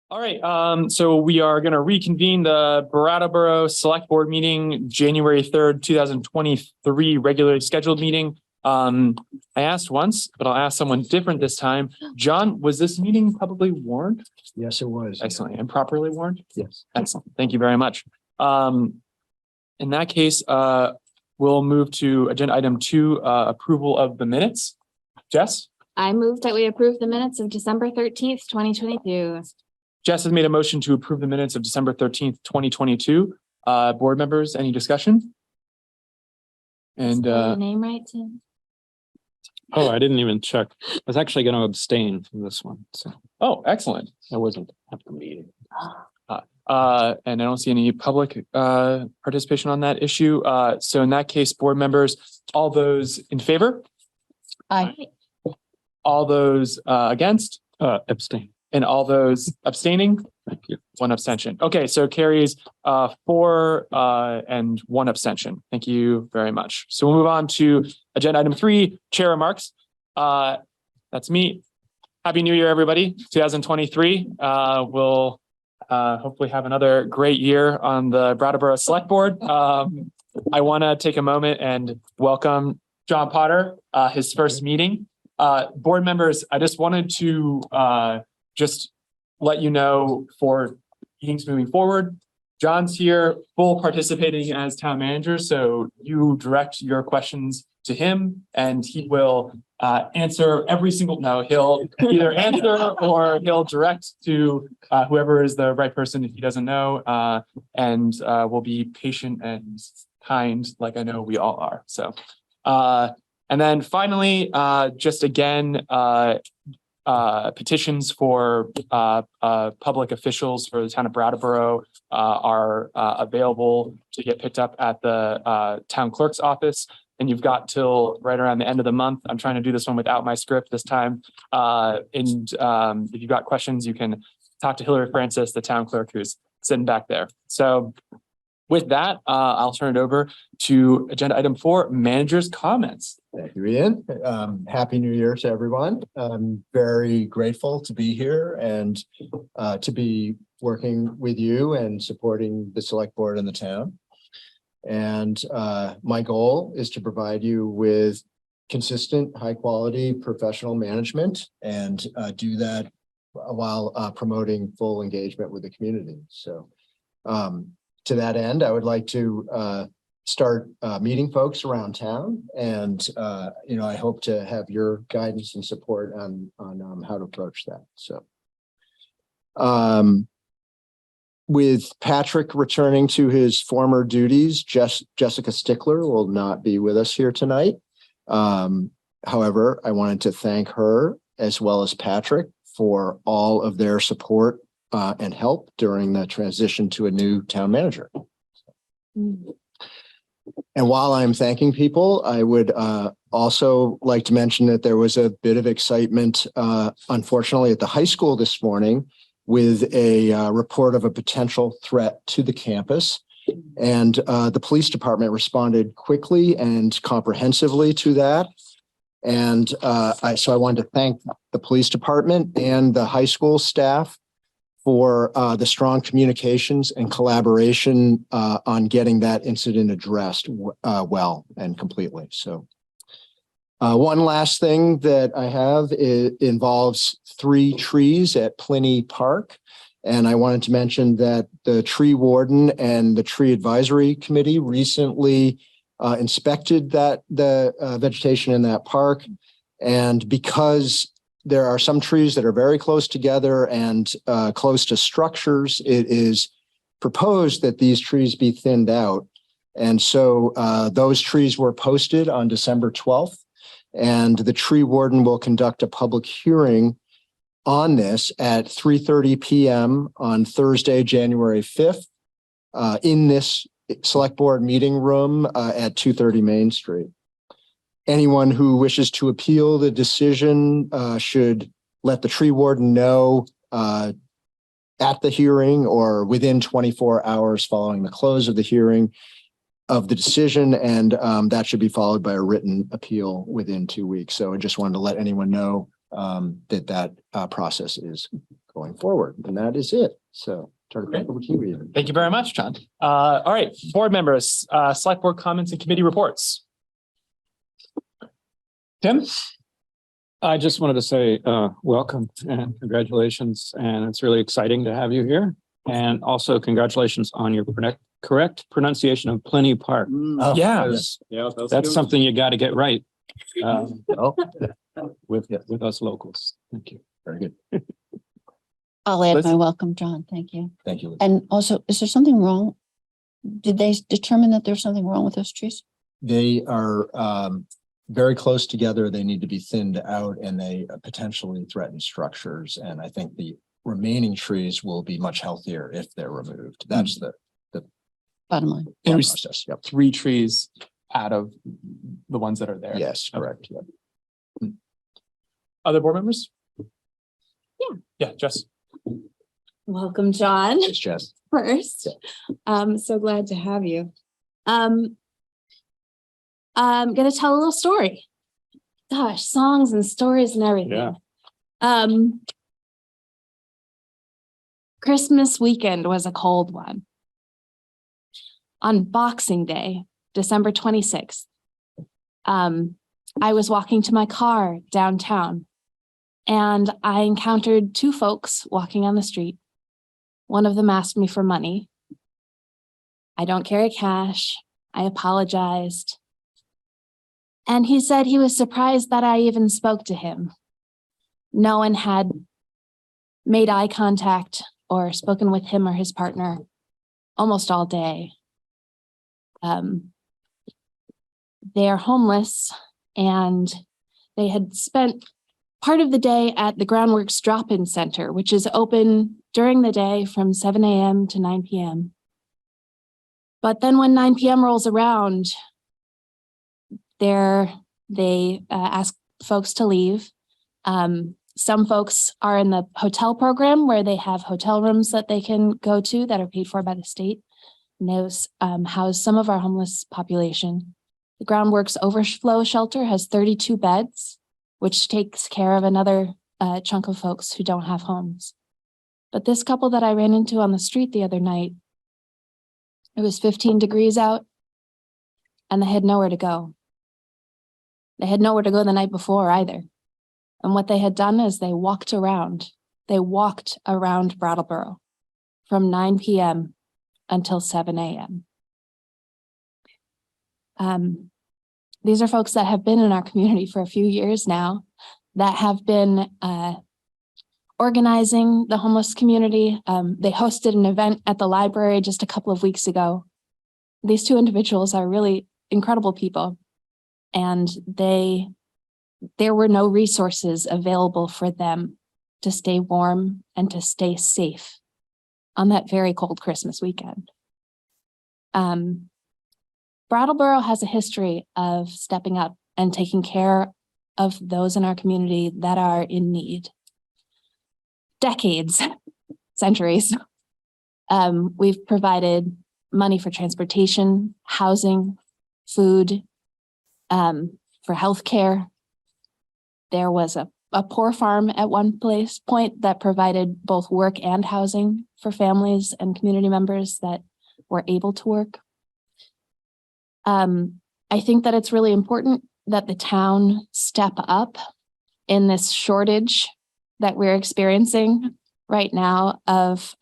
All right, so we are going to reconvene the Brattleboro Select Board meeting, January 3rd, 2023, regularly scheduled meeting. I asked once, but I'll ask someone different this time. John, was this meeting publicly warned? Yes, it was. Excellent. And properly warned? Yes. Excellent. Thank you very much. In that case, we'll move to agenda item 2, approval of the minutes. Jess? I move that we approve the minutes of December 13th, 2022. Jess has made a motion to approve the minutes of December 13th, 2022. Board members, any discussion? And the name right, Tim? Oh, I didn't even check. I was actually going to abstain from this one. So oh, excellent. I wasn't at the meeting. And I don't see any public participation on that issue. So in that case, board members, all those in favor? Aye. All those against? Abstain. And all those abstaining? Thank you. 1 abstention. Okay, so carries 4 and 1 abstention. Thank you very much. So we'll move on to agenda item 3, chair remarks. That's me. Happy New Year, everybody. 2023. We'll hopefully have another great year on the Brattleboro Select Board. I want to take a moment and welcome John Potter, his first meeting. Board members, I just wanted to just let you know for meetings moving forward, John's here, full participating as town manager. So you direct your questions to him and he will answer every single, no, he'll either answer or he'll direct to whoever is the right person if he doesn't know, and will be patient and kind like I know we all are. So, and then finally, just again, petitions for public officials for the town of Brattleboro are available to get picked up at the town clerk's office. And you've got till right around the end of the month. I'm trying to do this one without my script this time. And if you've got questions, you can talk to Hillary Francis, the town clerk who's sitting back there. So with that, I'll turn it over to agenda item 4, manager's comments. Thank you, Ian. Happy New Year to everyone. I'm very grateful to be here and to be working with you and supporting the select board in the town. And my goal is to provide you with consistent, high quality professional management and do that while promoting full engagement with the community. So to that end, I would like to start meeting folks around town, and I hope to have your guidance and support on how to approach that. So, with Patrick returning to his former duties, Jessica Stickler will not be with us here tonight. However, I wanted to thank her as well as Patrick for all of their support and help during the transition to a new town manager. And while I'm thanking people, I would also like to mention that there was a bit of excitement, unfortunately, at the high school this morning with a report of a potential threat to the campus. And the police department responded quickly and comprehensively to that. And so I wanted to thank the police department and the high school staff for the strong communications and collaboration on getting that incident addressed well and completely. So one last thing that I have involves 3 trees at Pliny Park. And I wanted to mention that the tree warden and the tree advisory committee recently inspected the vegetation in that park. And because there are some trees that are very close together and close to structures, it is proposed that these trees be thinned out. And so those trees were posted on December 12th, and the tree warden will conduct a public hearing on this at 3:30 p.m. on Thursday, January 5th, in this select board meeting room at 230 Main Street. Anyone who wishes to appeal the decision should let the tree warden know at the hearing or within 24 hours following the close of the hearing of the decision, and that should be followed by a written appeal within 2 weeks. So I just wanted to let anyone know that process is going forward. And that is it. So turn it back over to you, Ian. Thank you very much, John. All right, board members, select board comments and committee reports. Tim? I just wanted to say, welcome and congratulations. And it's really exciting to have you here. And also congratulations on your correct pronunciation of Plenty Park. Yeah. Because that's something you got to get right. Oh, With us locals. Thank you. very good. I'll add Liz? my welcome, John. Thank you. Thank you. And also, is there something wrong? Did they determine that there's something wrong with those trees? They are very close together. They need to be thinned out and they potentially threaten structures. And I think the remaining trees will be much healthier if they're removed. That's the Bottom line. And thought there's process. Yep. 3 trees out of the ones that are there. Yes, correct. Yep. Other board members? Yeah. Yeah, Jess. Welcome, John, It's Jess. first. So glad to have you. I'm gonna tell a little story. Gosh, songs and stories and everything. Yeah. Christmas weekend was a cold one. On Boxing Day, December 26th, I was walking to my car downtown and I encountered 2 folks walking on the street. One of them asked me for money. I don't carry cash. I apologized. And he said he was surprised that I even spoke to him. No one had made eye contact or spoken with him or his partner almost all day. They are homeless and they had spent part of the day at the Groundworks Drop-In Center, which is open during the day from 7 a.m. to 9 p.m. But then when 9 p.m. rolls around, they ask folks to leave. Some folks are in the hotel program where they have hotel rooms that they can go to that are paid for by the state. And those house some of our homeless population. The Groundworks Overflow Shelter has 32 beds, which takes care of another chunk of folks who don't have homes. But this couple that I ran into on the street the other night, it was 15 degrees out and they had nowhere to go. They had nowhere to go the night before either. And what they had done is they walked around Brattleboro from 9 p.m. until 7 a.m. These are folks that have been in our community for a few years now, that have been organizing the homeless community. They hosted an event at the library just a couple of weeks ago. These 2 individuals are really incredible people, and there were no resources available for them to stay warm and to stay safe on that very cold Christmas weekend. Brattleboro has a history of stepping up and taking care of those in our community that are in need. Decades, centuries. We've provided money for transportation, housing, food, for healthcare. There was a poor farm at one point that provided both work and housing for families and community members that were able to work. I think that it's really important that the town step up in this shortage that we're experiencing right now of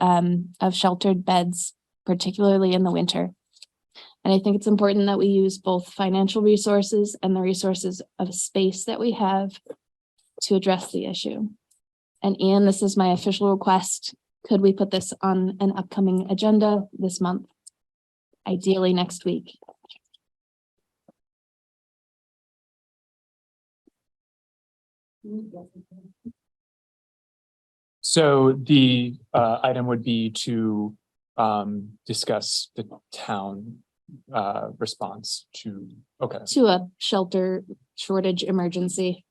sheltered beds, particularly in the winter. And I think it's important that we use both financial resources and the resources of space that we have to address the issue. And Ian, this is my official request. Could we put this on an upcoming agenda this month? Ideally next week. So the item would be to discuss the town response to, okay. To a shelter shortage emergency.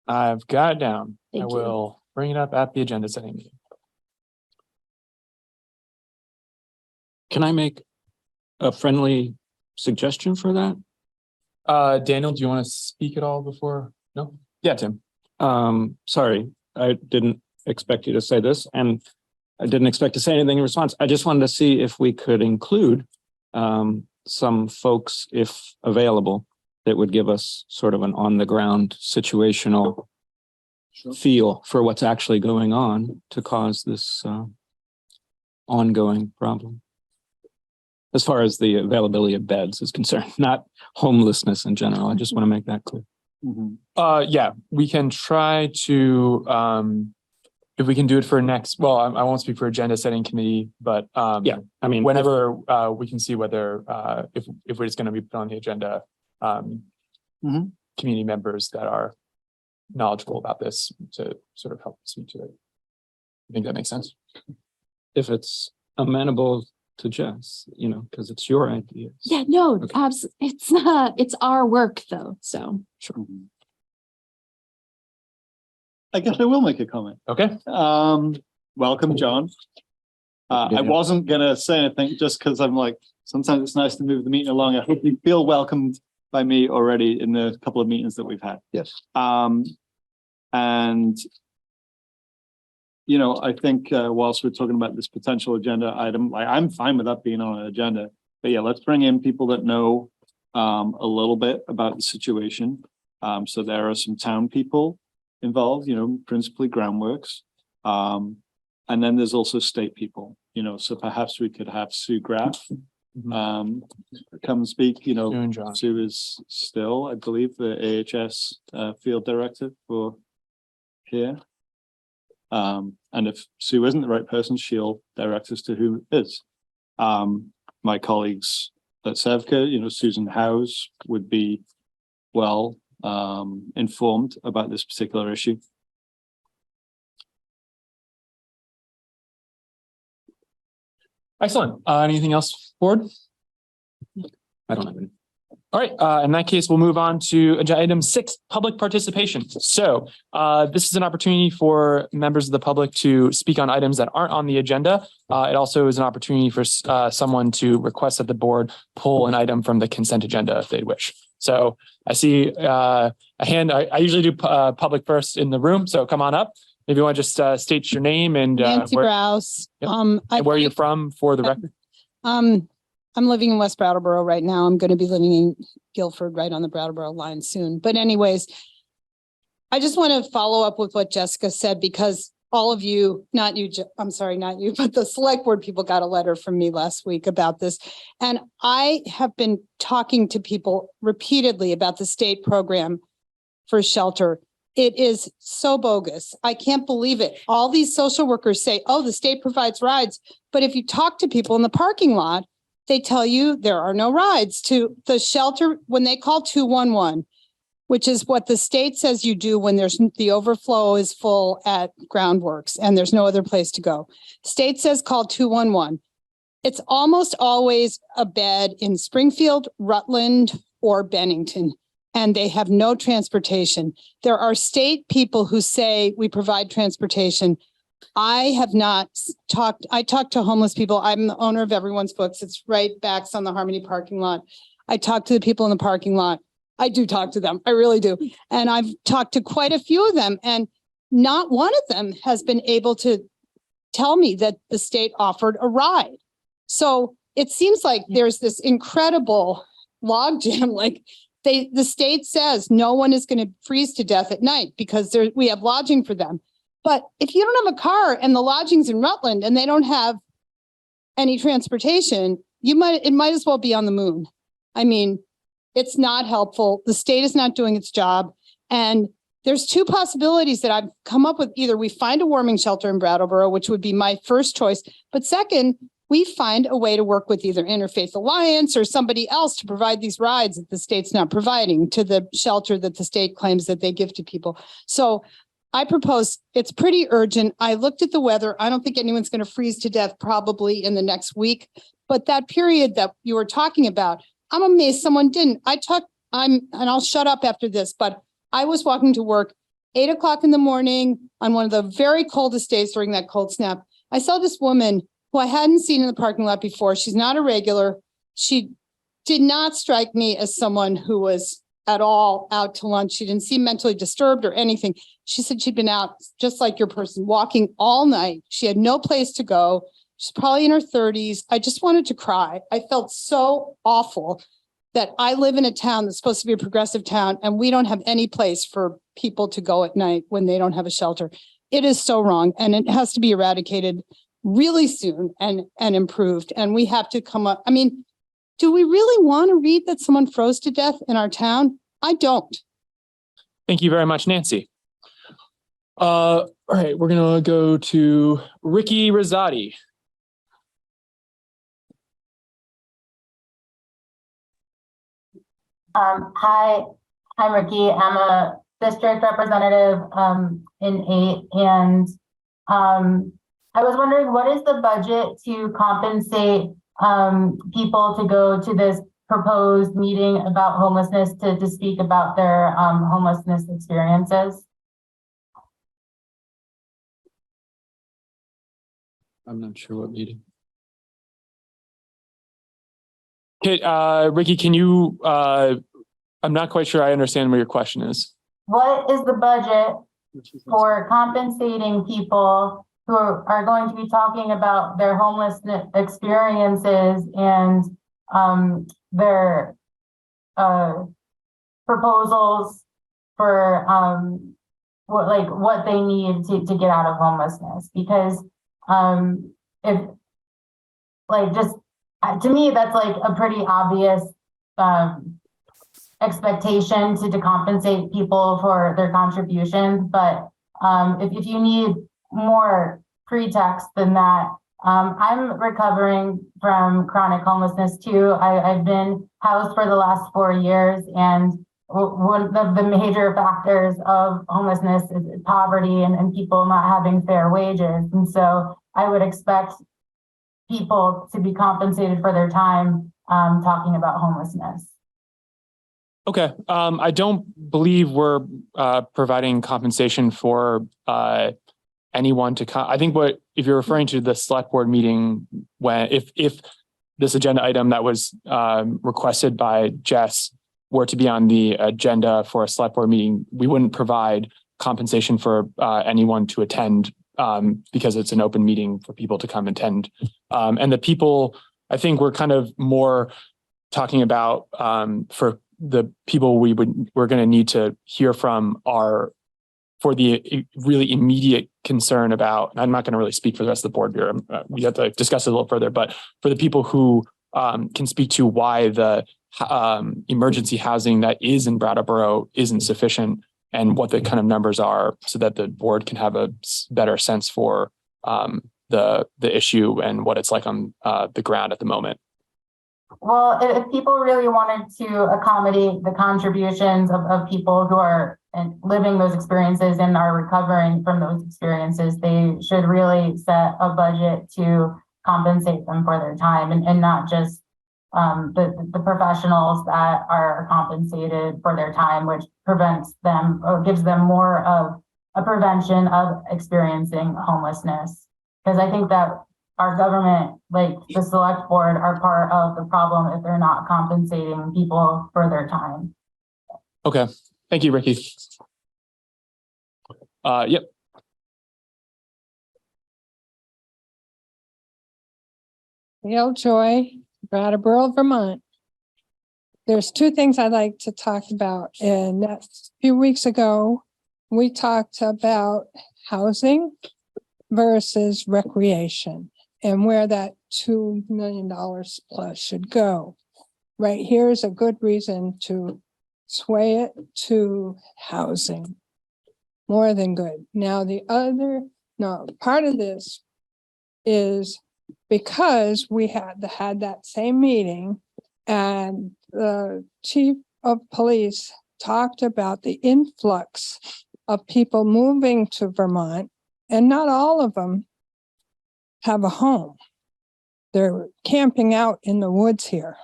I've got it down. I Thank you. will bring it up at the agenda setting meeting. Can I make a friendly suggestion for that? Daniel, do you want to speak at all before? No? Yeah, Tim. Sorry, I didn't expect you to say this, and I didn't expect to say anything in response. I just wanted to see if we could include some folks, if available, that would give us sort of an on-the-ground situational feel for what's actually going on to cause this ongoing problem. As far as the availability of beds is concerned, not homelessness in general. I just want to make that clear. Yeah, we can try to, if we can do it for next, well, I won't speak for agenda setting committee, but Yeah, I mean, whenever we can see whether if it's going to be put on the agenda, community members that are knowledgeable about this to sort of help speak to it. I think that makes sense. if it's amenable to Jess, you know, because it's your idea. Yeah, no, Okay. it's not, it's our work though, so. Sure. I guess I will make a comment. Okay. Welcome, John. I wasn't gonna say anything just because I'm like, sometimes it's nice to move the meeting along. I hope you feel welcomed by me already in the couple of meetings that we've had. Yes. And you know, I think whilst we're talking about this potential agenda item, like I'm fine with that being on an agenda. But yeah, let's bring in people that know a little bit about the situation. So there are some town people involved, you know, principally groundworks. And then there's also state people, you know, so perhaps we could have Sue Graff come speak, you know. Sue and John. Sue is still, I believe, the AHS field director for here. And if Sue isn't the right person, she'll direct us to who is. My colleagues at Sevka, you know, Susan Howes would be well informed about this particular issue. Excellent. Anything else, board? I don't have any. All right, in that case, we'll move on to agenda item 6, public participation. So this is an opportunity for members of the public to speak on items that aren't on the agenda. It also is an opportunity for someone to request that the board pull an item from the consent agenda if they wish. So I see a hand. I usually do public first in the room, so come on up. If you want to just state your name and Nancy Browse. Yep. And where you're from for the record. I'm living in West Brattleboro right now. I'm going to be living in Guilford, right on the Brattleboro line soon. But anyways, I just want to follow up with what Jessica said, because all of you, not you, I'm sorry, not you, but the select board people got a letter from me last week about this. And I have been talking to people repeatedly about the state program for shelter. It is so bogus. I can't believe it. All these social workers say, oh, the state provides rides. But if you talk to people in the parking lot, they tell you there are no rides to the shelter when they call 211, which is what the state says you do when there's the overflow is full at groundworks and there's no other place to go. State says call 211. It's almost always a bed in Springfield, Rutland, or Bennington, and they have no transportation. There are state people who say we provide transportation. I have not talked. I talk to homeless people. I'm the owner of Everyone's Books. It's right back on the Harmony parking lot. I talk to the people in the parking lot. I do talk to them. I really do. And I've talked to quite a few of them, and not one of them has been able to tell me that the state offered a ride. So it seems like there's this incredible logjam. Like the state says no one is going to freeze to death at night because we have lodging for them. But if you don't have a car and the lodging's in Rutland and they don't have any transportation, it might as well be on the moon. I mean, it's not helpful. The state is not doing its job. And there's two possibilities that I've come up with. Either we find a warming shelter in Brattleboro, which would be my first choice. But second, we find a way to work with either Interfaith Alliance or somebody else to provide these rides that the state's not providing to the shelter that the state claims that they give to people. So I propose, it's pretty urgent. I looked at the weather. I don't think anyone's going to freeze to death probably in the next week. But that period that you were talking about, I'm amazed someone didn't. And I'll shut up after this, but I was walking to work 8 o'clock in the morning on one of the very coldest days during that cold snap. I saw this woman who I hadn't seen in the parking lot before. She's not a regular. She did not strike me as someone who was at all out to lunch. She didn't seem mentally disturbed or anything. She said she'd been out, just like your person, walking all night. She had no place to go. She's probably in her 30s. I just wanted to cry. I felt so awful that I live in a town that's supposed to be a progressive town, and we don't have any place for people to go at night when they don't have a shelter. It is so wrong, and it has to be eradicated really soon and improved. And we have to come up. I mean, do we really want to read that someone froze to death in our town? I don't. Thank you very much, Nancy. All right, we're gonna go to Ricky Rosati. Hi, I'm Ricky. I'm a district representative in 8, and I was wondering, what is the budget to compensate people to go to this proposed meeting about homelessness to speak about their homelessness experiences? I'm not sure what meeting. Okay, Ricky, can you, I'm not quite sure I understand what your question is. What is the budget for compensating people who are going to be talking about their homelessness experiences and their proposals for what they need to get out of homelessness? Because if just to me, that's like a pretty obvious expectation to compensate people for their contributions. But if you need more pretext than that, I'm recovering from chronic homelessness too. I've been housed for the last 4 years, and one of the major factors of homelessness is poverty and people not having fair wages. And so I would expect people to be compensated for their time talking about homelessness. Okay, I don't believe we're providing compensation for anyone to come. I think if you're referring to the select board meeting, when if this agenda item that was requested by Jess were to be on the agenda for a select board meeting, we wouldn't provide compensation for anyone to attend because it's an open meeting for people to come attend. And the people, I think we're kind of more talking about for the people we're going to need to hear from are for the really immediate concern about, and I'm not going to really speak for the rest of the board here. We have to discuss it a little further, but for the people who can speak to why the emergency housing that is in Brattleboro isn't sufficient and what the kind of numbers are so that the board can have a better sense for the issue and what it's like on the ground at the moment. Well, if people really wanted to accommodate the contributions of people who are living those experiences and are recovering from those experiences, they should really set a budget to compensate them for their time and not just the professionals that are compensated for their time, which prevents them or gives them more of a prevention of experiencing homelessness. Because I think that our government, like the select board, are part of the problem if they're not compensating people for their time. Okay, thank you, Ricky. Yep. Gail Joy, Brattleboro, Vermont. There's 2 things I'd like to talk about. And a few weeks ago, we talked about housing versus recreation and where that $2 million plus should go. Right here is a good reason to sway it to housing. More than good. Now, part of this is because we had that same meeting and the chief of police talked about the influx of people moving to Vermont, and not all of them have a home. They're camping out in the woods here.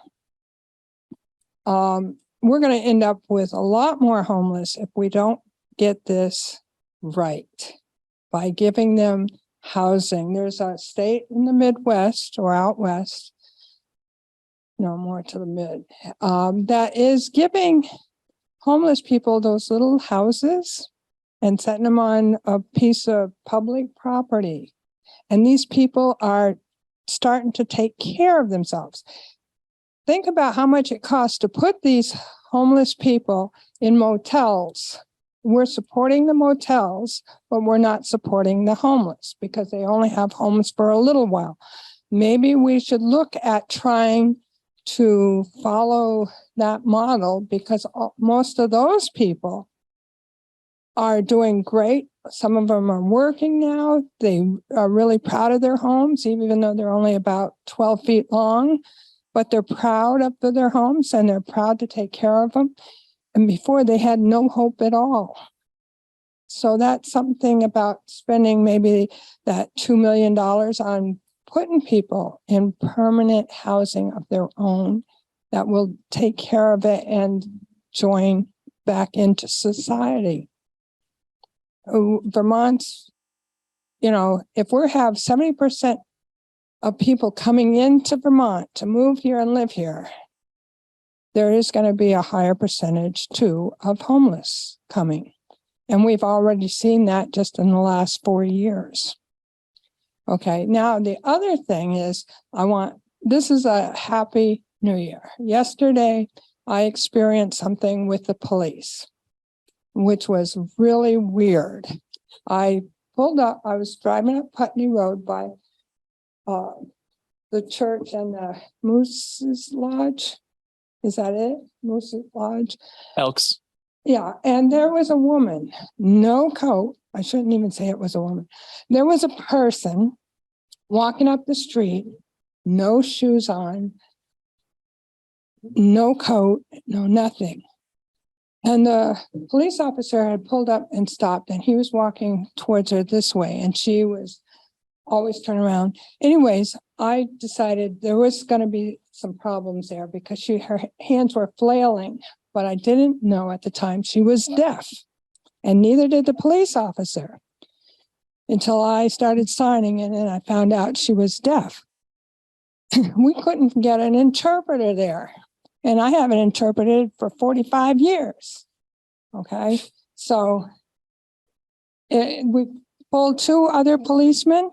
We're going to end up with a lot more homeless if we don't get this right by giving them housing. There's a state in the Midwest or out west, no, more to the mid, that is giving homeless people those little houses and setting them on a piece of public property. And these people are starting to take care of themselves. Think about how much it costs to put these homeless people in motels. We're supporting the motels, but we're not supporting the homeless because they only have homes for a little while. Maybe we should look at trying to follow that model because most of those people are doing great. Some of them are working now. They are really proud of their homes, even though they're only about 12 feet long, but they're proud of their homes and they're proud to take care of them. And before they had no hope at all. So that's something about spending maybe that $2 million on putting people in permanent housing of their own that will take care of it and join back into society. Vermont's, if we have 70% of people coming into Vermont to move here and live here, there is going to be a higher percentage too of homeless coming. And we've already seen that just in the last 4 years. Okay, now the other thing is this is a happy new year. Yesterday, I experienced something with the police, which was really weird. I pulled up, I was driving up Putney Road by the church and the Moose's Lodge. Is that it? Moose's Lodge? Elks. Yeah, and there was a woman, no coat. I shouldn't even say it was a woman. There was a person walking up the street, no shoes on, no coat, no nothing. And the police officer had pulled up and stopped, and he was walking towards her this way, and she was always turn around. Anyways, I decided there was going to be some problems there because her hands were flailing, but I didn't know at the time she was deaf, and neither did the police officer until I started signing it and I found out she was deaf. We couldn't get an interpreter there, and I haven't interpreted for 45 years. Okay, so we pulled 2 other policemen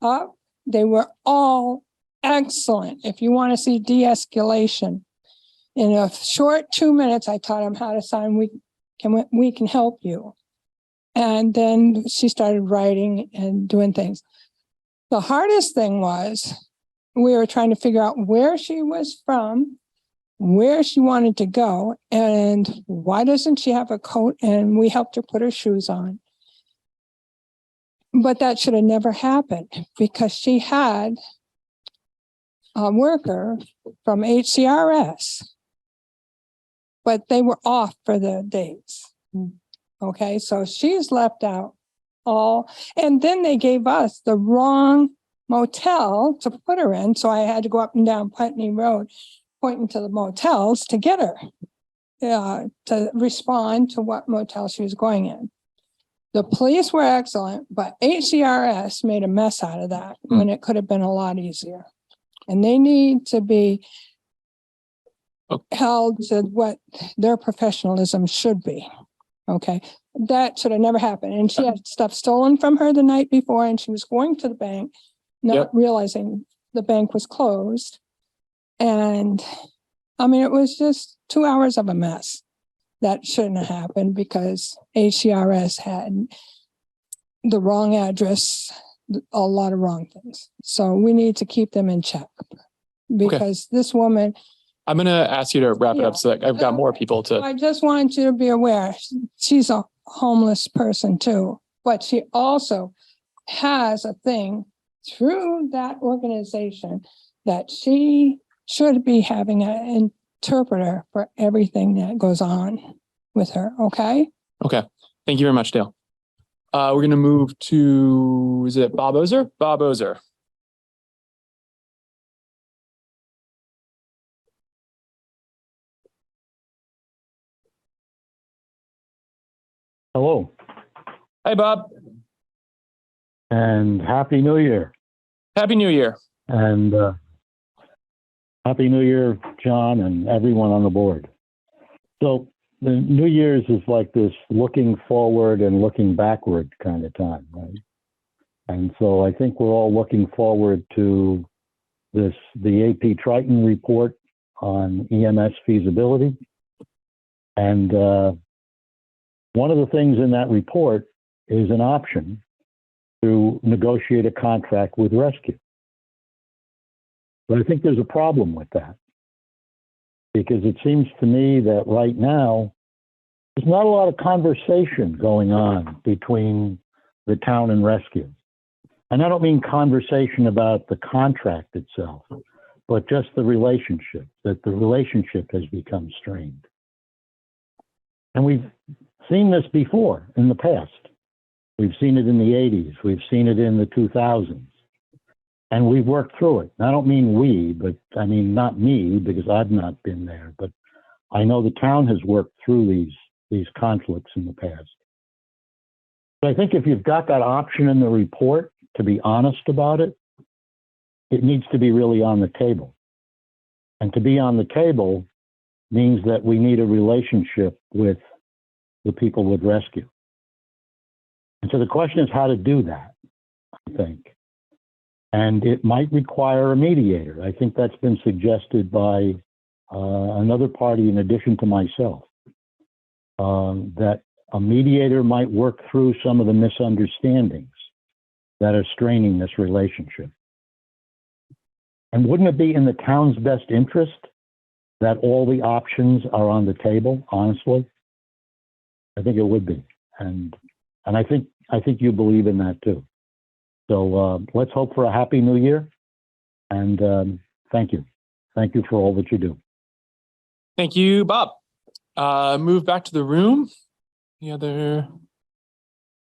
up. They were all excellent. If you want to see de-escalation, in a short 2 minutes, I taught them how to sign. We can help you. And then she started writing and doing things. The hardest thing was we were trying to figure out where she was from, where she wanted to go, and why doesn't she have a coat? And we helped her put her shoes on. But that should have never happened because she had a worker from HCRS, but they were off for the days. Okay, so she's left out all, and then they gave us the wrong motel to put her in. So I had to go up and down Putney Road, pointing to the motels to get her to respond to what motel she was going in. The police were excellent, but HCRS made a mess out of that when it could have been a lot easier. And they need to be held to what their professionalism should be. Okay, that should have never happened. And she had stuff stolen from her the night before, and she was going to the bank, not realizing the bank was closed. And I mean, it was just 2 hours of a mess. That shouldn't have happened because HCRS had the wrong address, a lot of wrong things. So we need to keep them in check because this woman. I'm going to ask you to wrap it up so that I've got more people to. I just want you to be aware, she's a homeless person too, but she also has a thing through that organization that she should be having an interpreter for everything that goes on with her. Okay. Okay. Thank you very much, Dale. We're going to move to, is it Bob Ozer? Bob Ozer. Hello, Hi, Bob. and Happy New Year. Happy New Year. And Happy New Year, John, and everyone on the board. So the New Year's is like this looking forward and looking backward kind of time, right? And so I think we're all looking forward to the AP Triton report on EMS feasibility. And one of the things in that report is an option to negotiate a contract with rescue. But I think there's a problem with that, because it seems to me that right now, there's not a lot of conversation going on between the town and rescue. And I don't mean conversation about the contract itself, but just the relationship, that the relationship has become strained. And we've seen this before in the past. We've seen it in the 80s. We've seen it in the 2000s. And we've worked through it. And I don't mean we, but I mean not me, because I've not been there. But I know the town has worked through these conflicts in the past. But I think if you've got that option in the report to be honest about it, it needs to be really on the table. And to be on the table means that we need a relationship with the people with rescue. And so the question is how to do that, I think. And it might require a mediator. I think that's been suggested by another party in addition to myself, that a mediator might work through some of the misunderstandings that are straining this relationship. And wouldn't it be in the town's best interest that all the options are on the table, honestly? I think it would be. And I think you believe in that too. So let's hope for a happy new year. And thank you. Thank you for all that you do. Thank you, Bob. Move back to the room. Any other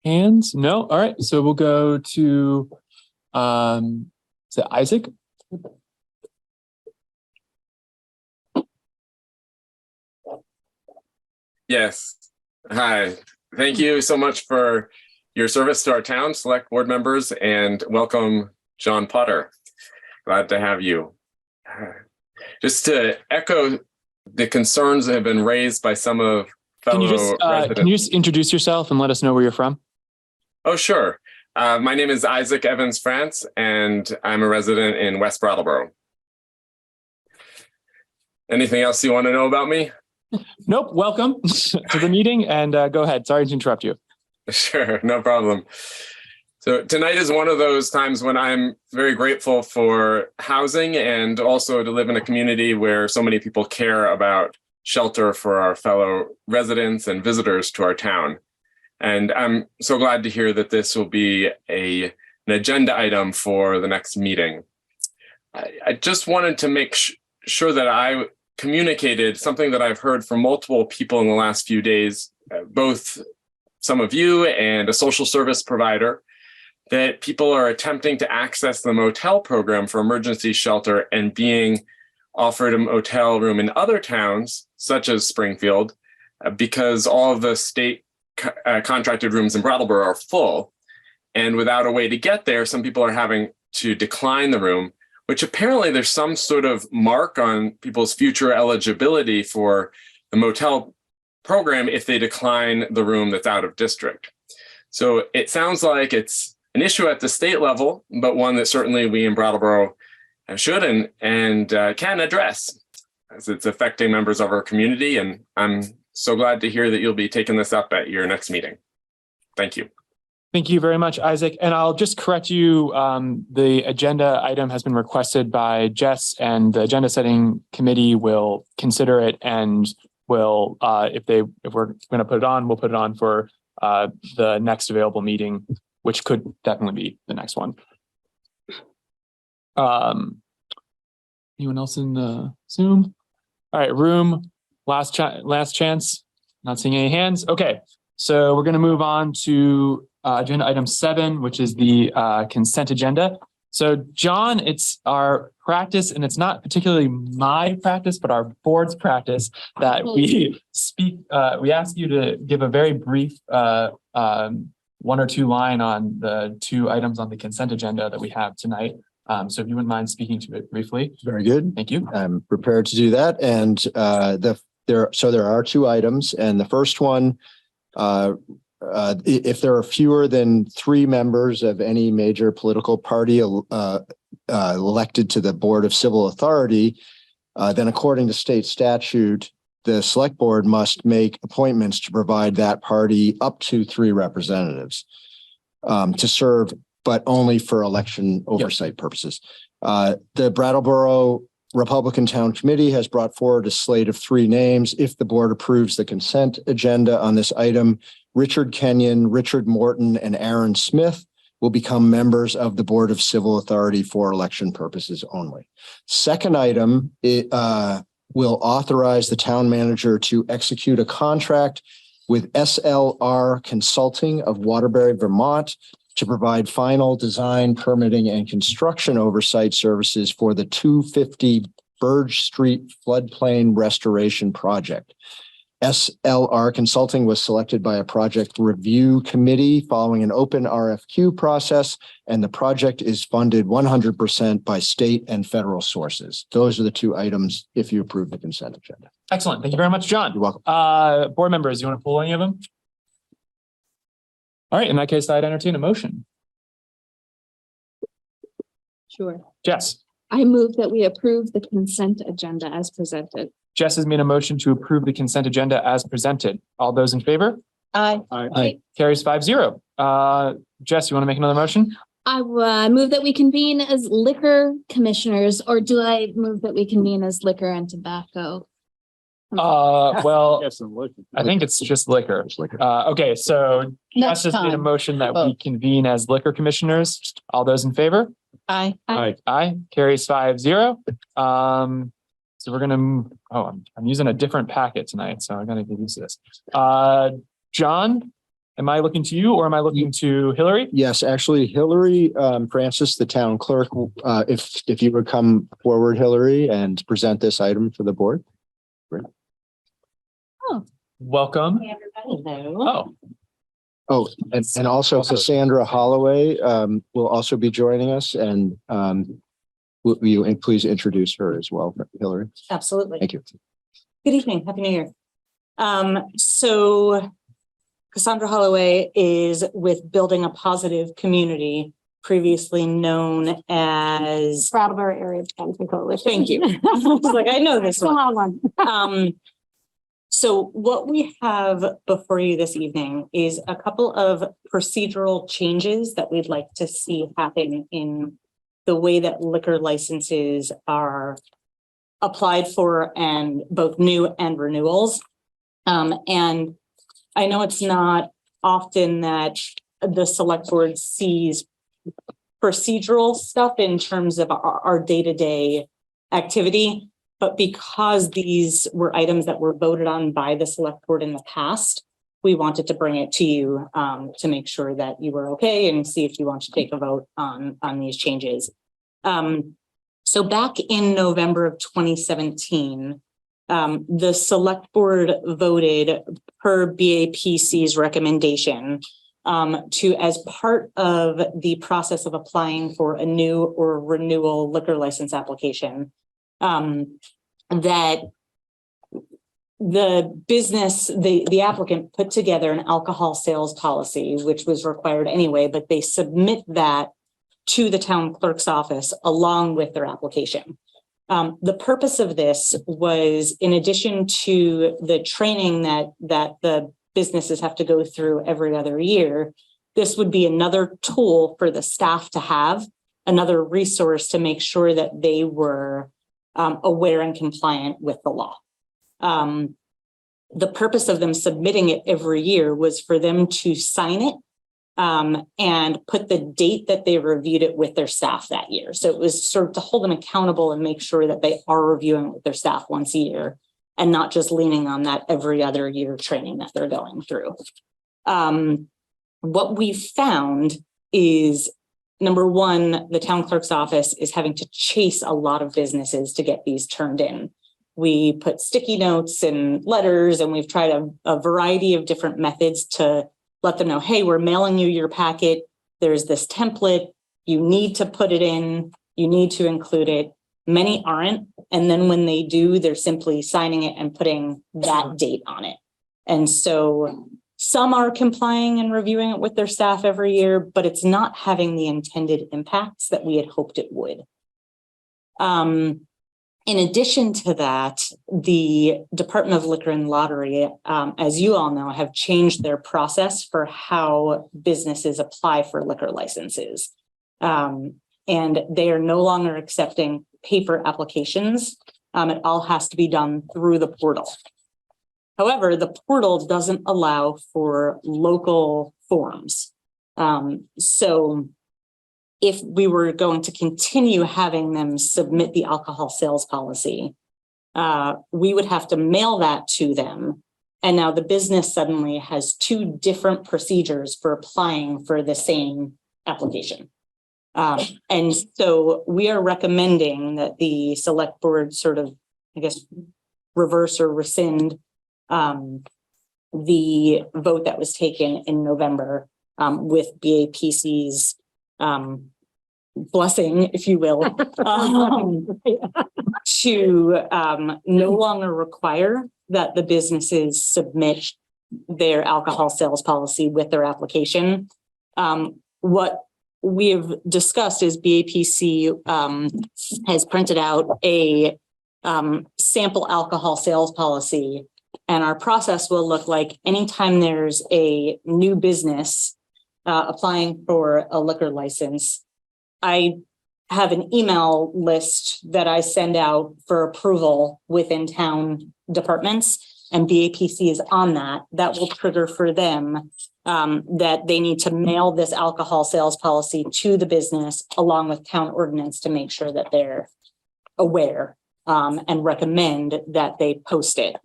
hands? No? All right. So we'll go to, is it Isaac? Yes. Hi. Thank you so much for your service to our town, select board members, and welcome, John Potter. Glad to have you. Just to echo the concerns that have been raised by some of fellow residents. Can you just introduce yourself and let us know where you're from? Oh, sure. My name is Isaac Evans France, and I'm a resident in West Brattleboro. Anything else you want to know about me? Nope. Welcome to the meeting, and go ahead. Sorry to interrupt you. Sure, no problem. So tonight is one of those times when I'm very grateful for housing and also to live in a community where so many people care about shelter for our fellow residents and visitors to our town. And I'm so glad to hear that this will be an agenda item for the next meeting. I just wanted to make sure that I communicated something that I've heard from multiple people in the last few days, both some of you and a social service provider, that people are attempting to access the motel program for emergency shelter and being offered a motel room in other towns, such as Springfield, because all of the state contracted rooms in Brattleboro are full. And without a way to get there, some people are having to decline the room, which apparently there's some sort of mark on people's future eligibility for the motel program if they decline the room that's out of district. So it sounds like it's an issue at the state level, but one that certainly we in Brattleboro should and can address, as it's affecting members of our community. And I'm so glad to hear that you'll be taking this up at your next meeting. Thank you. Thank you very much, Isaac. And I'll just correct you. The agenda item has been requested by Jess, and the agenda setting committee will consider it and will, if we're going to put it on, we'll put it on for the next available meeting, which could definitely be the next one. Anyone else in the Zoom? All right, room, last chance. Not seeing any hands. Okay, so we're going to move on to agenda item 7, which is the consent agenda. So John, it's our practice, and it's not particularly my practice, but our board's practice, that we we ask you to give a very brief 1 or 2 line on the 2 items on the consent agenda that we have tonight. So if you wouldn't mind speaking to it briefly. Very good. Thank you. I'm prepared to do that. And the there are two items, and the first one, if there are fewer than 3 members of any major political party elected to the Board of Civil Authority, then according to state statute, the select board must make appointments to provide that party up to 3 representatives to serve, but only for election oversight purposes. The Brattleboro Republican Town Committee has brought forward a slate of 3 names. If the board approves the consent agenda on this item, Richard Kenyon, Richard Morton, and Aaron Smith will become members of the Board of Civil Authority for election purposes only. Second item, will authorize the town manager to execute a contract with SLR Consulting of Waterbury, Vermont, to provide final design, permitting, and construction oversight services for the 250 Burge Street floodplain restoration project. SLR Consulting was selected by a project review committee following an open RFQ process, and the project is funded 100% by state and federal sources. Those are the 2 items if you approve the consent agenda. Excellent. Thank you very much, John. You're welcome. Board members, you want to pull any of them? All right, in that case, I'd entertain a motion. Sure. Jess. I move that we approve the consent agenda as presented. Jess has made a motion to approve the consent agenda as presented. All those in favor? Aye. Aye. Carries 5-0. Jess, you want to make another motion? I move that we convene as liquor commissioners, or do I move that we convene as liquor and tobacco? Well, Yes, I'm looking. I think it's just liquor. Okay, so Jess Next has made a time. motion that we convene as liquor commissioners. All those in favor? Aye. Aye. Carries 5-0. So we're gonna, I'm using a different packet tonight, so I gotta get used to this. John, am I looking to you or am I looking to Hillary? Yes, actually, Hillary Francis, the town clerk, if you would come forward, Hillary, and present this item for the board. Great. Welcome. Hey, everybody. Hello. Oh, And also Cassandra Holloway will also be joining us, and will you please introduce her as well, Hillary? Absolutely. Thank you. Good evening. Happy New Year. So Cassandra Holloway is with Building a Positive Community, previously known as Brattleboro Area Development Coalition. Thank you. I was like, I know this It's a one. long one. So what we have before you this evening is a couple of procedural changes that we'd like to see happen in the way that liquor licenses are applied for, and both new and renewals. And I know it's not often that the select board sees procedural stuff in terms of our day-to-day activity, but because these were items that were voted on by the select board in the past, we wanted to bring it to you to make sure that you were okay and see if you want to take a vote on these changes. So back in November of 2017, the select board voted per BAPC's recommendation to, as part of the process of applying for a new or renewal liquor license application, that the business, the applicant put together an alcohol sales policy, which was required anyway, but they submit that to the town clerk's office along with their application. The purpose of this was, in addition to the training that the businesses have to go through every other year, this would be another tool for the staff to have, another resource to make sure that they were aware and compliant with the law. The purpose of them submitting it every year was for them to sign it and put the date that they reviewed it with their staff that year. So it was sort of to hold them accountable and make sure that they are reviewing it with their staff once a year and not just leaning on that every other year training that they're going through. What we found is, number one, the town clerk's office is having to chase a lot of businesses to get these turned in. We put sticky notes and letters, and we've tried a variety of different methods to let them know, hey, we're mailing you your packet. There's this template. You need to put it in. You need to include it. Many aren't. And then when they do, they're simply signing it and putting that date on it. And so some are complying and reviewing it with their staff every year, but it's not having the intended impacts that we had hoped it would. In addition to that, the Department of Liquor and Lottery, as you all know, have changed their process for how businesses apply for liquor licenses. And they are no longer accepting paper applications. It all has to be done through the portal. However, the portal doesn't allow for local forms. So if we were going to continue having them submit the alcohol sales policy, we would have to mail that to them. And now the business suddenly has two different procedures for applying for the same application. And so we are recommending that the select board sort of, I guess, reverse or rescind the vote that was taken in November with BAPC's blessing, if you will, to no longer require that the businesses submit their alcohol sales policy with their application. What we have discussed is BAPC has printed out a sample alcohol sales policy, and our process will look like anytime there's a new business applying for a liquor license, I have an email list that I send out for approval within town departments, and BAPC is on that. That will trigger for them that they need to mail this alcohol sales policy to the business along with town ordinance to make sure that they're aware and recommend that they post it.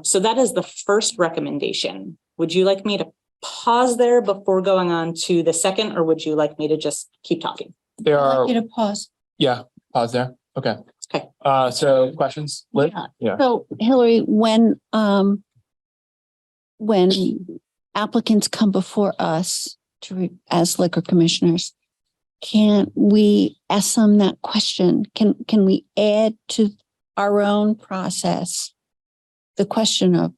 So that is the first recommendation. Would you like me to pause there before going on to the second, or would you like me to just keep talking? There I'd are, like you to pause. yeah, pause there. Okay. Okay. So questions? Liz? Yeah. So Hillary, when applicants come before us as liquor commissioners, can we ask them that question? Can we add to our own process the question of,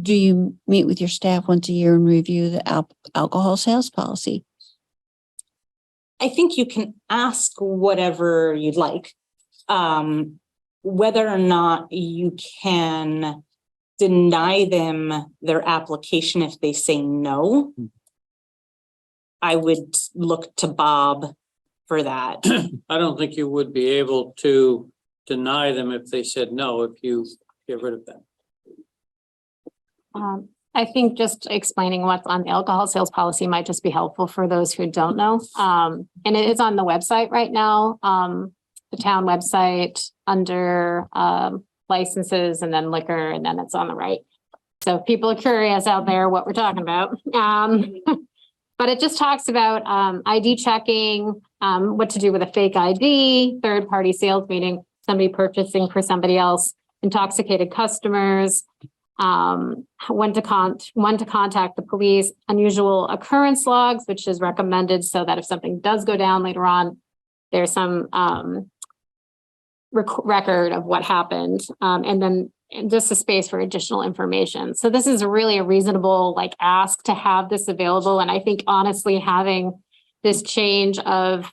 do you meet with your staff once a year and review the alcohol sales policy? I think you can ask whatever you'd like. Whether or not you can deny them their application if they say no, I would look to Bob for that. I don't think you would be able to deny them if they said no, if you get rid of them. I think just explaining what's on the alcohol sales policy might just be helpful for those who don't know. And it is on the website right now, the town website under licenses and then liquor, and then it's on the right. So if people are curious out there what we're talking about. But it just talks about ID checking, what to do with a fake ID, third-party sales meeting, somebody purchasing for somebody else, intoxicated customers, when to contact the police, unusual occurrence logs, which is recommended so that if something does go down later on, there's some record of what happened, and then just a space for additional information. So this is really a reasonable ask to have this available. And I think honestly, having this change of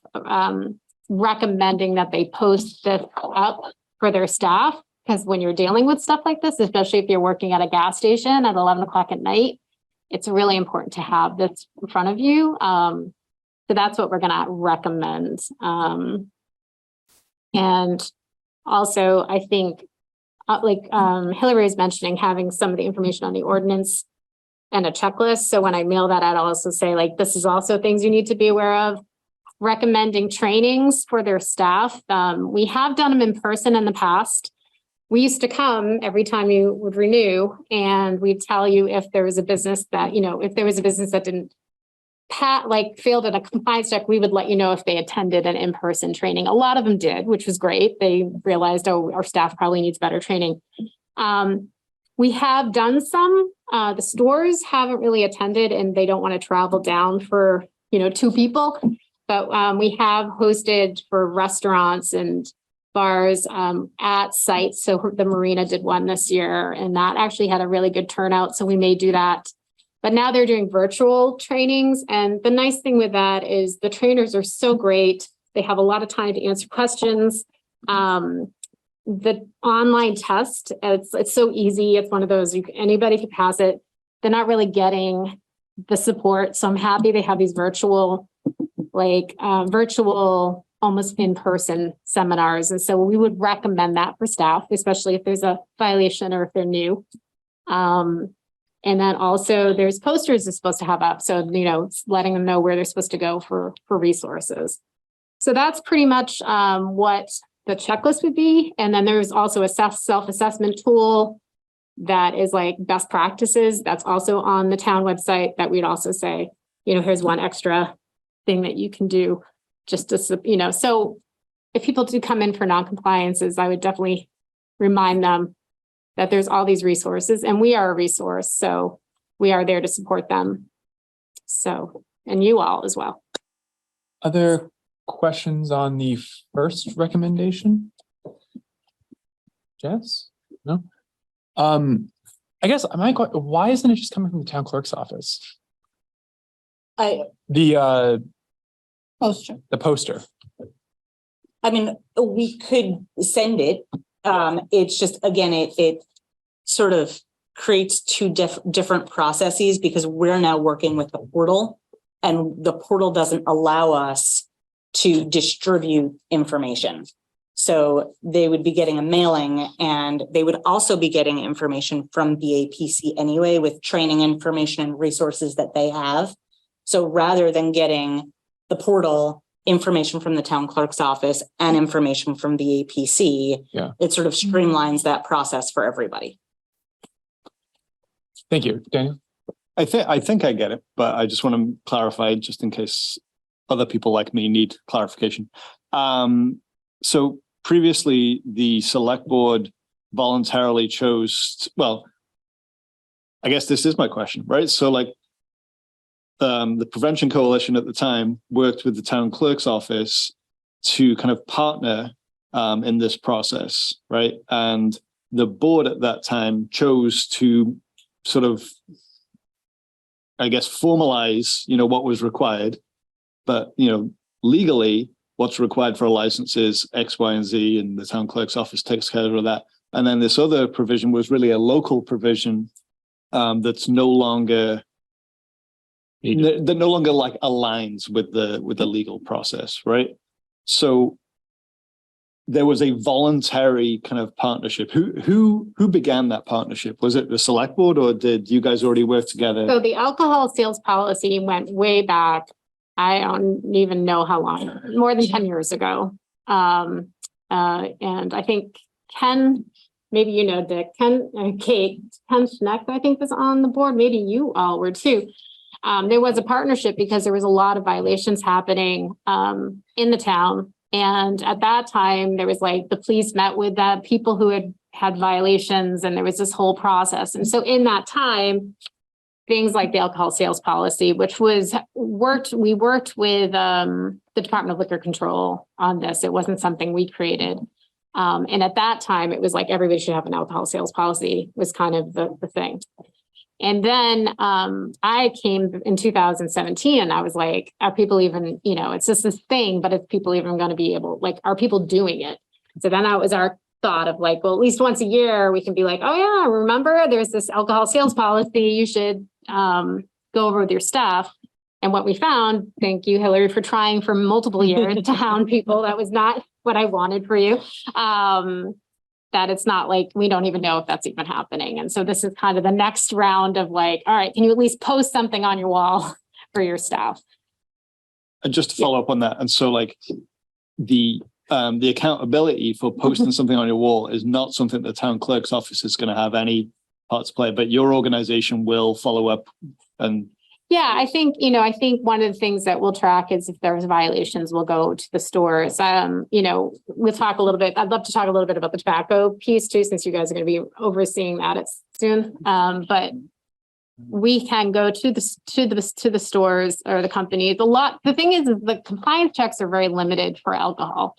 recommending that they post this up for their staff, because when you're dealing with stuff like this, especially if you're working at a gas station at 11 o'clock at night, it's really important to have this in front of you. So that's what we're going to recommend. And also, I think, Hillary is mentioning, having some of the information on the ordinance and a checklist. So when I mail that out, I'll also say, this is also things you need to be aware of. Recommending trainings for their staff. We have done them in person in the past. We used to come every time you would renew, and we'd tell you if there was a business that, if there was a business that didn't failed at a compliance check, we would let you know if they attended an in-person training. A lot of them did, which was great. They realized, oh, our staff probably needs better training. We have done some. The stores haven't really attended, and they don't want to travel down for, 2 people. But we have hosted for restaurants and bars at sites. So the marina did one this year, and that actually had a really good turnout. So we may do that. But now they're doing virtual trainings. And the nice thing with that is the trainers are so great. They have a lot of time to answer questions. The online test, it's so easy. It's one of those, anybody can pass it. They're not really getting the support. So I'm happy they have these virtual, virtual, almost in-person seminars. And so we would recommend that for staff, especially if there's a violation or if they're new. And then also there's posters they're supposed to have up. So, letting them know where they're supposed to go for resources. So that's pretty much what the checklist would be. And then there's also a self-assessment tool that is like best practices. That's also on the town website that we'd also say, here's one extra thing that you can do just to, so if people do come in for non-compliances, I would definitely remind them that there's all these resources and we are a resource. So we are there to support them. So, and you all as well. Other questions on the first recommendation? Jess? No? I guess why isn't it just coming from the town clerk's office? The poster. I mean, we could send it. It's just, again, it sort of creates two different processes because we're now working with the portal and the portal doesn't allow us to distribute information. So they would be getting a mailing and they would also be getting information from BAPC anyway with training information and resources that they have. So rather than getting the portal information from the town clerk's office and information from the APC, it sort of streamlines that process for everybody. Thank you, Daniel. I think I get it, but I just want to clarify just in case other people like me need clarification. So previously the select board voluntarily chose, well, I guess this is my question, right? So the Prevention Coalition at the time worked with the town clerk's office to kind of partner in this process, right? And the board at that time chose to sort of, I guess, formalize, what was required. But, legally, what's required for a license is X, Y, and Z, and the town clerk's office takes care of that. And then this other provision was really a local provision that's no longer aligns with the legal process, right? So there was a voluntary kind of partnership. Who began that partnership? Was it the select board or did you guys already work together? So the alcohol sales policy went way back. I don't even know how long, more than 10 years ago. And I think Ken, maybe Dick, Kate, Ken Schneck, I think was on the board. Maybe you all were too. There was a partnership because there was a lot of violations happening in the town. And at that time, there was the police met with the people who had violations and there was this whole process. And so in that time, things like the alcohol sales policy, which we worked with the Department of Liquor Control on this. It wasn't something we created. And at that time, it was everybody should have an alcohol sales policy was kind of the thing. And then I came in 2017 and I was like, are people even, it's just this thing, but is people even going to be able, are people doing it? So then that was our thought of well, at least once a year, we can be oh yeah, remember there's this alcohol sales policy, you should go over with your staff. And what we found, thank you, Hillary, for trying for multiple years to hound people. That was not what I wanted for you. That it's not we don't even know if that's even happening. And so this is kind of the next round of all right, can you at least post something on your wall for your staff? And just to follow up on that. And so the accountability for posting something on your wall is not something the town clerk's office is going to have any part to play, but your organization will follow up and yeah, I think one of the things that we'll track is if there's violations, we'll go to the stores. We'll talk a little bit. I'd love to talk a little bit about the tobacco piece too, since you guys are going to be overseeing that soon. But we can go to the stores or the company. The thing is the compliance checks are very limited for alcohol.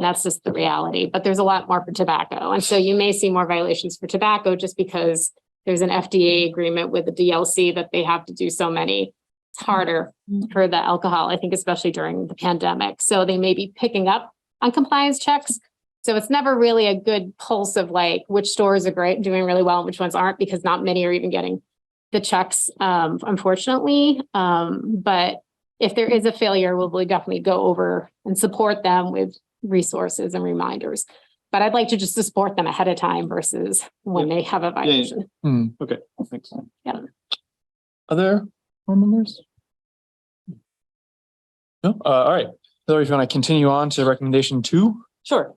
that's just the reality, but there's a lot more for tobacco. And so you may see more violations for tobacco just because there's an FDA agreement with the DLC that they have to do so many. It's harder for the alcohol, I think, especially during the pandemic. So they may be picking up on compliance checks. So it's never really a good pulse of like which stores are doing really well and which ones aren't, because not many are even getting the checks, unfortunately. But if there is a failure, we'll definitely go over and support them with resources and reminders. But I'd like to just support them ahead of time versus when they have a violation. Okay, thanks. Yeah. Other board members? No, all right. Hillary, if you want to continue on to recommendation 2. Sure.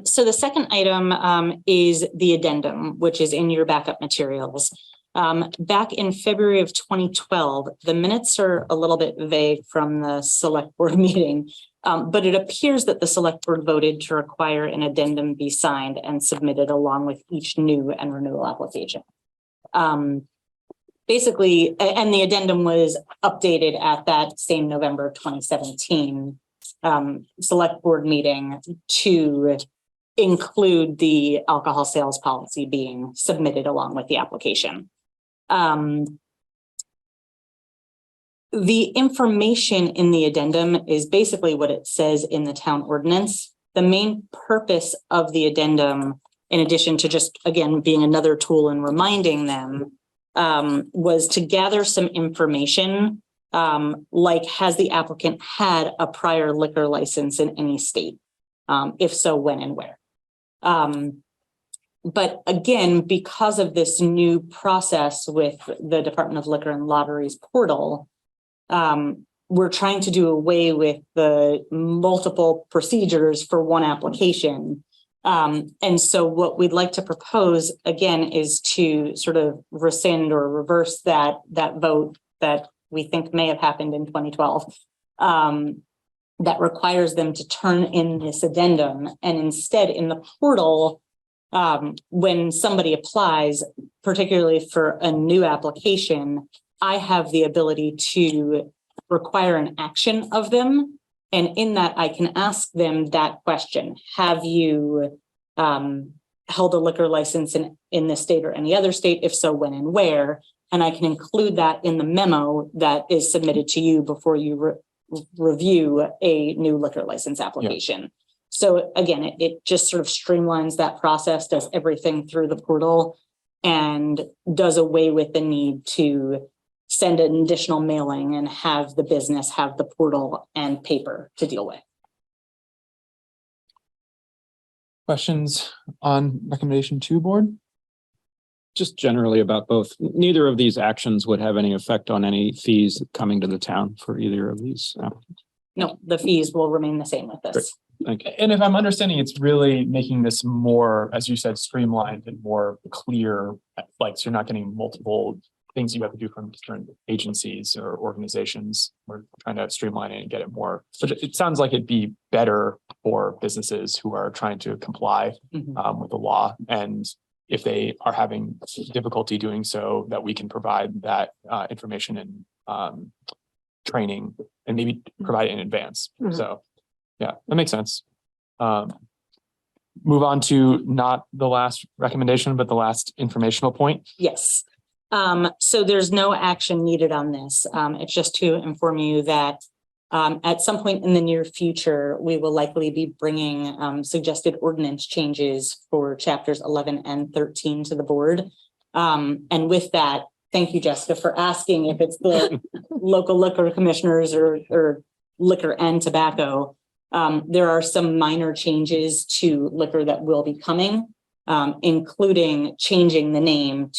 So the second item is the addendum, which is in your backup materials. Back in February of 2012, the minutes are a little bit vague from the select board meeting, but it appears that the select board voted to require an addendum be signed and submitted along with each new and renewal application. Basically, and the addendum was updated at that same November 2017 select board meeting to include the alcohol sales policy being submitted along with the application. The information in the addendum is basically what it says in the town ordinance. The main purpose of the addendum, in addition to just, again, being another tool and reminding them, was to gather some information, like has the applicant had a prior liquor license in any state? If so, when and where? But again, because of this new process with the Department of Liquor and Lotteries portal, we're trying to do away with the multiple procedures for one application. And so what we'd like to propose, again, is to sort of rescind or reverse that vote that we think may have happened in 2012, that requires them to turn in this addendum. And instead, in the portal, when somebody applies, particularly for a new application, I have the ability to require an action of them. And in that, I can ask them that question. Have you held a liquor license in this state or any other state? If so, when and where? And I can include that in the memo that is submitted to you before you review a new liquor license application. Yeah. So again, it just sort of streamlines that process, does everything through the portal, and does away with the need to send an additional mailing and have the business have the portal and paper to deal with. Questions on recommendation 2, board? Just generally about both. Neither of these actions would have any effect on any fees coming to the town for either of these applicants. No, the fees will remain the same with this. Great. Thank you. And if I'm understanding, it's really making this more, as you said, streamlined and more clear, like, so you're not getting multiple things you have to do from different agencies or organizations. We're trying to streamline it and get it more. So it sounds like it'd be better for businesses who are trying to comply with the law. And if they are having difficulty doing so, that we can provide that information and training and maybe provide it in advance. So yeah, that makes sense. Move on to not the last recommendation, but the last informational point. Yes. So there's no action needed on this. It's just to inform you that at some point in the near future, we will likely be bringing suggested ordinance changes for chapters 11 and 13 to the board. And with that, thank you, Jessica, for asking if it's the local liquor commissioners or liquor and tobacco. There are some minor changes to liquor that will be coming, including changing the name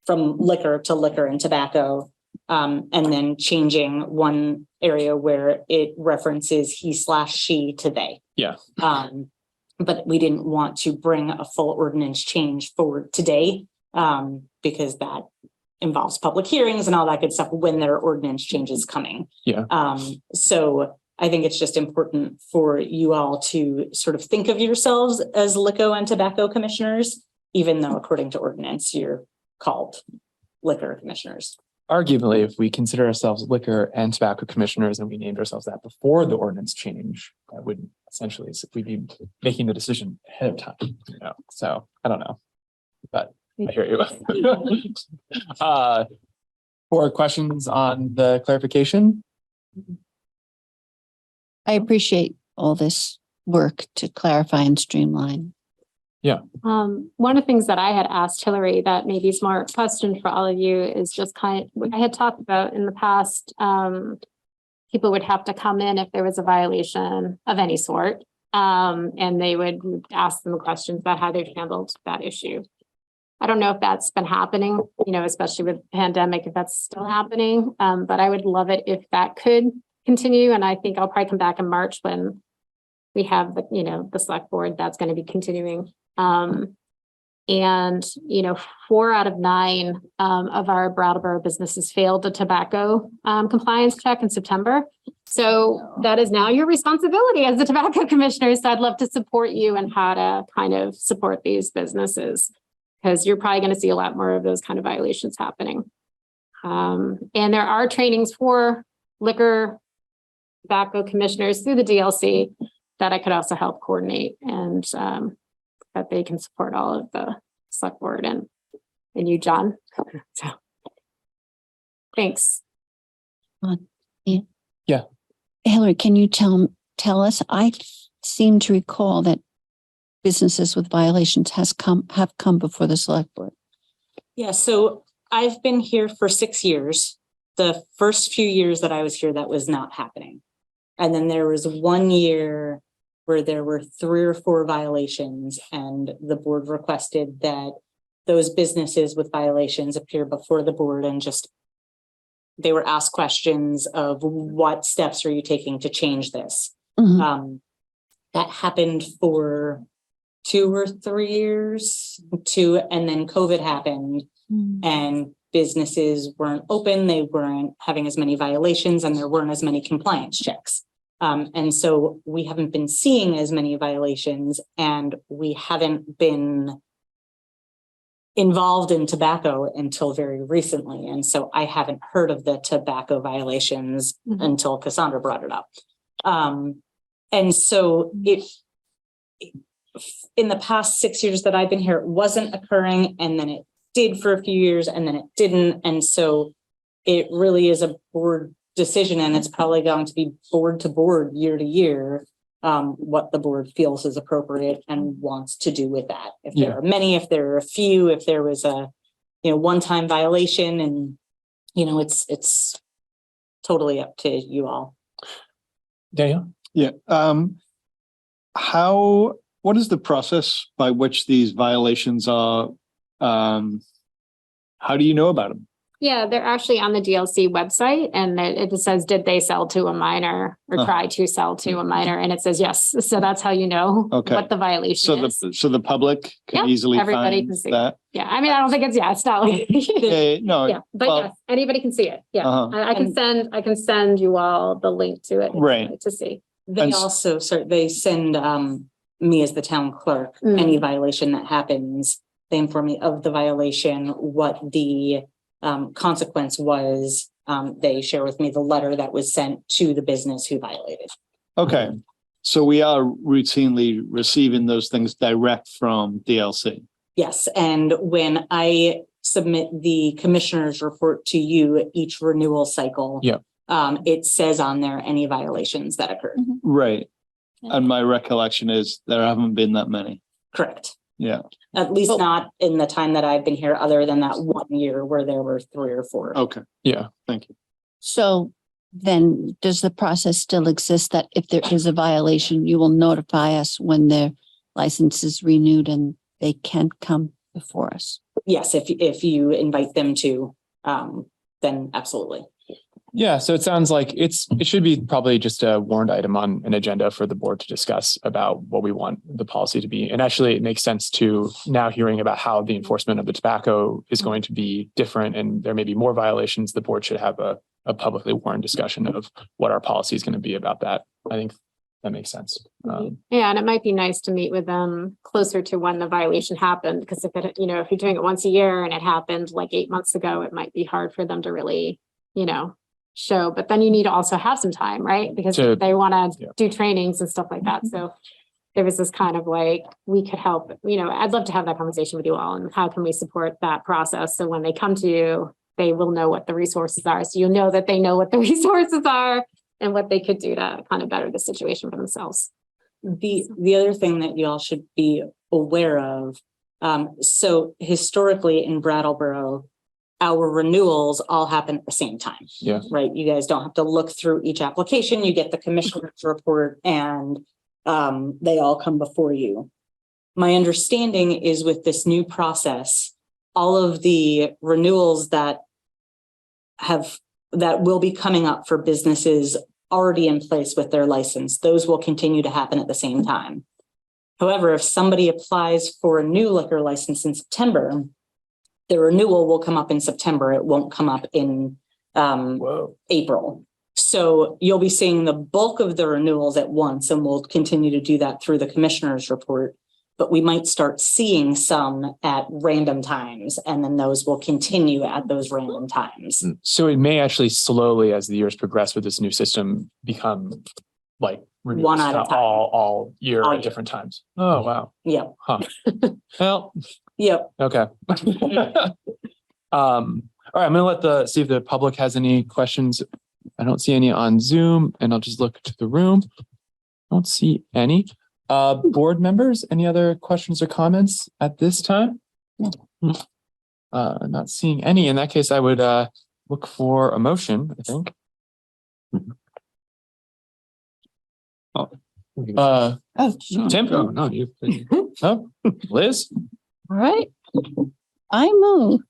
from liquor to liquor and tobacco, and then changing one area where it references he/she to they. Yeah. But we didn't want to bring a full ordinance change forward today, because that involves public hearings and all that good stuff when there are ordinance changes coming. Yeah. So I think it's just important for you all to sort of think of yourselves as liquor and tobacco commissioners, even though according to ordinance, you're called liquor commissioners. arguably, if we consider ourselves liquor and tobacco commissioners and we named ourselves that before the ordinance change, that would essentially, we'd be making the decision ahead of time, you know, so I don't know. But I hear you. For questions on the clarification? I appreciate all this work to clarify and streamline. One of the things that I had asked Hillary that maybe is more a question for all of you is just I had talked about in the past, people would have to come in if there was a violation of any sort. And they would ask them questions about how they've handled that issue. I don't know if that's been happening, you know, especially with the pandemic, if that's still happening. But I would love it if that could continue. And I think I'll probably come back in March when we have the, you know, the select board that's going to be continuing. And, you know, 4 out of 9 of our Brattleboro businesses failed the tobacco compliance check in September. So that is now your responsibility as the tobacco commissioner. So I'd love to support you in how to kind of support these businesses, because you're probably going to see a lot more of those kind of violations happening. And there are trainings for liquor, tobacco commissioners through the DLC that I could also help coordinate, and that they can support all of the select board and you, John. So, thanks. Yeah. Hillary, can you tell us? I seem to recall that businesses with violations have come before the select board. Yeah, so I've been here for 6 years. The first few years that I was here, that was not happening. And then there was 1 year where there were 3 or 4 violations, and the board requested that those businesses with violations appear before the board and just, they were asked questions of what steps are you taking to change this? Mm-hmm. That happened for 2 or 3 years, and then COVID happened, and businesses weren't open, they weren't having as many violations, and there weren't as many compliance checks. And so we haven't been seeing as many violations, and we haven't been involved in tobacco until very recently. And so I haven't heard of the tobacco violations until Cassandra brought it up. And so in the past 6 years that I've been here, it wasn't occurring, and then it did for a few years, and then it didn't. And so it really is a board decision, and it's probably going to be board to board, year to year, what the board feels is appropriate and wants to do with that. If there are many, if there are a few, if there was a, you know, one-time violation, and, you know, it's totally up to you all. Daniel? Yeah. What is the process by which these violations are? How do you know about them? Yeah, they're actually on the DLC website, and it says, did they sell to a minor or try to sell to a minor? And it says yes. So that's how you know what the violation is. So the public can easily everybody find can see that. Yeah, I mean, I don't think it's not like No. yeah, but yes, anybody can see it. Yeah, I can send you all the link to it. Right. To see. They also they send me as the town clerk any violation that happens. They inform me of the violation, what the consequence was. They share with me the letter that was sent to the business who violated. Okay. So we are routinely receiving those things direct from DLC. Yes. And when I submit the commissioner's report to you each renewal cycle, it says on there any violations that occurred. Right. And my recollection is there haven't been that many. Correct. Yeah. At least not in the time that I've been here, other than that 1 year where there were 3 or 4. Okay. Yeah. Thank you. So then does the process still exist that if there is a violation, you will notify us when their license is renewed and they can come before us? Yes. If you invite them to, then absolutely. Yeah, so it sounds like it should be probably just a warrant item on an agenda for the board to discuss about what we want the policy to be. And actually, it makes sense to now hearing about how the enforcement of the tobacco is going to be different, and there may be more violations. The board should have a publicly warned discussion of what our policy is going to be about that. I think that makes sense. Yeah, and it might be nice to meet with them closer to when the violation happened, because if it, if you're doing it once a year and it happened like 8 months ago, it might be hard for them to really, show. But then you need to also have some time, right? Because they want to do trainings and stuff like that. So there was this kind of like, we could help, I'd love to have that conversation with you all, and how can we support that process? So when they come to you, they will know what the resources are. So you'll know that they know what the resources are and what they could do to kind of better the situation for themselves. The other thing that y'all should be aware of, so historically in Brattleboro, our renewals all happen at the same time. Yeah. Right. You guys don't have to look through each application. You get the commissioner's report and they all come before you. My understanding is with this new process, all of the renewals that will be coming up for businesses already in place with their license, those will continue to happen at the same time. However, if somebody applies for a new liquor license in September, the renewal will come up in September. It won't come up in April. So you'll be seeing the bulk of the renewals at once, and we'll continue to do that through the commissioner's report. But we might start seeing some at random times, and then those will continue at those random times. So it may actually slowly, as the years progress with this new system, become like One at a time. all year All at year. different times. Oh, wow. Yep. Huh. Well, Yep. okay. All right, I'm gonna see if the public has any questions. I don't see any on Zoom, and I'll just look to the room. Don't see any. Board members, any other questions or comments at this time? Not seeing any. In that case, I would look for a motion, I think. Tim? Oh, no, you. Oh, Liz? All right. I move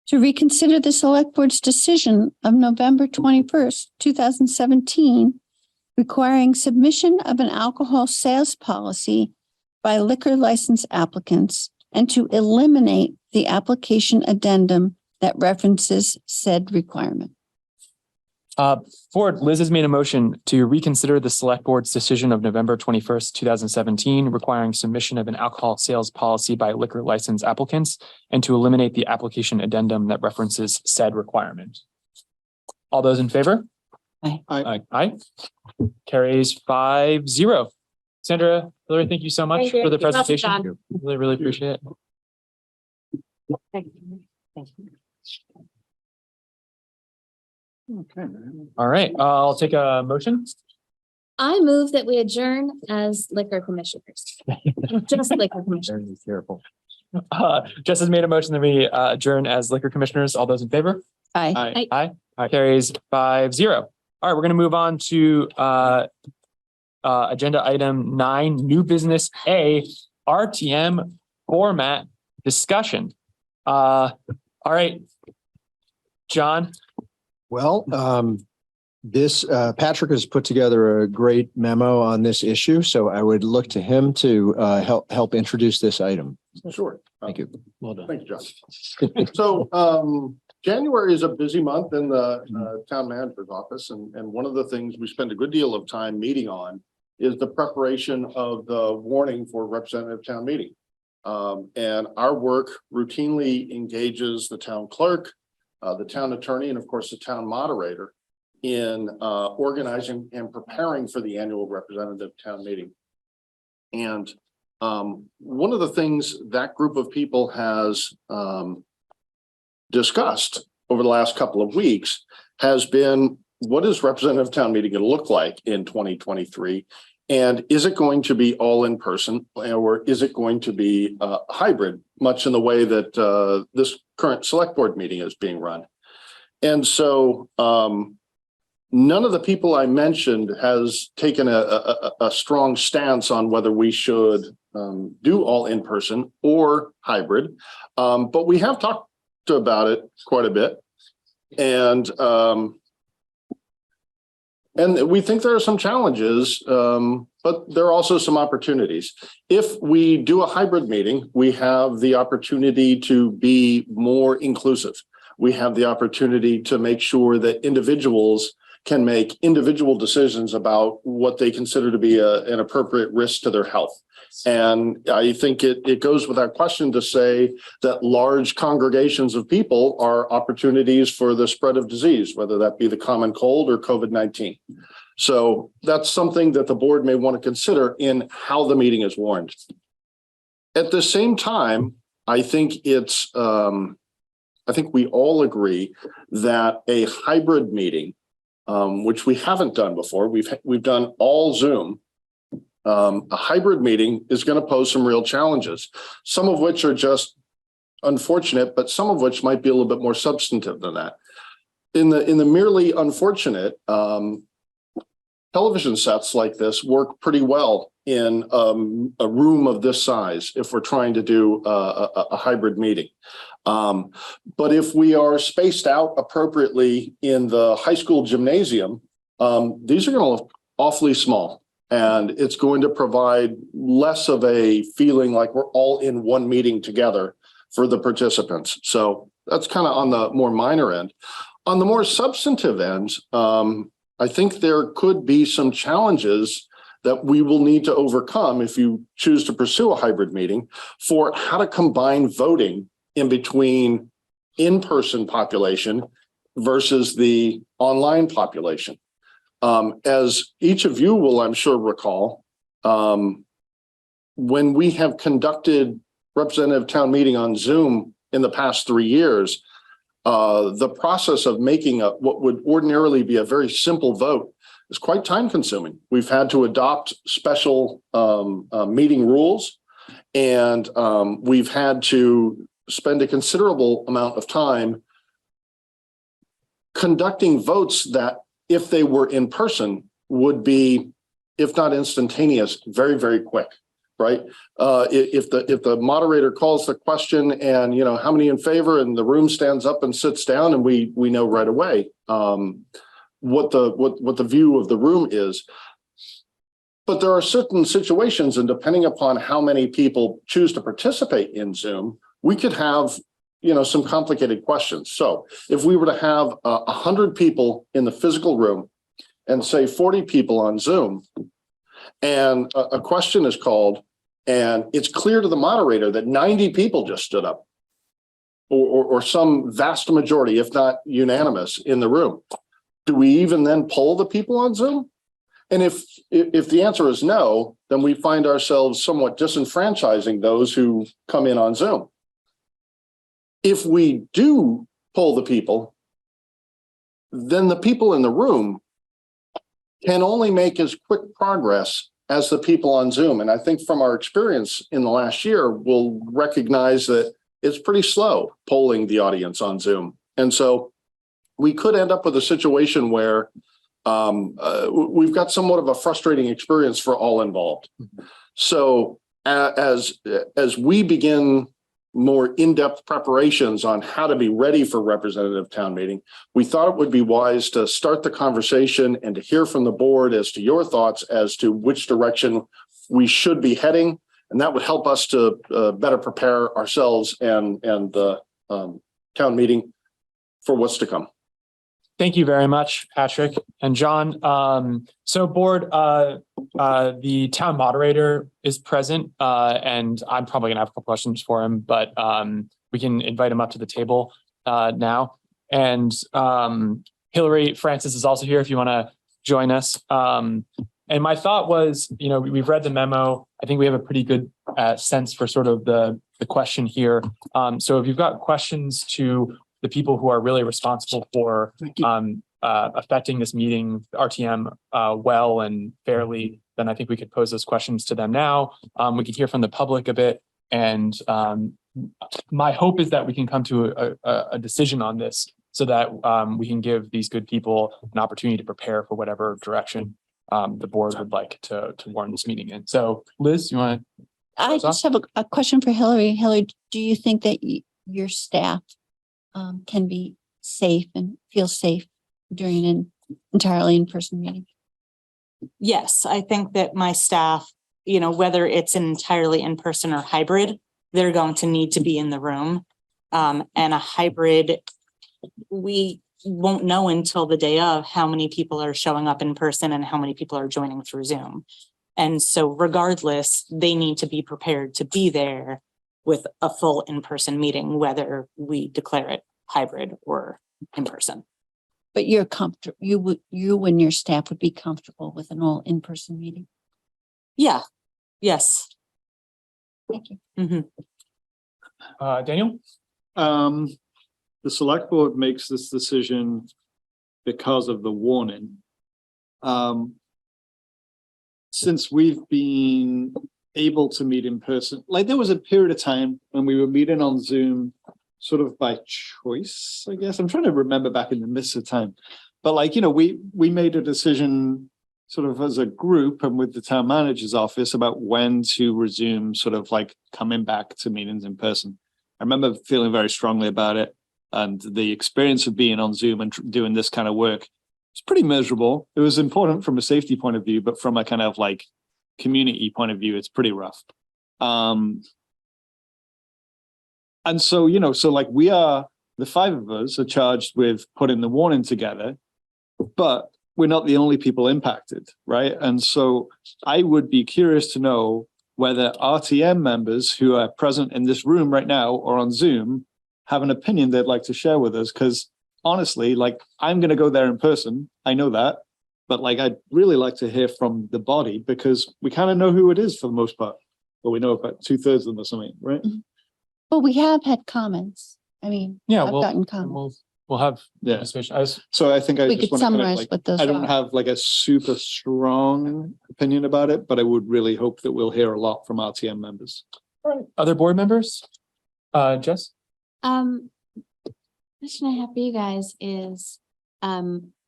to reconsider the select board's decision of November 21st, 2017, requiring submission of an alcohol sales policy by liquor license applicants, and to eliminate the application addendum that references said requirement. Board, Liz has made a motion to reconsider the select board's decision of November 21st, 2017, requiring submission of an alcohol sales policy by liquor license applicants, and to eliminate the application addendum that references said requirement. All those in favor? Aye. Aye. Aye. Carries 5-0. Sandra, Hillary, thank you so much Thank you. for the You're welcome, presentation. John. Really, really appreciate it. Thank you. Thank you. Okay. All right, I'll take a motion. I move that we adjourn as liquor commissioners. Just liquor commissioners. Careful. Jess has made a motion that we adjourn as liquor commissioners. All those in favor? Aye. Aye. Carries 5-0. All right, we're going to move on to agenda item 9, new business A, RTM format discussion. All right, John. Well, Patrick has put together a great memo on this issue, so I would look to him to help introduce this item. Sure. Thank you. Well done. Thanks, John. So January is a busy month in the town manager's office, and one of the things we spend a good deal of time meeting on is the preparation of the warning for representative town meeting. And our work routinely engages the town clerk, the town attorney, and of course the town moderator in organizing and preparing for the annual representative town meeting. And one of the things that group of people has discussed over the last couple of weeks has been, what is representative town meeting going to look like in 2023? And is it going to be all in person, or is it going to be hybrid, much in the way that this current select board meeting is being run? And so none of the people I mentioned has taken a strong stance on whether we should do all in person or hybrid. But we have talked about it quite a bit. And we think there are some challenges, but there are also some opportunities. If we do a hybrid meeting, we have the opportunity to be more inclusive. We have the opportunity to make sure that individuals can make individual decisions about what they consider to be an appropriate risk to their health. And I think it goes without question to say that large congregations of people are opportunities for the spread of disease, whether that be the common cold or COVID-19. So that's something that the board may want to consider in how the meeting is warned. At the same time, I think I think we all agree that a hybrid meeting, which we haven't done before, we've done all Zoom. A hybrid meeting is going to pose some real challenges, some of which are just unfortunate, but some of which might be a little bit more substantive than that. In the merely unfortunate, television sets like this work pretty well in a room of this size if we're trying to do a hybrid meeting. But if we are spaced out appropriately in the high school gymnasium, these are going to look awfully small. And it's going to provide less of a feeling like we're all in one meeting together for the participants. So that's kind of on the more minor end. On the more substantive end, I think there could be some challenges that we will need to overcome if you choose to pursue a hybrid meeting for how to combine voting in between in-person population versus the online population. As each of you will, I'm sure, recall, when we have conducted representative town meeting on Zoom in the past 3 years, the process of making what would ordinarily be a very simple vote is quite time consuming. We've had to adopt special meeting rules, and we've had to spend a considerable amount of time conducting votes that, if they were in person, would be, if not instantaneous, very, very quick, right? If the moderator calls the question and, how many in favor, and the room stands up and sits down, and we know right away what the view of the room is. But there are certain situations, and depending upon how many people choose to participate in Zoom, we could have some complicated questions. So if we were to have 100 people in the physical room and say 40 people on Zoom, and a question is called, and it's clear to the moderator that 90 people just stood up, or some vast majority, if not unanimous, in the room, do we even then poll the people on Zoom? And if the answer is no, then we find ourselves somewhat disenfranchising those who come in on Zoom. If we do poll the people, then the people in the room can only make as quick progress as the people on Zoom. And I think from our experience in the last year, we'll recognize that it's pretty slow polling the audience on Zoom. And so we could end up with a situation where we've got somewhat of a frustrating experience for all involved. So as we begin more in-depth preparations on how to be ready for representative town meeting, we thought it would be wise to start the conversation and to hear from the board as to your thoughts as to which direction we should be heading. And that would help us to better prepare ourselves and the town meeting for what's to come. Thank you very much, Patrick and John. So board, the town moderator is present, and I'm probably gonna have a couple questions for him, but we can invite him up to the table now. And Hillary Francis is also here if you wanna join us. And my thought was, we've read the memo. I think we have a pretty good sense for sort of the question here. So if you've got questions to the people who are really responsible for affecting this meeting, RTM, well and fairly, then I think we could pose those questions to them now. We can hear from the public a bit. And my hope is that we can come to a decision on this so that we can give these good people an opportunity to prepare for whatever direction the board would like to warn this meeting in. So Liz, you want to? I just have a question for Hillary. Hillary, do you think that your staff can be safe and feel safe during an entirely in-person meeting? Yes, I think that my staff, whether it's an entirely in-person or hybrid, they're going to need to be in the room. And a hybrid, we won't know until the day of how many people are showing up in person and how many people are joining through Zoom. And so regardless, they need to be prepared to be there with a full in-person meeting, whether we declare it hybrid or in person. But you're comfortable, you and your staff would be comfortable with an all in-person meeting? Yeah, yes. Thank you. Mhm. Daniel? The select board makes this decision because of the warning. Since we've been able to meet in person, like there was a period of time when we were meeting on Zoom sort of by choice, I guess. I'm trying to remember back in the midst of time. But like, you know, we made a decision sort of as a group and with the town manager's office about when to resume sort of like coming back to meetings in person. I remember feeling very strongly about it, and the experience of being on Zoom and doing this kind of work was pretty miserable. It was important from a safety point of view, but from a kind of like community point of view, it's pretty rough. And so, you know, so like the five of us are charged with putting the warning together, but we're not the only people impacted, right? And so I would be curious to know whether RTM members who are present in this room right now or on Zoom have an opinion they'd like to share with us. Because honestly, like I'm going to go there in person. I know that. But like, I'd really like to hear from the body because we kind of know who it is for the most part. But we know about 2/3 of them or something, right? Well, we have had comments. I mean, Yeah, I've gotten comments. We'll have Yeah. participation. So I think I We just could want to kind of summarize like, what those I don't are. have like a super strong opinion about it, but I would really hope that we'll hear a lot from RTM members. Other board members? Jess? Question I have for you guys is,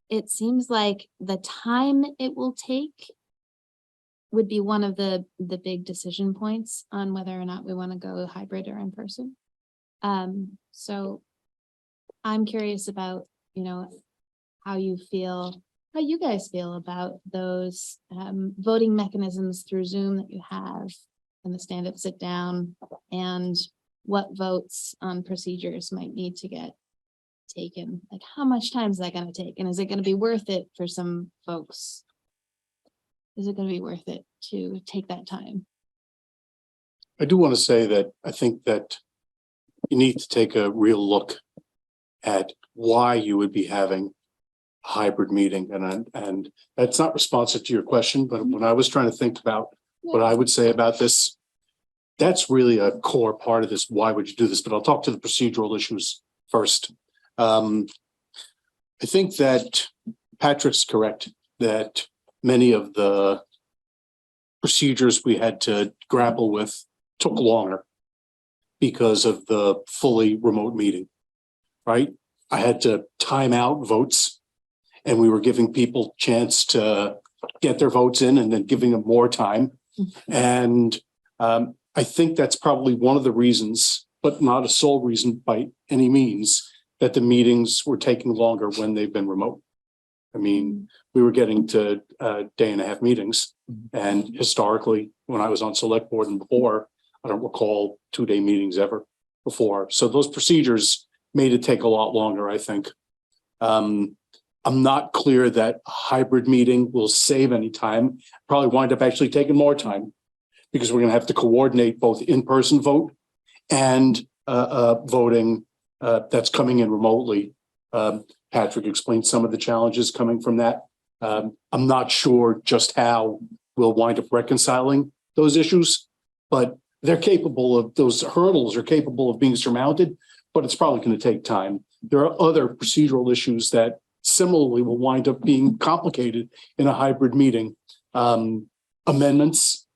it seems like the time it will take would be one of the big decision points on whether or not we want to go hybrid or in person. So I'm curious about, you know, how you guys feel about those voting mechanisms through Zoom that you have and the stand up, sit down, and what votes on procedures might need to get taken. Like how much time is that going to take? And is it going to be worth it for some folks? Is it going to be worth it to take that time? I do want to say that I think that you need to take a real look at why you would be having a hybrid meeting. And that's not responsive to your question, but when I was trying to think about what I would say about this, that's really a core part of this. Why would you do this? But I'll talk to the procedural issues first. I think that Patrick's correct that many of the procedures we had to grapple with took longer because of the fully remote meeting, right? I had to time out votes and we were giving people a chance to get their votes in and then giving them more time. And I think that's probably one of the reasons, but not a sole reason by any means, that the meetings were taking longer when they've been remote. I mean, we were getting to 1.5-day meetings, and historically, when I was on select board and before, I don't recall 2-day meetings ever before. So those procedures made it take a lot longer, I think. I'm not clear that a hybrid meeting will save any time. Probably wind up actually taking more time because we're going to have to coordinate both in-person vote and voting that's coming in remotely. Patrick explained some of the challenges coming from that. I'm not sure just how we'll wind up reconciling those issues, but they're capable of, those hurdles are capable of being surmounted, but it's probably going to take time. There are other procedural issues that similarly will wind up being complicated in a hybrid meeting. Amendments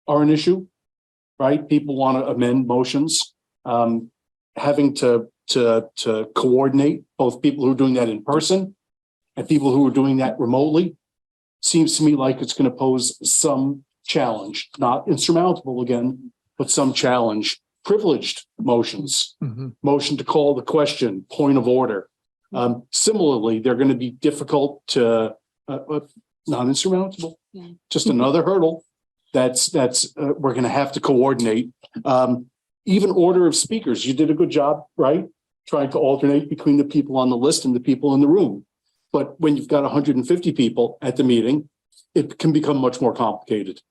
are an issue, right? People want to amend motions. Having to coordinate both people who are doing that in person and people who are doing that remotely seems to me like it's going to pose some challenge, not insurmountable again, but some challenge. Privileged motions, motion to call the question, point of order. Similarly, they're going to be difficult to, not insurmountable, just another hurdle that's we're going to have to coordinate. Even order of speakers, you did a good job, right? trying to alternate between the people on the list and the people in the room. But when you've got 150 people at the meeting, it can become much more complicated.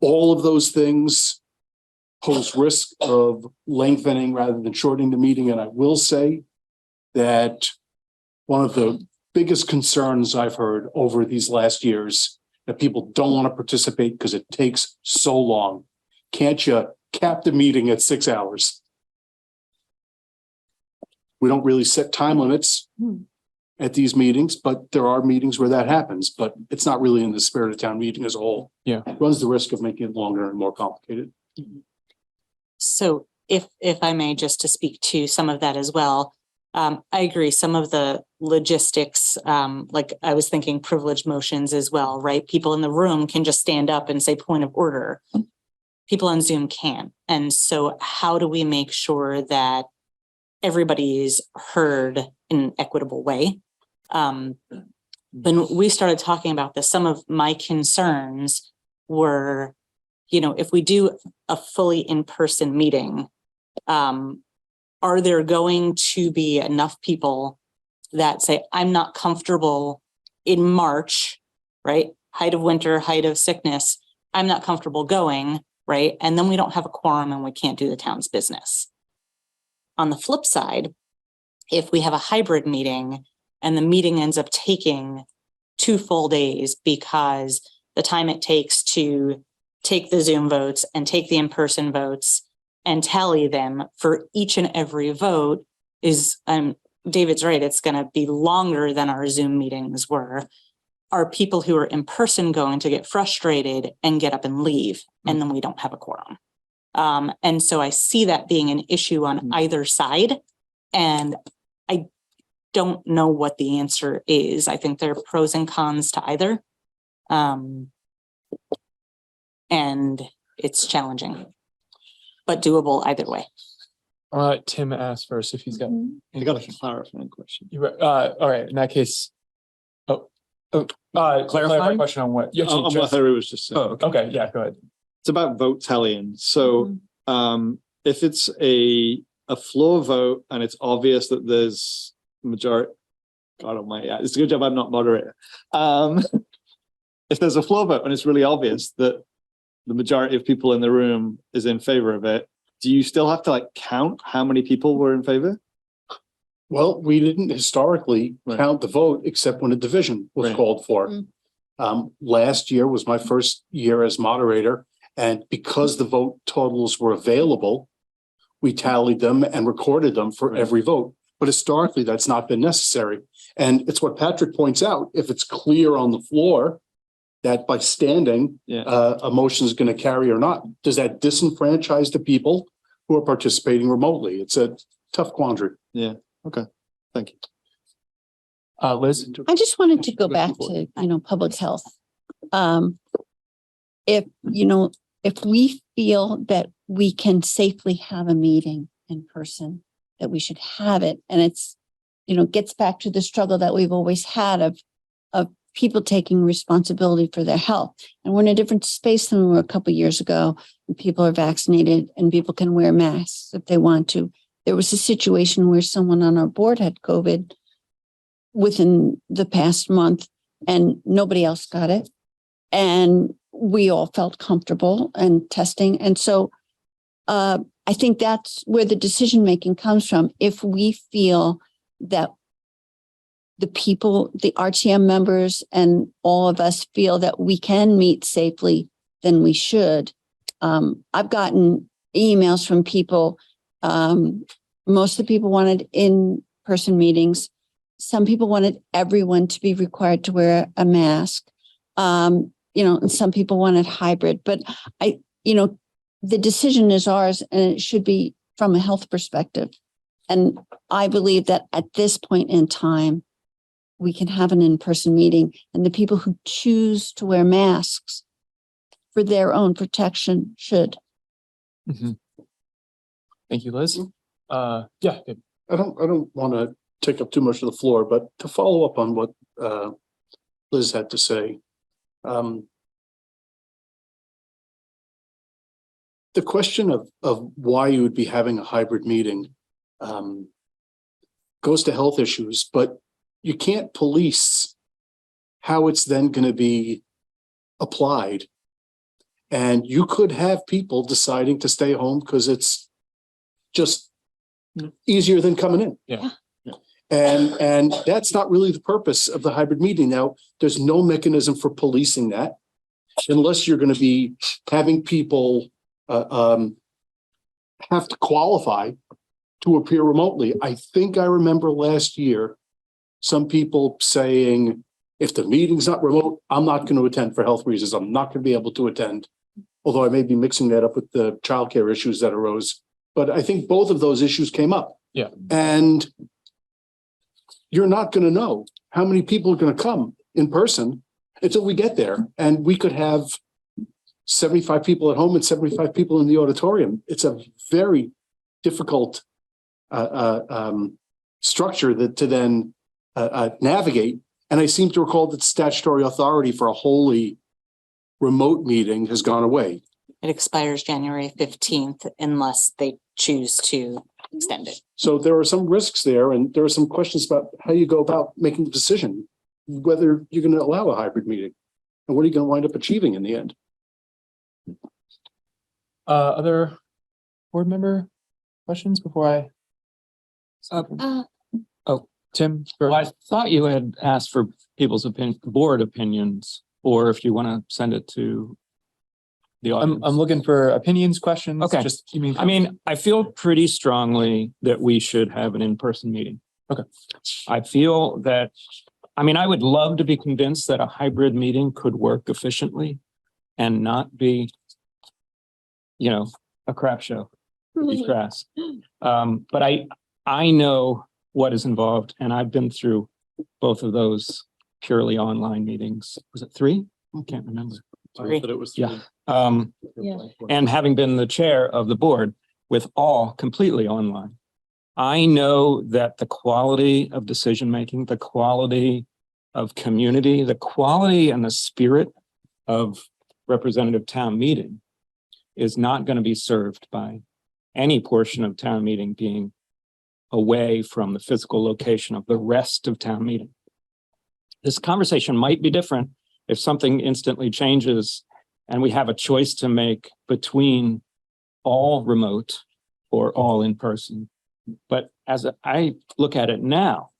All of those things pose risk of lengthening rather than shortening the meeting. And I will say that one of the biggest concerns I've heard over these last years that people don't want to participate because it takes so long. Can't you cap the meeting at 6 hours? We don't really set time limits at these meetings, but there are meetings where that happens, but it's not really in the spirit of town meeting as a whole. Yeah. It runs the risk of making it longer and more complicated. So if I may, just to speak to some of that as well, I agree. Some of the logistics, like I was thinking privilege motions as well, right? People in the room can just stand up and say point of order. People on Zoom can't. And so how do we make sure that everybody is heard in an equitable way? When we started talking about this, some of my concerns were, you know, if we do a fully in-person meeting, are there going to be enough people that say, I'm not comfortable in March, right? Height of winter, height of sickness, I'm not comfortable going, right? And then we don't have a quorum and we can't do the town's business. On the flip side, if we have a hybrid meeting and the meeting ends up taking 2 full days because the time it takes to take the Zoom votes and take the in-person votes and tally them for each and every vote is, David's right, it's going to be longer than our Zoom meetings were. Are people who are in person going to get frustrated and get up and leave, and then we don't have a quorum? And so I see that being an issue on either side, and I don't know what the answer is. I think there are pros and cons to either, and it's challenging, but doable either way. Tim asked first if he's got. I got a clarifying question. All right. In that case, clarifying question on what? On what Harry was just saying. Oh, okay. Yeah, go ahead. It's about vote tallying. So if it's a floor vote and it's obvious that there's majority, God almighty, it's a good job I'm not moderator. If there's a floor vote and it's really obvious that the majority of people in the room is in favor of it, do you still have to like count how many people were in favor? Well, we didn't historically count the vote except when a division was called for. Last year was my first year as moderator. And because the vote totals were available, we tallied them and recorded them for every vote. But historically, that's not been necessary. And it's what Patrick points out. If it's clear on the floor that by standing, a motion is going to carry or not, does that disenfranchise the people who are participating remotely? It's a tough quandary. Yeah. Okay. Thank you. Liz? I just wanted to go back to, public health. If we feel that we can safely have a meeting in person, that we should have it. And it's, gets back to the struggle that we've always had of people taking responsibility for their health. And we're in a different space than we were a couple of years ago. And people are vaccinated and people can wear masks if they want to. There was a situation where someone on our board had COVID within the past month and nobody else got it. And we all felt comfortable and testing. And so I think that's where the decision-making comes from. If we feel that the people, the RTM members and all of us feel that we can meet safely, then we should. I've gotten emails from people. Most of the people wanted in-person meetings. Some people wanted everyone to be required to wear a mask. And some people wanted hybrid, but the decision is ours and it should be from a health perspective. And I believe that at this point in time, we can have an in-person meeting and the people who choose to wear masks for their own protection should. Thank you, Liz. Yeah. I don't want to take up too much of the floor, but to follow up on what Liz had to say, the question of why you would be having a hybrid meeting, goes to health issues, but you can't police how it's then going to be applied. And you could have people deciding to stay home because it's just easier than coming in. Yeah. And that's not really the purpose of the hybrid meeting. Now, there's no mechanism for policing that unless you're going to be having people have to qualify to appear remotely. I think I remember last year, some people saying, if the meeting's not remote, I'm not going to attend for health reasons. I'm not going to be able to attend. Although I may be mixing that up with the childcare issues that arose. But I think both of those issues came up. Yeah. And you're not going to know how many people are going to come in person until we get there. And we could have 75 people at home and 75 people in the auditorium. It's a very difficult structure to then navigate. And I seem to recall that statutory authority for a wholly remote meeting has gone away. It expires January 15th unless they choose to extend it. So there are some risks there, and there are some questions about how you go about making the decision, whether you're going to allow a hybrid meeting and what are you going to wind up achieving in the end. Other board member questions before I? Tim? Well, I thought you had asked for people's board opinions, or if you want to send it to the audience. I'm looking for opinions, questions. Okay. Just you mean. I mean, I feel pretty strongly that we should have an in-person meeting. Okay. I feel that, I mean, I would love to be convinced that a hybrid meeting could work efficiently and not be, you know, a crap show, to be crass. But I know what is involved, and I've been through both of those purely online meetings. Was it 3? I can't remember. Yeah. And having been the chair of the board with all completely online, I know that the quality of decision-making, the quality of community, the quality and the spirit of representative town meeting is not going to be served by any portion of town meeting being away from the physical location of the rest of town meeting. This conversation might be different if something instantly changes and we have a choice to make between all remote or all in person. But as I look at it now,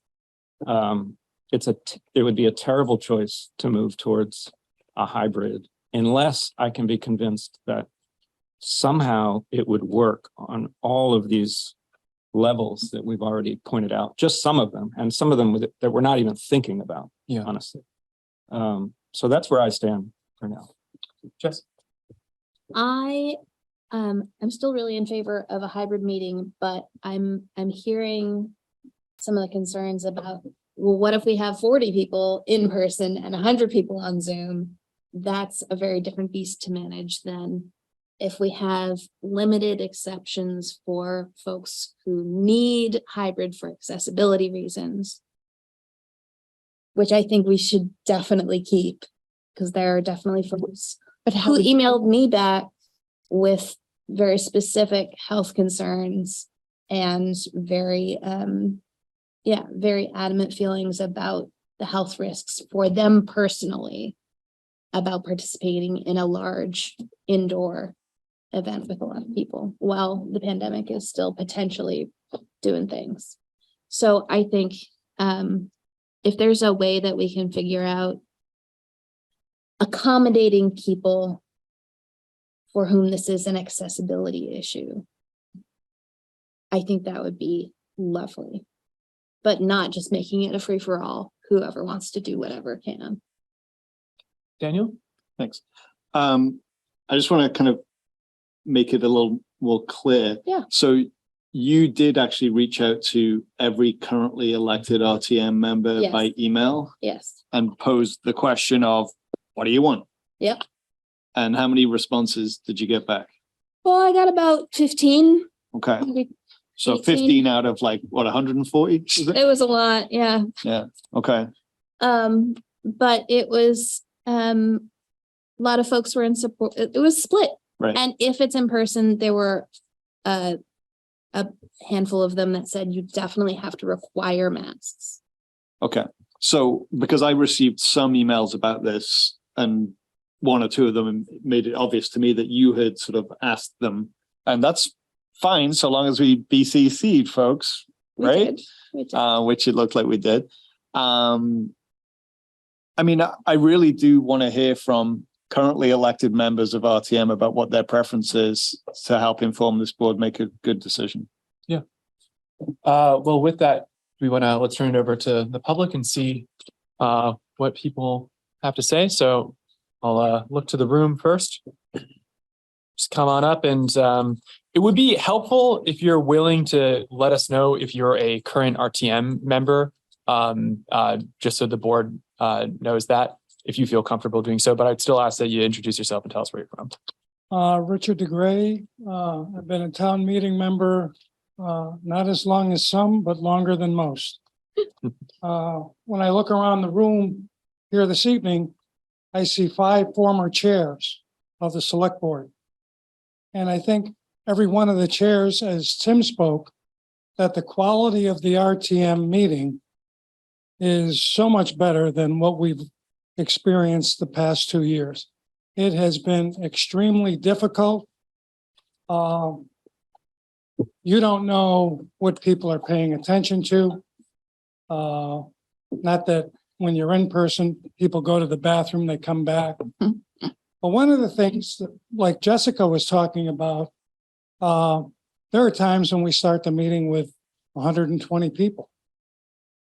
it would be a terrible choice to move towards a hybrid unless I can be convinced that somehow it would work on all of these levels that we've already pointed out, just some of them, and some of them that we're not even thinking about, honestly. So that's where I stand for now. Jess? I'm still really in favor of a hybrid meeting, but I'm hearing some of the concerns about, well, what if we have 40 people in person and 100 people on Zoom? That's a very different beast to manage than if we have limited exceptions for folks who need hybrid for accessibility reasons, which I think we should definitely keep, because there are definitely folks who emailed me back with very specific health concerns and very adamant feelings about the health risks for them personally about participating in a large indoor event with a lot of people while the pandemic is still potentially doing things. So I think if there's a way that we can figure out accommodating people for whom this is an accessibility issue, I think that would be lovely, but not just making it a free for all. Whoever wants to do whatever can. Daniel? Thanks. I just want to kind of make it a little more clear. Yeah. So you did actually reach out to every currently elected RTM member Yes. by email Yes. and posed the question of, what do you want? Yep. And how many responses did you get back? Well, I got about 15. Okay. Maybe So 18. 15 out of like, what, 140? Is it? It was a lot. Yeah. Yeah. Okay. But it was, a lot of folks were in support. It was split. Right. And if it's in person, there were, a a handful of them that said you definitely have to require masks. Okay, so because I received some emails about this and one or two of them made it obvious to me that you had sort of asked them, and that's fine so long as we BCC'd folks, right? We did. Which it looked like we did. I mean, I really do want to hear from currently elected members of RTM about what their preference is to help inform this board make a good decision. Yeah. Well, with that, let's turn it over to the public and see what people have to say. So I'll look to the room first. Just come on up, and it would be helpful if you're willing to let us know if you're a current RTM member, just so the board knows that, if you feel comfortable doing so. But I'd still ask that you introduce yourself and tell us where you're from. Richard DeGray. I've been a town meeting member, not as long as some, but longer than most. When I look around the room here this evening, I see 5 former chairs of the select board. And I think every one of the chairs, as Tim spoke, that the quality of the RTM meeting is so much better than what we've experienced the past 2 years. It has been extremely difficult. You don't know what people are paying attention to. Not that when you're in person, people go to the bathroom, they come back. But one of the things that, like Jessica was talking about, there are times when we start the meeting with 120 people.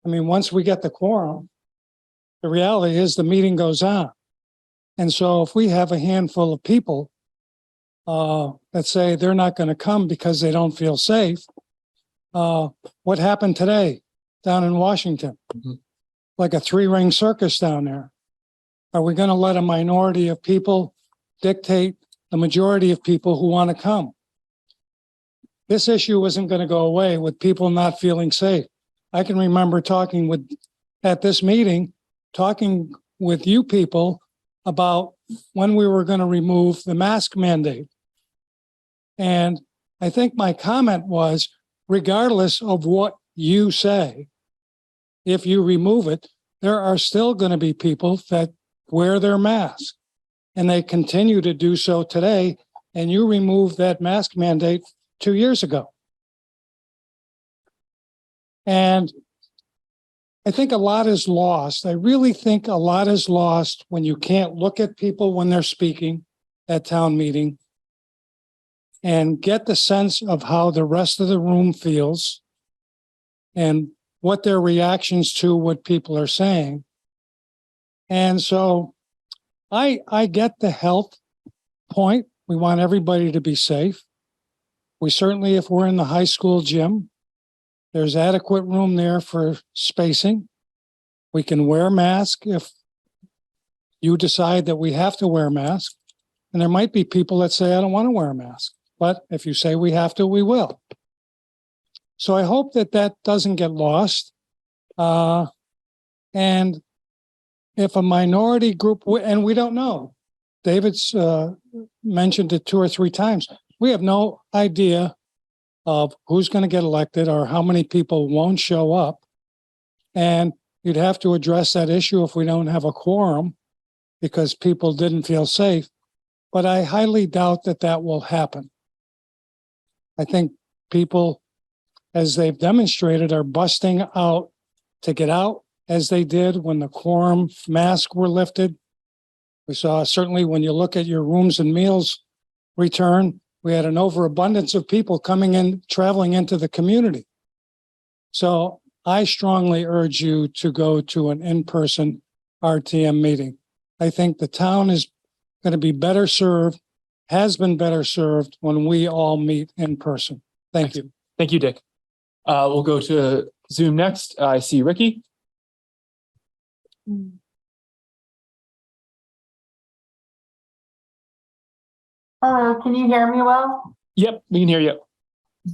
I mean, once we get the quorum, the reality is the meeting goes on. And so if we have a handful of people that say they're not going to come because they don't feel safe, what happened today down in Washington? Like a 3-ring circus down there. Are we going to let a minority of people dictate the majority of people who want to come? This issue isn't going to go away with people not feeling safe. I can remember at this meeting, talking with you people about when we were going to remove the mask mandate. And I think my comment was, regardless of what you say, if you remove it, there are still going to be people that wear their mask, and they continue to do so today. And you removed that mask mandate 2 years ago. And I think a lot is lost. I really think a lot is lost when you can't look at people when they're speaking at town meeting and get the sense of how the rest of the room feels and what their reactions to what people are saying. And so I get the health point. We want everybody to be safe. We certainly, if we're in the high school gym, there's adequate room there for spacing. We can wear masks if you decide that we have to wear masks. And there might be people that say, I don't want to wear a mask. But if you say we have to, we will. So I hope that that doesn't get lost. And if a minority group, and we don't know, David's mentioned it 2 or 3 times, we have no idea of who's going to get elected or how many people won't show up. And you'd have to address that issue if we don't have a quorum because people didn't feel safe. But I highly doubt that that will happen. I think people, as they've demonstrated, are busting out to get out as they did when the quorum masks were lifted. We saw certainly when you look at your rooms and meals return, we had an overabundance of people coming in, traveling into the community. So I strongly urge you to go to an in-person RTM meeting. I think the town is going to be better served, has been better served when we all meet in person. Thank you. Thank you, Dick. We'll go to Zoom next. I see Ricky. Hello, can you hear me well? Yep, we can hear you.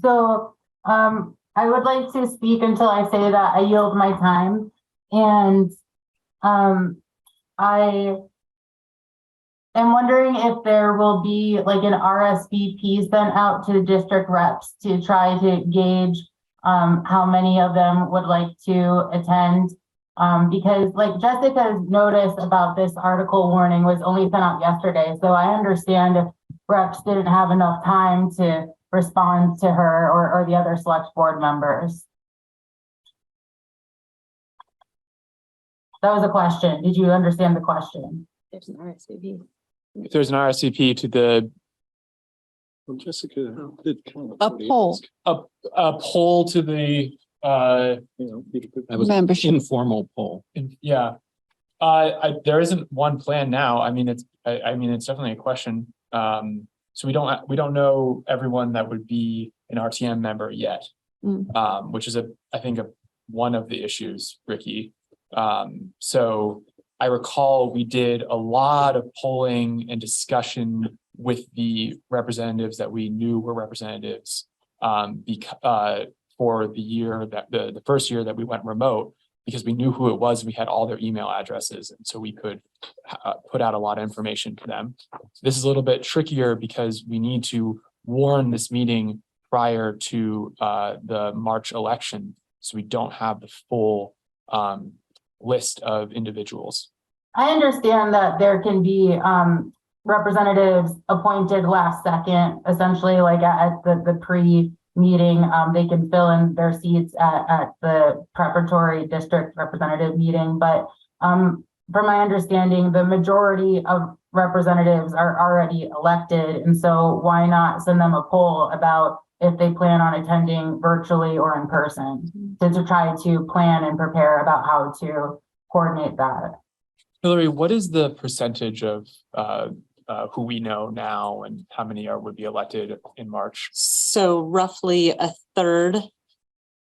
So I would like to speak until I say that I yield my time. And I I'm wondering if there will be like an RSVP sent out to district reps to try to gauge how many of them would like to attend. Because like Jessica's notice about this article warning was only sent out yesterday. So I understand if reps didn't have enough time to respond to her or the other select board members. That was a question. Did you understand the question? There's an RSVP. If there's an RSVP to the Well, Jessica did. A poll. a poll to the That was Membership. informal poll. yeah. There isn't one plan now. I mean, it's definitely a question. So we don't know everyone that would be an RTM member yet. Which is I think one of the issues, Ricky. So I recall we did a lot of polling and discussion with the representatives that we knew were representatives for the year that the first year that we went remote, because we knew who it was. We had all their email addresses, and so we could put out a lot of information to them. This is a little bit trickier because we need to warn this meeting prior to the March election, so we don't have the full list of individuals. I understand that there can be representatives appointed last second, essentially like at the pre-meeting. They can fill in their seats at the preparatory district representative meeting. But from my understanding, the majority of representatives are already elected. And so why not send them a poll about if they plan on attending virtually or in person to try to plan and prepare about how to coordinate that. Hillary, what is the percentage of who we know now and how many would be elected in March? So roughly a third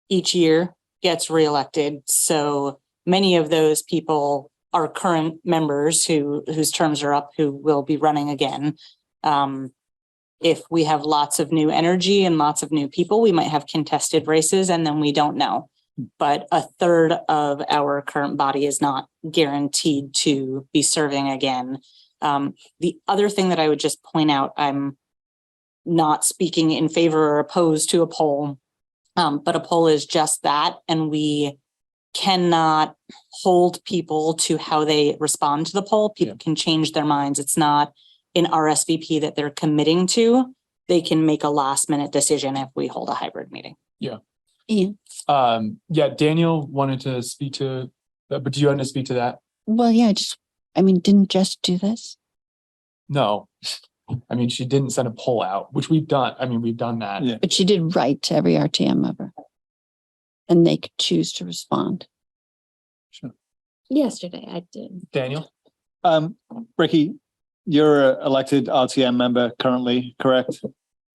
each year gets reelected. So many of those people are current members whose terms are up, who will be running again. If we have lots of new energy and lots of new people, we might have contested races, and then we don't know. But a third of our current body is not guaranteed to be serving again. The other thing that I would just point out, I'm not speaking in favor or opposed to a poll, but a poll is just that. And we cannot hold people to how they respond to the poll. People can change their minds. It's not an RSVP that they're committing to. They can make a last minute decision if we hold a hybrid meeting. Yeah. Yeah. Daniel wanted to speak to, but do you want to speak to that? Well, yeah, didn't Jess do this? No. I mean, she didn't send a poll out, which we've done. I mean, we've done that. Yeah. But she did write to every RTM member. And they could choose to respond. Sure. Yesterday I did. Daniel? Ricky, you're an elected RTM member currently, correct?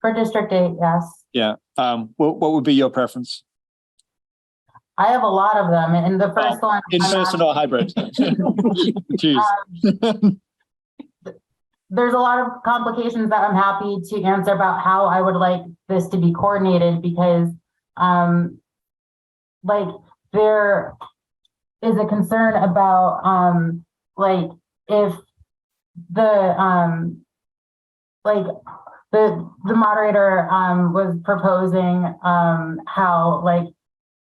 For District 8, yes. Yeah. What would be your preference? I have a lot of them, and the first one. In person or hybrid? Jeez. There's a lot of complications that I'm happy to answer about how I would like this to be coordinated, because like there is a concern about like if the like the moderator was proposing how like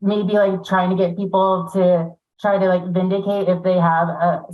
maybe like trying to get people to try to like vindicate if they have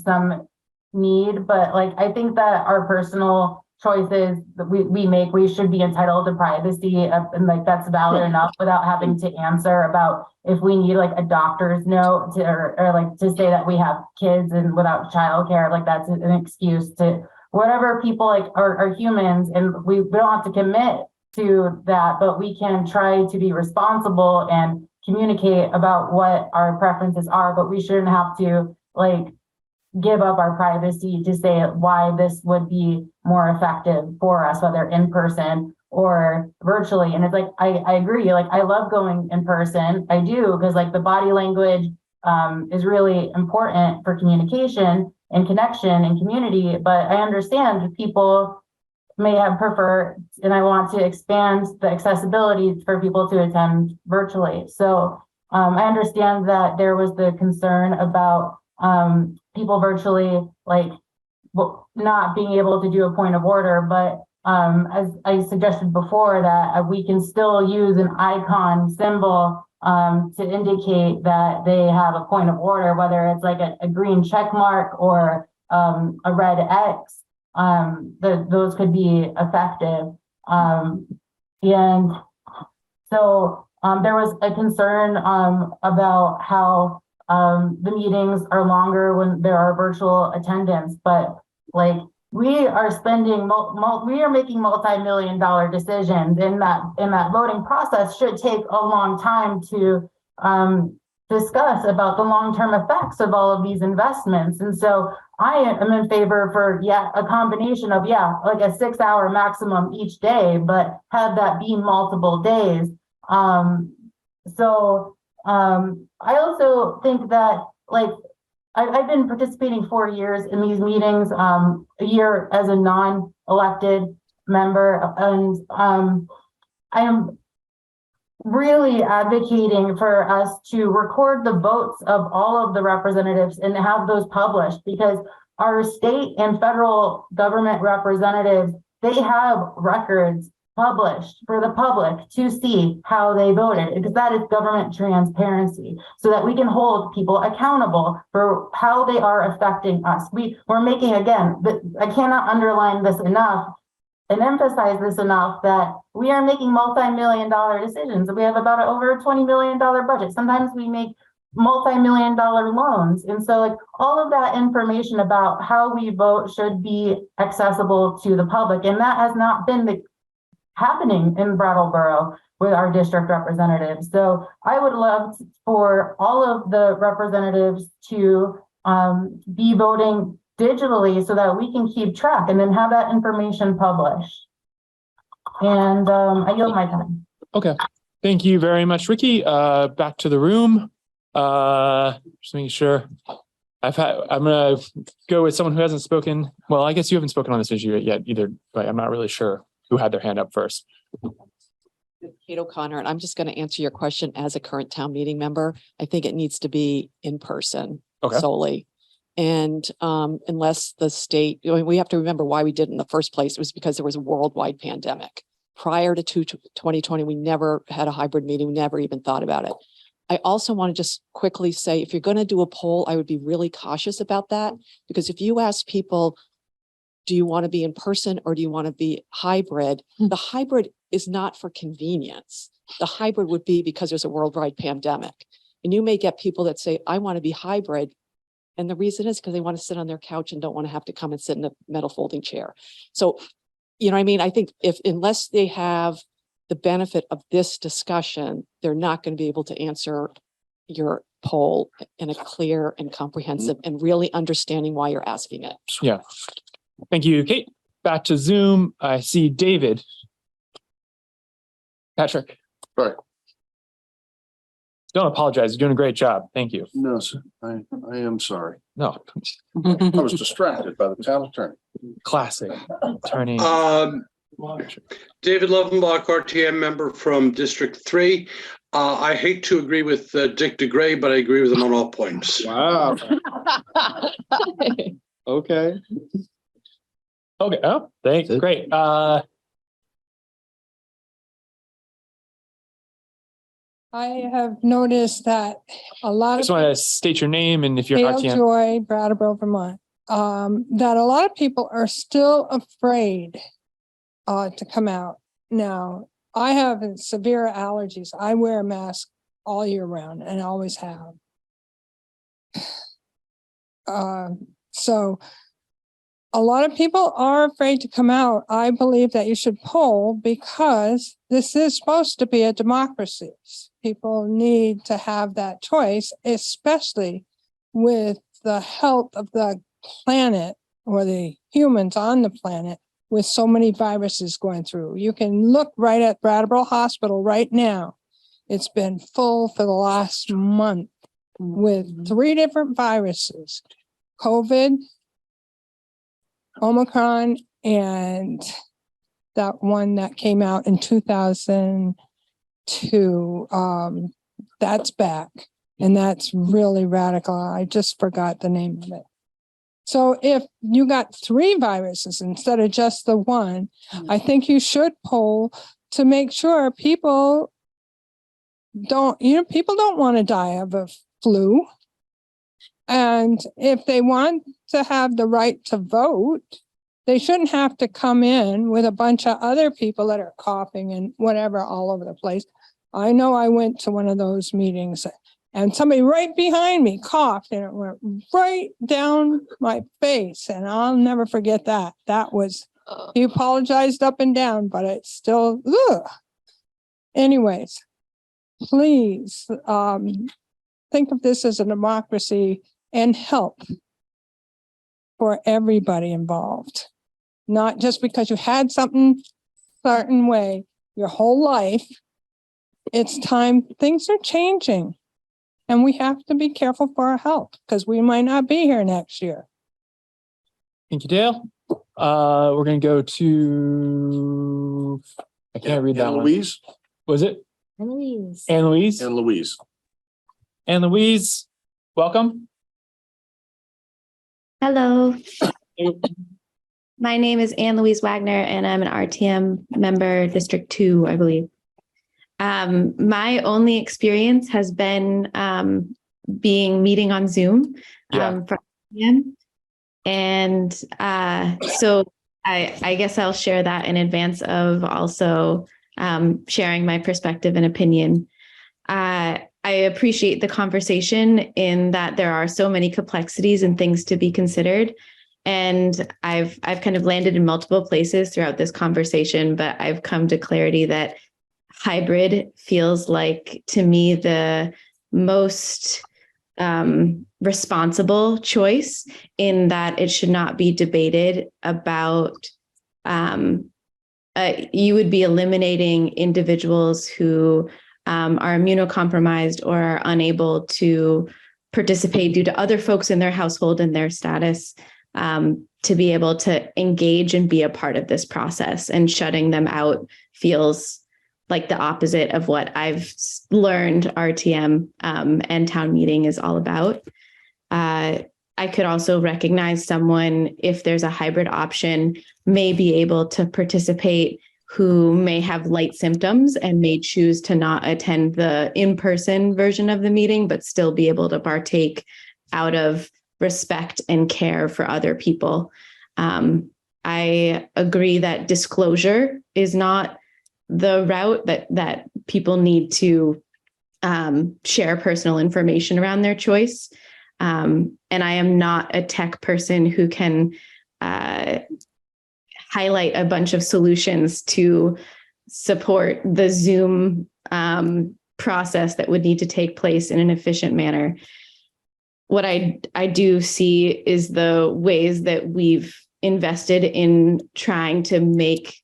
some need, but like I think that our personal choices that we make, we should be entitled to privacy, and like that's valid enough without having to answer about if we need like a doctor's note to, or like to say that we have kids and without childcare, like that's an excuse to whatever. People like are humans, and we don't have to commit to that, but we can try to be responsible and communicate about what our preferences are, but we shouldn't have to like give up our privacy to say why this would be more effective for us, whether in person or virtually. And it's like, I agree. Like, I love going in person. I do, because like the body language is really important for communication and connection and community. But I understand people may have preferred, and I want to expand the accessibility for people to attend virtually. So I understand that there was the concern about people virtually like not being able to do a point of order, but as I suggested before, that we can still use an icon symbol to indicate that they have a point of order, whether it's like a green check mark or a red X. Those could be effective. And so there was a concern about how the meetings are longer when there are virtual attendance, but like we are spending, we are making multi-million-dollar decisions in that voting process should take a long time to discuss about the long-term effects of all of these investments. And so I am in favor for, a combination of, like a 6-hour maximum each day, but have that be multiple days. I also think that, like, I've been participating 4 years in these meetings, a year as a non-elected member, and I am really advocating for us to record the votes of all of the representatives and have those published, because our state and federal government representatives, they have records published for the public to see how they voted, because that is government transparency, so that we can hold people accountable for how they are affecting us. We're making, again, I cannot underline this enough and emphasize this enough, that we are making multi-million-dollar decisions. We have about over a $20 million budget. Sometimes we make multi-million-dollar loans. And so, like, all of that information about how we vote should be accessible to the public. And that has not been happening in Brattleboro with our district representatives. So I would love for all of the representatives to be voting digitally so that we can keep track and then have that information published. And I yield my time. Okay. Thank you very much, Ricky. Back to the room. Just making sure. I'm gonna go with someone who hasn't spoken. Well, I guess you haven't spoken on this issue yet either, but I'm not really sure who had their hand up first. Kate O'Connor, and I'm just going to answer your question as a current town meeting member. I think it needs to be in person solely. And unless the state, we have to remember why we did it in the first place. It was because there was a worldwide pandemic. Prior to 2020, we never had a hybrid meeting. We never even thought about it. I also want to just quickly say, if you're going to do a poll, I would be really cautious about that, because if you ask people, do you want to be in person or do you want to be hybrid? The hybrid is not for convenience. The hybrid would be because there's a worldwide pandemic. And you may get people that say, I want to be hybrid. And the reason is because they want to sit on their couch and don't want to have to come and sit in a metal folding chair. So, you know what I mean? I think unless they have the benefit of this discussion, they're not going to be able to answer your poll in a clear and comprehensive and really understanding why you're asking it. Yeah. Thank you, Kate. Back to Zoom. I see David. Patrick. Right. Don't apologize. You're doing a great job. Thank you. No, sir. I am sorry. No. I was distracted by the town attorney. Classic attorney. David Lovenbach, RTM member from District 3. I hate to agree with Dick DeGray, but I agree with him on all points. Wow. Okay. Okay. Oh, thanks. Great. I have noticed that a lot I just of want to state your name and if you're Gail RTM. Joy, Brattleboro, Vermont, that a lot of people are still afraid to come out. Now, I have severe allergies. I wear a mask all year round and always have. So a lot of people are afraid to come out. I believe that you should poll because this is supposed to be a democracy. People need to have that choice, especially with the health of the planet or the humans on the planet with so many viruses going through. You can look right at Brattleboro Hospital right now. It's been full for the last month with 3 different viruses: COVID, Omicron, and that one that came out in 2002. That's back, and that's really radical. I just forgot the name of it. So if you got 3 viruses instead of just the one, I think you should poll to make sure people don't want to die of a flu. And if they want to have the right to vote, they shouldn't have to come in with a bunch of other people that are coughing and whatever all over the place. I know I went to one of those meetings and somebody right behind me coughed and it went right down my face. And I'll never forget that. That was, he apologized up and down, but it's still, ugh. Anyways, please think of this as a democracy and help for everybody involved. Not just because you had something certain way your whole life. It's time, things are changing. And we have to be careful for our health because we might not be here next year. Thank you, Dale. We're going to go to, I can't read that one. Louise? Was it? Anne Louise. Anne Louise? And Louise. Anne Louise, welcome. Hello. My name is Anne Louise Wagner, and I'm an RTM member, District 2, I believe. My only experience has been meeting on Zoom for RTM. And so I guess I'll share that in advance of also sharing my perspective and opinion. I appreciate the conversation in that there are so many complexities and things to be considered. And I've kind of landed in multiple places throughout this conversation, but I've come to clarity that hybrid feels like, to me, the most responsible choice, in that it should not be debated about, you would be eliminating individuals who are immunocompromised or are unable to participate due to other folks in their household and their status, to be able to engage and be a part of this process. And shutting them out feels like the opposite of what I've learned RTM and town meeting is all about. I could also recognize someone, if there's a hybrid option, may be able to participate who may have light symptoms and may choose to not attend the in-person version of the meeting, but still be able to partake out of respect and care for other people. I agree that disclosure is not the route that people need to share personal information around their choice. And I am not a tech person who can highlight a bunch of solutions to support the Zoom process that would need to take place in an efficient manner. What I do see is the ways that we've invested in trying to make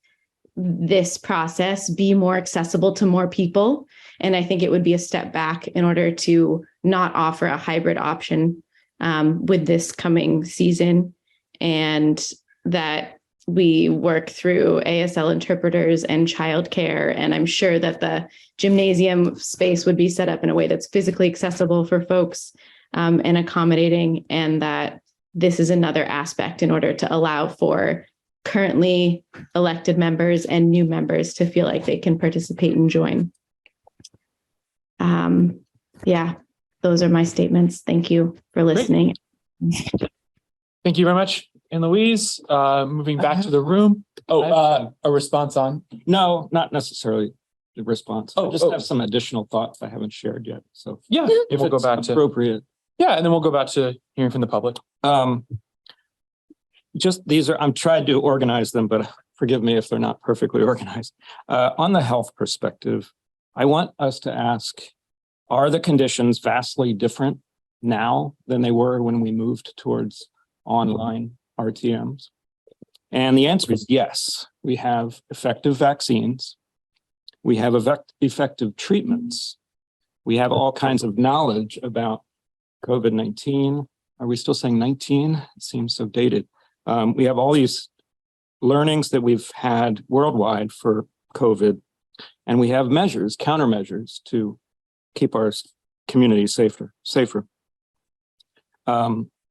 this process be more accessible to more people. And I think it would be a step back in order to not offer a hybrid option with this coming season, and that we work through ASL interpreters and childcare. And I'm sure that the gymnasium space would be set up in a way that's physically accessible for folks and accommodating, and that this is another aspect in order to allow for currently elected members and new members to feel like they can participate and join. Yeah, those are my statements. Thank you for listening. Thank you very much, Anne Louise. Moving back to the room. A response on? No, not necessarily the response. I just have some additional thoughts I haven't shared yet. So yeah, if we'll go it's back to appropriate. Yeah, and then we'll go back to hearing from the public. Just these are, I'm trying to organize them, but forgive me if they're not perfectly organized. On the health perspective, I want us to ask, are the conditions vastly different now than they were when we moved towards online RTMs? And the answer is yes. We have effective vaccines. We have effective treatments. We have all kinds of knowledge about COVID-19. Are we still saying 19? It seems so dated. We have all these learnings that we've had worldwide for COVID, and we have measures, countermeasures to keep our communities safer.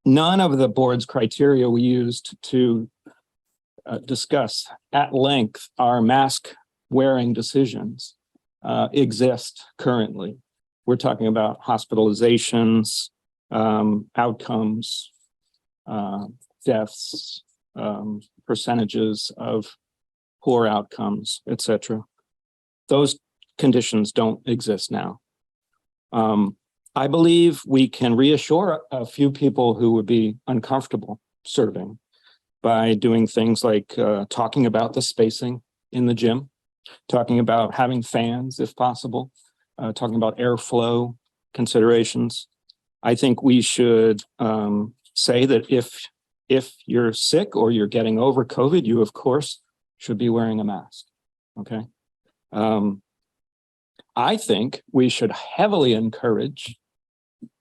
none of the board's criteria we used to discuss at length our mask wearing decisions exist currently. We're talking about hospitalizations, outcomes, deaths, percentages of poor outcomes, etc. Those conditions don't exist now. I believe we can reassure a few people who would be uncomfortable serving by doing things like talking about the spacing in the gym, talking about having fans if possible, talking about airflow considerations. I think we should say that if you're sick or you're getting over COVID, you of course should be wearing a mask, okay? I think we should heavily encourage,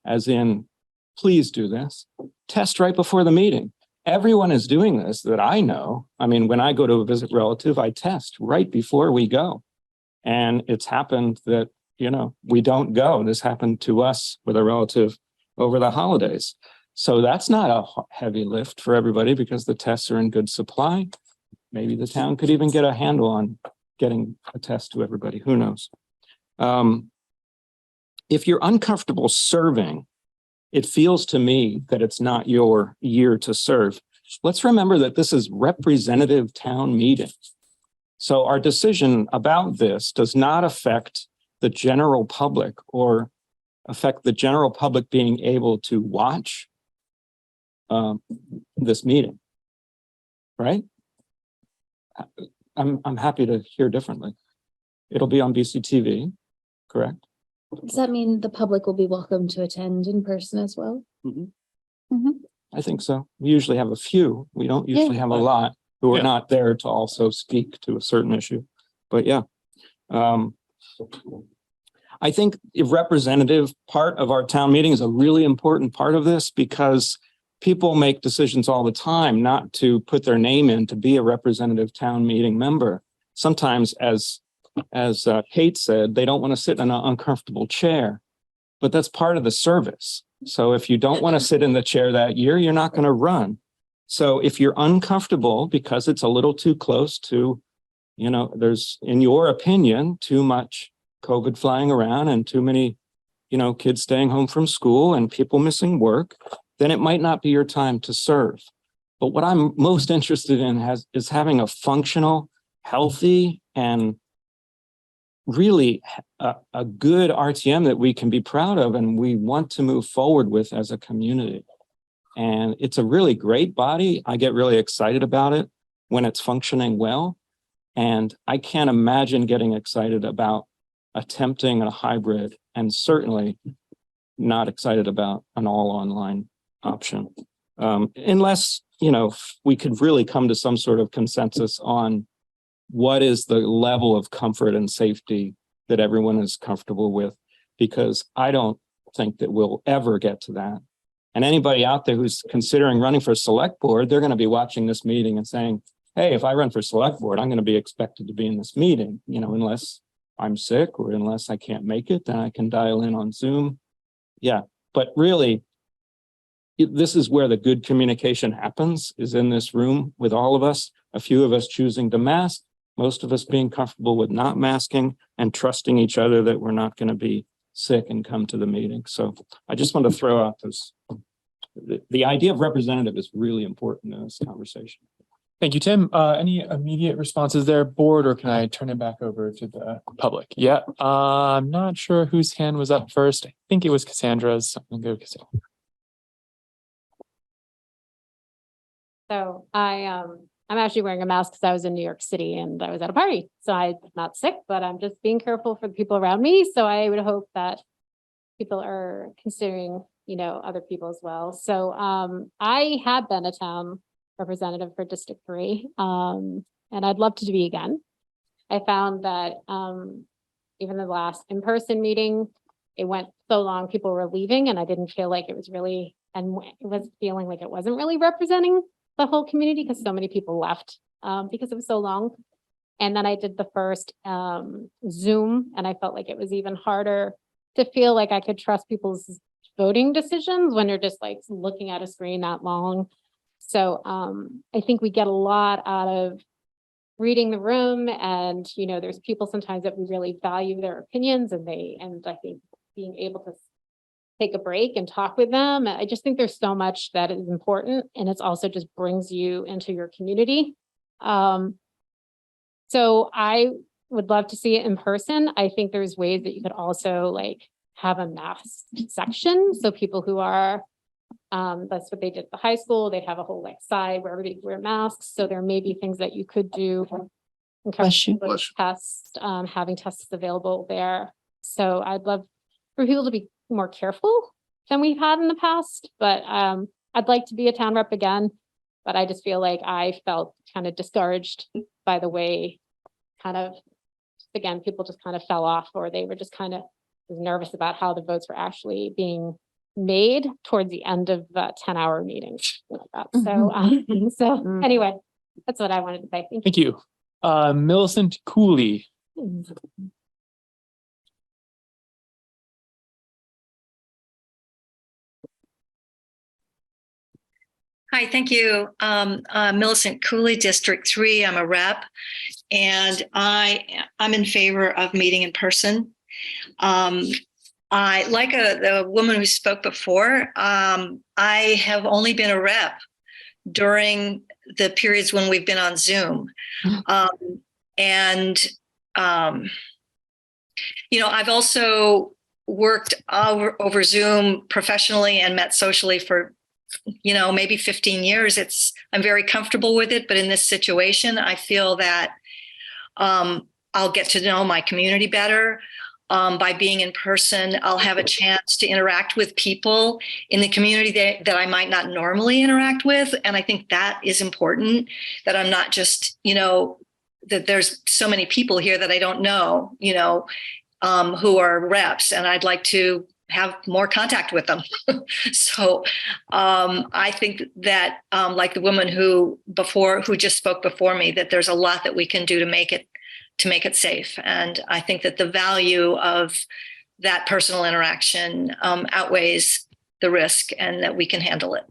as in, please do this, test right before the meeting. Everyone is doing this that I know. I mean, when I go to visit relative, I test right before we go. And it's happened that, we don't go. This happened to us with a relative over the holidays. So that's not a heavy lift for everybody because the tests are in good supply. Maybe the town could even get a handle on getting a test to everybody. Who knows? If you're uncomfortable serving, it feels to me that it's not your year to serve. Let's remember that this is representative town meeting. So our decision about this does not affect the general public or affect the general public being able to watch this meeting, right? I'm happy to hear differently. It'll be on BCTV, correct? Does that mean the public will be welcome to attend in person as well? I think so. We usually have a few. We don't usually have a lot who are not there to also speak to a certain issue. But yeah, I think the representative part of our town meeting is a really important part of this because people make decisions all the time not to put their name in to be a representative town meeting member. Sometimes, as Kate said, they don't want to sit in an uncomfortable chair, but that's part of the service. So if you don't want to sit in the chair that year, you're not going to run. So if you're uncomfortable because it's a little too close to, there's, in your opinion, too much COVID flying around and too many, kids staying home from school and people missing work, then it might not be your time to serve. But what I'm most interested in is having a functional, healthy, and really a good RTM that we can be proud of and we want to move forward with as a community. And it's a really great body. I get really excited about it when it's functioning well. And I can't imagine getting excited about attempting a hybrid and certainly not excited about an all online option. Unless, we could really come to some sort of consensus on what is the level of comfort and safety that everyone is comfortable with, because I don't think that we'll ever get to that. And anybody out there who's considering running for select board, they're going to be watching this meeting and saying, hey, if I run for select board, I'm going to be expected to be in this meeting, unless I'm sick or unless I can't make it, then I can dial in on Zoom. Yeah, but really, this is where the good communication happens, is in this room with all of us, a few of us choosing to mask, most of us being comfortable with not masking and trusting each other that we're not going to be sick and come to the meeting. So I just want to throw out this. The idea of representative is really important in this conversation. Thank you, Tim. Any immediate responses there, board, or can I turn it back over to the public? Yeah, I'm not sure whose hand was up first. I think it was Cassandra's. I'm gonna go Cassandra. So I'm actually wearing a mask because I was in New York City and I was at a party. So I'm not sick, but I'm just being careful for the people around me. So I would hope that people are considering, other people as well. So I have been a town representative for District 3, and I'd love to be again. I found that even the last in-person meeting, it went so long, people were leaving, and I didn't feel like it was really, and it was feeling like it wasn't really representing the whole community because so many people left because it was so long. And then I did the first Zoom, and I felt like it was even harder to feel like I could trust people's voting decisions when you're just like looking at a screen that long. So I think we get a lot out of reading the room, and there's people sometimes that we really value their opinions, and I think being able to take a break and talk with them. I just think there's so much that is important, and it's also just brings you into your community. So I would love to see it in person. I think there's ways that you could also like have a mask section. So people who are, that's what they did at the high school. They have a whole like side where everybody wear masks. So there may be things that you could do. Test, having tests available there. So I'd love for people to be more careful than we've had in the past, but I'd like to be a town rep again, but I just feel like I felt kind of discouraged by the way again, people just kind of fell off, or they were just kind of nervous about how the votes were actually being made towards the end of the 10-hour meeting. So anyway, that's what I wanted to say. Thank you. Millicent Cooley. Hi, thank you. Millicent Cooley, District 3. I'm a rep, and I'm in favor of meeting in person. I like the woman who spoke before. I have only been a rep during the periods when we've been on Zoom. I've also worked over Zoom professionally and met socially for maybe 15 years. I'm very comfortable with it, but in this situation, I feel that I'll get to know my community better. By being in person, I'll have a chance to interact with people in the community that I might not normally interact with. And I think that is important, that I'm not just, that there's so many people here that I don't know, who are reps, and I'd like to have more contact with them. So I think that like the woman who just spoke before me, that there's a lot that we can do to make it safe. And I think that the value of that personal interaction outweighs the risk, and that we can handle it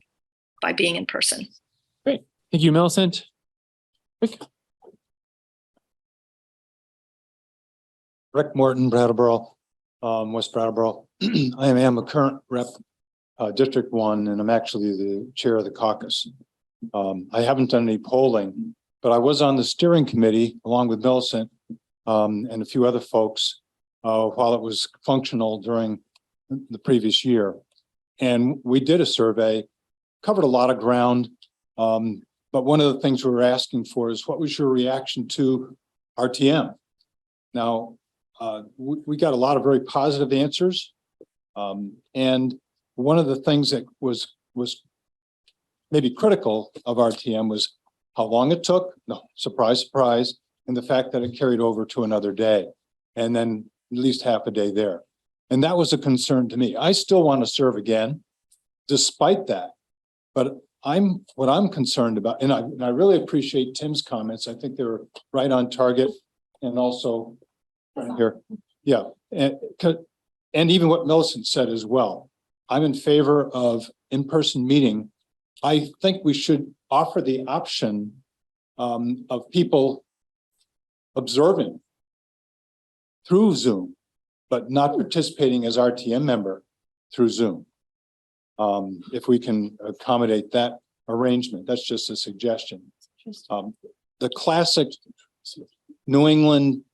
by being in person. Great. Thank you, Millicent. Rick Morton, Brattleboro, West Brattleboro. I am a current rep, District 1, and I'm actually the chair of the caucus. I haven't done any polling, but I was on the steering committee along with Millicent and a few other folks while it was functional during the previous year. And we did a survey, covered a lot of ground. But one of the things we were asking for is, what was your reaction to RTM? Now, we got a lot of very positive answers. And one of the things that was maybe critical of RTM was how long it took. No, surprise, surprise. And the fact that it carried over to another day, and then at least half a day there. And that was a concern to me. I still want to serve again, despite that. But what I'm concerned about, and I really appreciate Tim's comments. I think they were right on target, and also right here. Yeah. And even what Millicent said as well. I'm in favor of in-person meeting. I think we should offer the option of people observing through Zoom, but not participating as RTM member through Zoom. If we can accommodate that arrangement, that's just a suggestion. The classic New England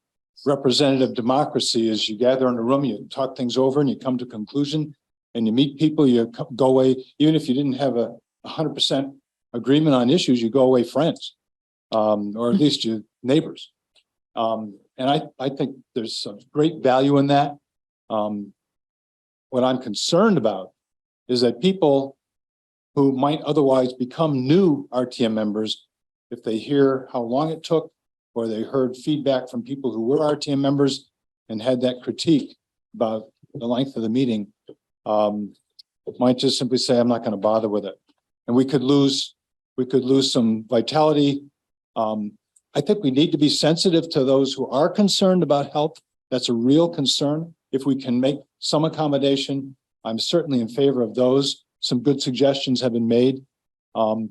representative democracy is you gather in a room, you talk things over, and you come to a conclusion, and you meet people, you go away, even if you didn't have a 100% agreement on issues, you go away friends, or at least your neighbors. And I think there's some great value in that. What I'm concerned about is that people who might otherwise become new RTM members, if they hear how long it took, or they heard feedback from people who were RTM members and had that critique about the length of the meeting, might just simply say, I'm not going to bother with it. And we could lose some vitality. I think we need to be sensitive to those who are concerned about health. That's a real concern. If we can make some accommodation, I'm certainly in favor of those. Some good suggestions have been made. And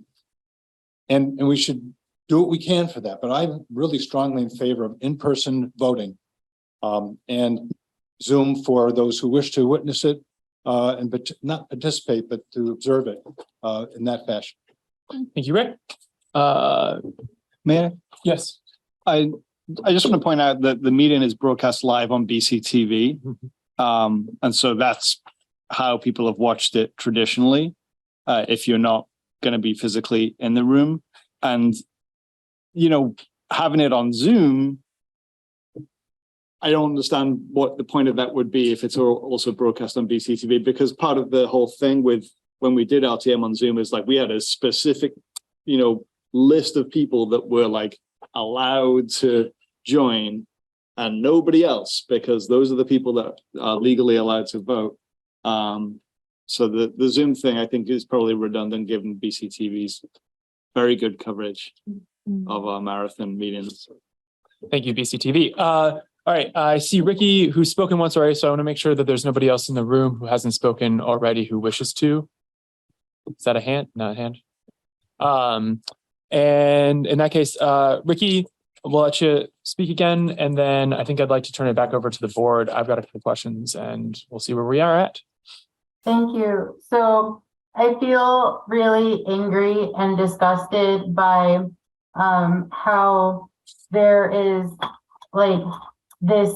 we should do what we can for that, but I'm really strongly in favor of in-person voting. And Zoom for those who wish to witness it, but not participate, but to observe it in that fashion. Thank you, Rick. May I? Yes. I just want to point out that the meeting is broadcast live on BCTV. And so that's how people have watched it traditionally, if you're not going to be physically in the room. And, you know, having it on Zoom, I don't understand what the point of that would be if it's also broadcast on BCTV, because part of the whole thing with when we did RTM on Zoom is like we had a specific, you know, list of people that were like allowed to join and nobody else, because those are the people that are legally allowed to vote. So the Zoom thing, I think, is probably redundant given BCTV's very good coverage of our marathon meetings. Thank you, BCTV. All right, I see Ricky, who's spoken once already, so I want to make sure that there's nobody else in the room who hasn't spoken already who wishes to. Is that a hand? Not a hand. And in that case, Ricky, we'll let you speak again, and then I think I'd like to turn it back over to the board. I've got a couple questions, and we'll see where we are at. Thank you. So I feel really angry and disgusted by how there is like this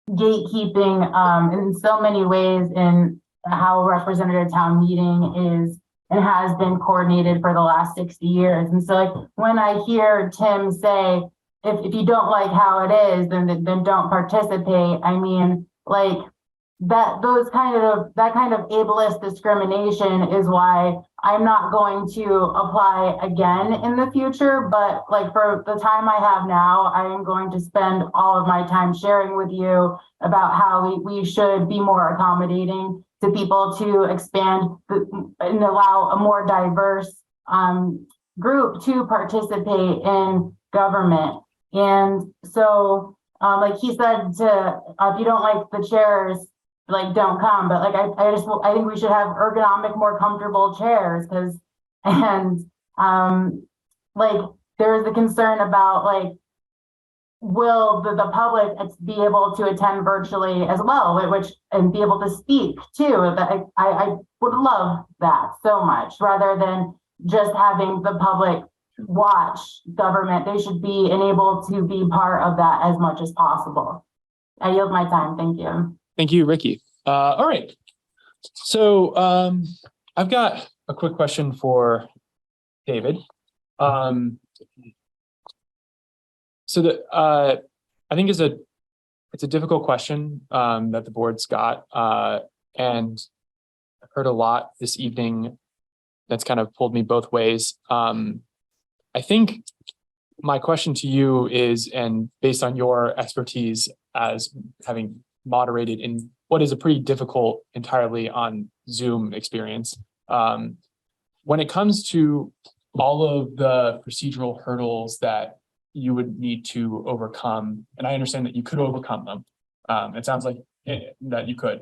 gatekeeping in so many ways in how representative town meeting is and has been coordinated for the last 60 years. And so like when I hear Tim say, if you don't like how it is, then don't participate. I mean, like that kind of ableist discrimination is why I'm not going to apply again in the future. But like for the time I have now, I am going to spend all of my time sharing with you about how we should be more accommodating to people, to expand and allow a more diverse group to participate in government. And so like he said, if you don't like the chairs, like don't come, but like I think we should have ergonomic, more comfortable chairs, because like there's a concern about like will the public be able to attend virtually as well, and be able to speak too. That I would love that so much, rather than just having the public watch government. They should be enabled to be part of that as much as possible. I yield my time. Thank you. Thank you, Ricky. All right. So I've got a quick question for David. So I think it's a difficult question that the board's got, and I've heard a lot this evening that's kind of pulled me both ways. I think my question to you is, and based on your expertise as having moderated in what is a pretty difficult entirely on Zoom experience, when it comes to all of the procedural hurdles that you would need to overcome, and I understand that you could overcome them. It sounds like that you could.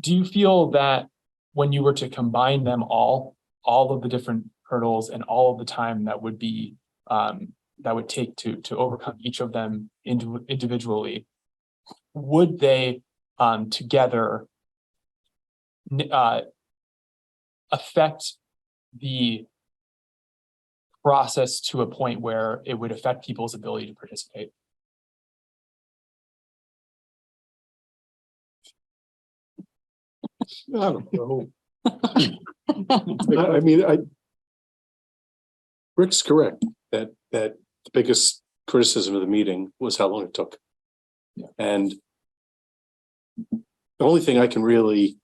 Do you feel that when you were to combine them all of the different hurdles and all of the time that would be that would take to overcome each of them individually, would they together affect the process to a point where it would affect people's ability to participate? I don't know. I mean, Rick's correct that the biggest criticism of the meeting was how long it took. Yeah. And the only thing I can really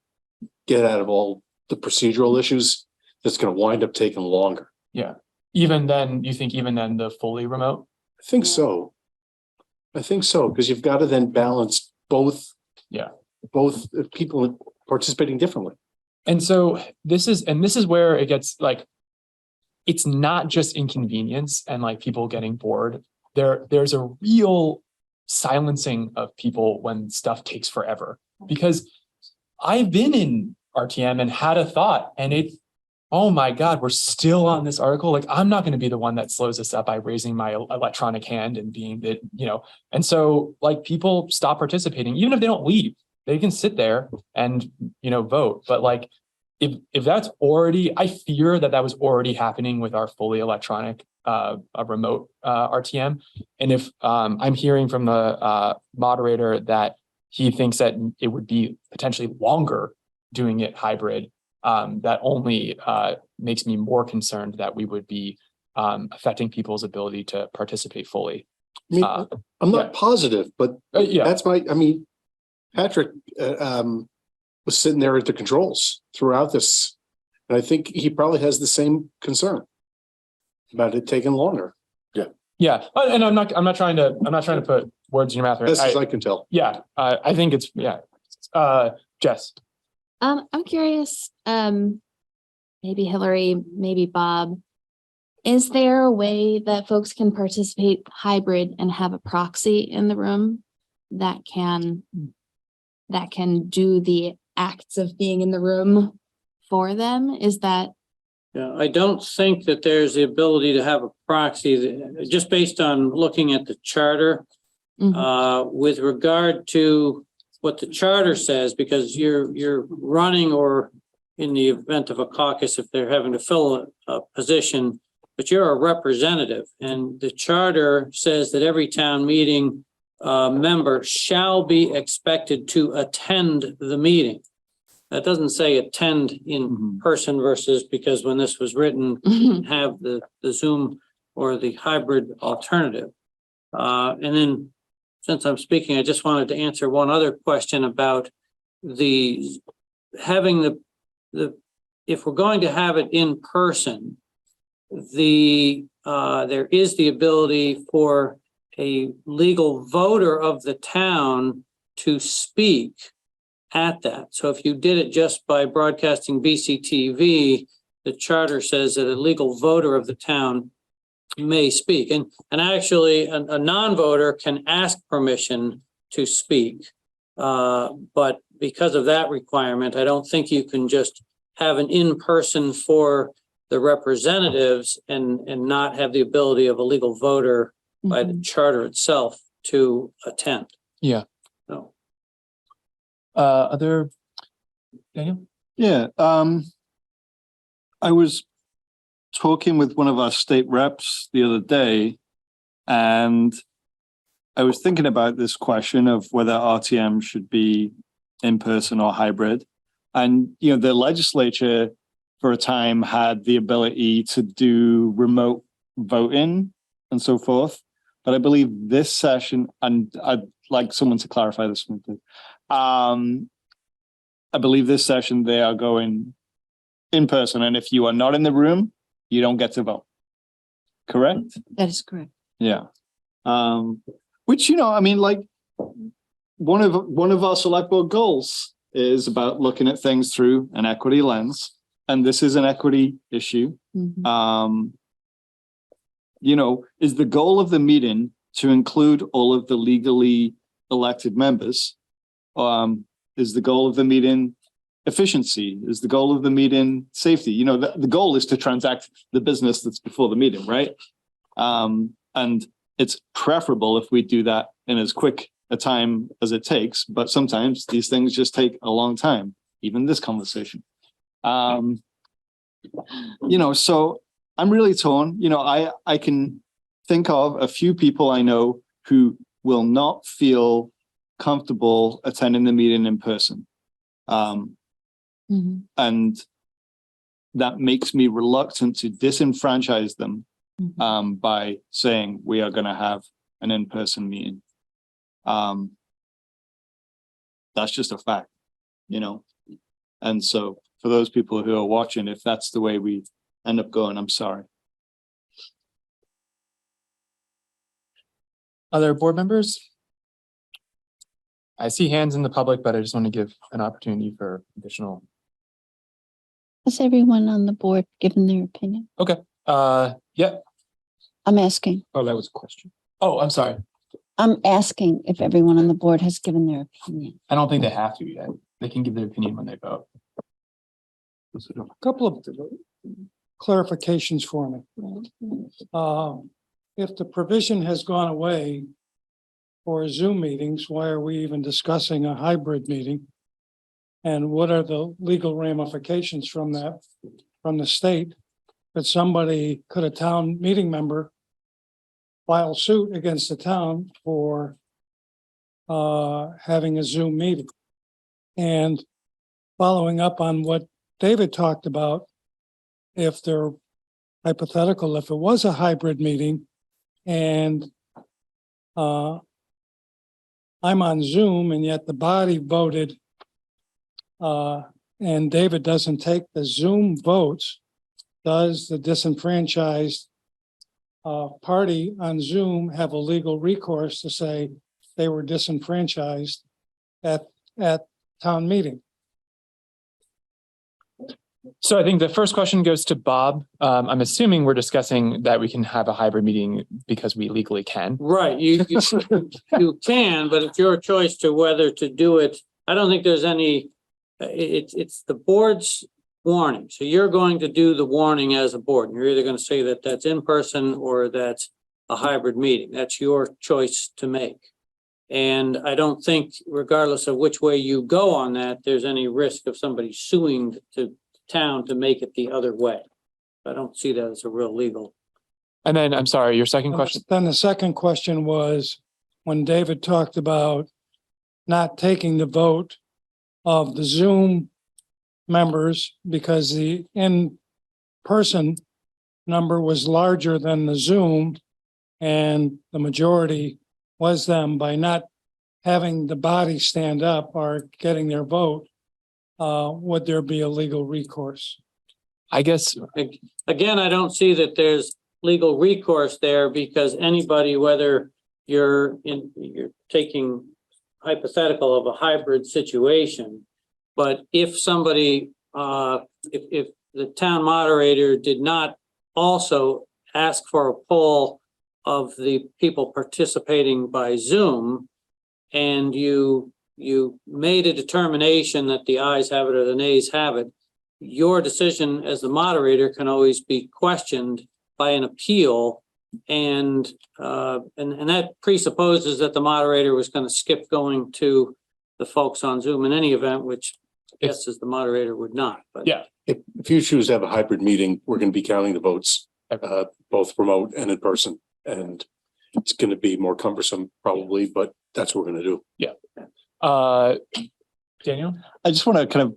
get out of all the procedural issues that's going to wind up taking longer. Yeah. Even then, you think even then the fully remote? I think so. Because you've got to then balance both people participating differently. And so this is where it gets like, it's not just inconvenience and like people getting bored. There's a real silencing of people when stuff takes forever. Because I've been in RTM and had a thought, and oh my God, we're still on this article. Like, I'm not going to be the one that slows this up by raising my electronic hand and being that, and so like people stop participating, even if they don't leave, they can sit there and, vote. But like, if that's already, I fear that was already happening with our fully electronic, remote, RTM. And if, I'm hearing from the, moderator that he thinks that it would be potentially longer doing it hybrid, that only makes me more concerned that we would be affecting people's ability to participate fully. I mean, I'm not positive, but that's Patrick was sitting there at the controls throughout this. And I think he probably has the same concern about it taking longer. Yeah. Yeah. And I'm not trying to put words in your mouth. Best as I can tell. Yeah. I think it's, Jess. I'm curious, maybe Hillary, maybe Bob, is there a way that folks can participate hybrid and have a proxy in the room that can do the acts of being in the room for them? Is that? Yeah, I don't think that there's the ability to have a proxy just based on looking at the charter. With regard to what the charter says, because you're running, or in the event of a caucus, if they're having to fill a position, but you're a representative, and the charter says that every town meeting member shall be expected to attend the meeting. That doesn't say attend in person versus, because when this was written, have the Zoom or the hybrid alternative. And then, since I'm speaking, I just wanted to answer one other question about if we're going to have it in person, there is the ability for a legal voter of the town to speak at that. So if you did it just by broadcasting BCTV, the charter says that a legal voter of the town may speak. And actually a non-voter can ask permission to speak. But because of that requirement, I don't think you can just have an in-person for the representatives and not have the ability of a legal voter by the charter itself to attend. Yeah. No. Other, Daniel? Yeah. I was talking with one of our state reps the other day, and I was thinking about this question of whether RTM should be in person or hybrid. And, the legislature for a time had the ability to do remote voting and so forth. But I believe this session, and I'd like someone to clarify this one too. I believe this session they are going in person. And if you are not in the room, you don't get to vote. Correct? That is correct. Yeah. Which, one of our select board goals is about looking at things through an equity lens. And this is an equity issue. Is the goal of the meeting to include all of the legally elected members? Is the goal of the meeting efficiency? Is the goal of the meeting safety? The goal is to transact the business that's before the meeting, right? And it's preferable if we do that in as quick a time as it takes, but sometimes these things just take a long time, even this conversation. So I'm really torn. I can think of a few people I know who will not feel comfortable attending the meeting in person. And that makes me reluctant to disenfranchise them by saying we are going to have an in-person meeting. That's just a fact, And so for those people who are watching, if that's the way we end up going, I'm sorry. Other board members? I see hands in the public, but I just want to give an opportunity for additional. Has everyone on the board given their opinion? Okay. Yeah. I'm asking. Oh, that was a question. Oh, I'm sorry. I'm asking if everyone on the board has given their opinion. I don't think they have to yet. They can give their opinion when they vote. A couple of clarifications for me. If the provision has gone away for Zoom meetings, why are we even discussing a hybrid meeting? And what are the legal ramifications from that, from the state? Could a town meeting member file suit against the town for having a Zoom meeting? And following up on what David talked about, if they're hypothetical, if it was a hybrid meeting and I'm on Zoom and yet the body voted and David doesn't take the Zoom votes, does the disenfranchised party on Zoom have a legal recourse to say they were disenfranchised at town meeting? So I think the first question goes to Bob. I'm assuming we're discussing that we can have a hybrid meeting because we legally can. Right, you can, but it's your choice to whether to do it. I don't think there's any, it's the board's warning. So you're going to do the warning as a board. You're either going to say that that's in person or that's a hybrid meeting. That's your choice to make. And I don't think, regardless of which way you go on that, there's any risk of somebody suing to town to make it the other way. I don't see that as a real legal. And then, I'm sorry, your second question. Then the second question was when David talked about not taking the vote of the Zoom members because the in-person number was larger than the Zoom and the majority was them, by not having the body stand up or getting their vote, would there be a legal recourse? I guess, again, I don't see that there's legal recourse there because anybody, whether you're taking hypothetical of a hybrid situation, but if somebody, if the town moderator did not also ask for a poll of the people participating by Zoom, and you made a determination that the ayes have it or the nays have it, your decision as the moderator can always be questioned by an appeal. And that presupposes that the moderator was going to skip going to the folks on Zoom in any event, which I guess as the moderator would not. But yeah, if you choose to have a hybrid meeting, we're going to be counting the votes, both remote and in person. And it's going to be more cumbersome probably, but that's what we're going to do. Yeah. Daniel? I just want to kind of,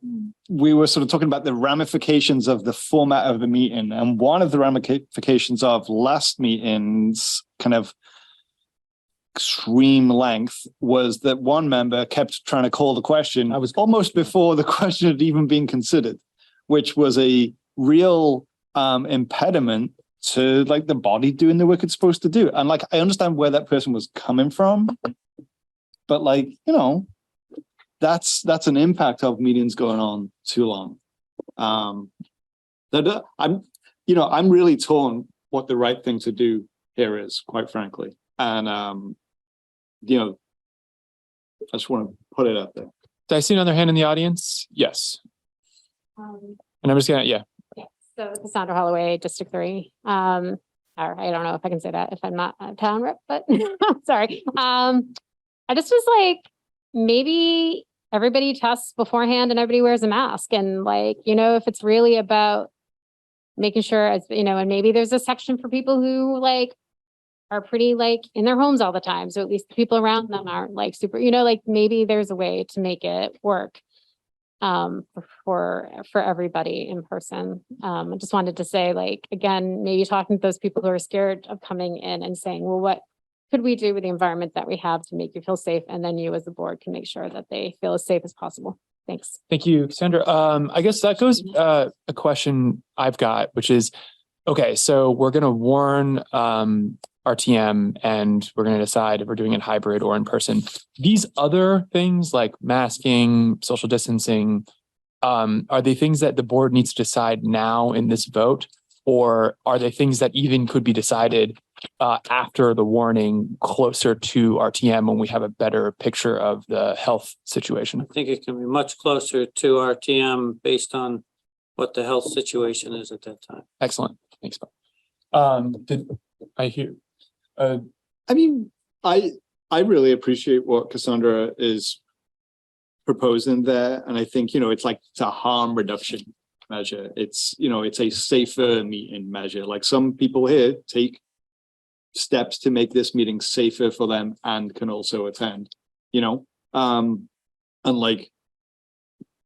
we were sort of talking about the ramifications of the format of the meeting. And one of the ramifications of last meeting's kind of extreme length was that one member kept trying to call the question. I was almost before the question had even been considered, which was a real impediment to like the body doing the work it's supposed to do. And like, I understand where that person was coming from, but like, you know, that's an impact of meetings going on too long. I'm really torn what the right thing to do here is, quite frankly. And, I just want to put it out there. Did I see another hand in the audience? Yes. And I'm just gonna, yeah. So Cassandra Holloway, District 3. Or I don't know if I can say that if I'm not a town rep, but sorry. I just was like, maybe everybody tests beforehand and everybody wears a mask. And like, if it's really about making sure, and maybe there's a section for people who like are pretty like in their homes all the time. So at least the people around them aren't like super, like maybe there's a way to make it work for everybody in person. I just wanted to say, like, again, maybe talking to those people who are scared of coming in and saying, well, what could we do with the environment that we have to make you feel safe? And then you as the board can make sure that they feel as safe as possible. Thanks. Thank you, Cassandra. I guess that goes a question I've got, which is, okay, so we're going to warn RTM and we're going to decide if we're doing it hybrid or in person. These other things like masking, social distancing, are they things that the board needs to decide now in this vote? Or are they things that even could be decided after the warning closer to RTM when we have a better picture of the health situation? I think it can be much closer to RTM based on what the health situation is at that time. Excellent. Thanks. Did I hear? I mean, I really appreciate what Cassandra is proposing there. And I think, it's like it's a harm reduction measure. It's, it's a safer meeting measure. Like some people here take steps to make this meeting safer for them and can also attend, and like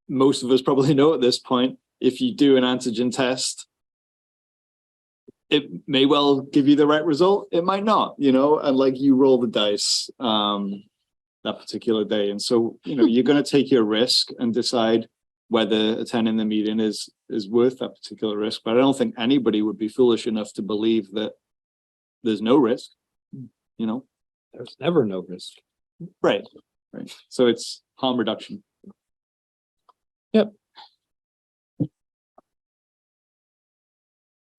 most of us probably know at this point, if you do an antigen test, it may well give you the right result. It might not, and like you roll the dice that particular day. And so, you're going to take your risk and decide whether attending the meeting is worth that particular risk. But I don't think anybody would be foolish enough to believe that there's no risk, There's never no risk. Right. So it's harm reduction. Yep.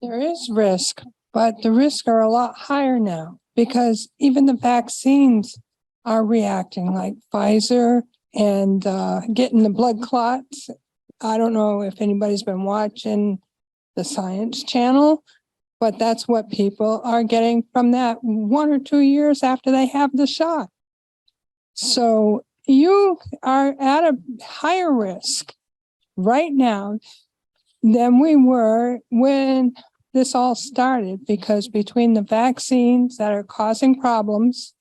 There is risk, but the risks are a lot higher now because even the vaccines are reacting, like Pfizer and getting the blood clots. I don't know if anybody's been watching the Science Channel, but that's what people are getting from that 1 or 2 years after they have the shot. So you are at a higher risk right now than we were when this all started, because between the vaccines that are causing problems,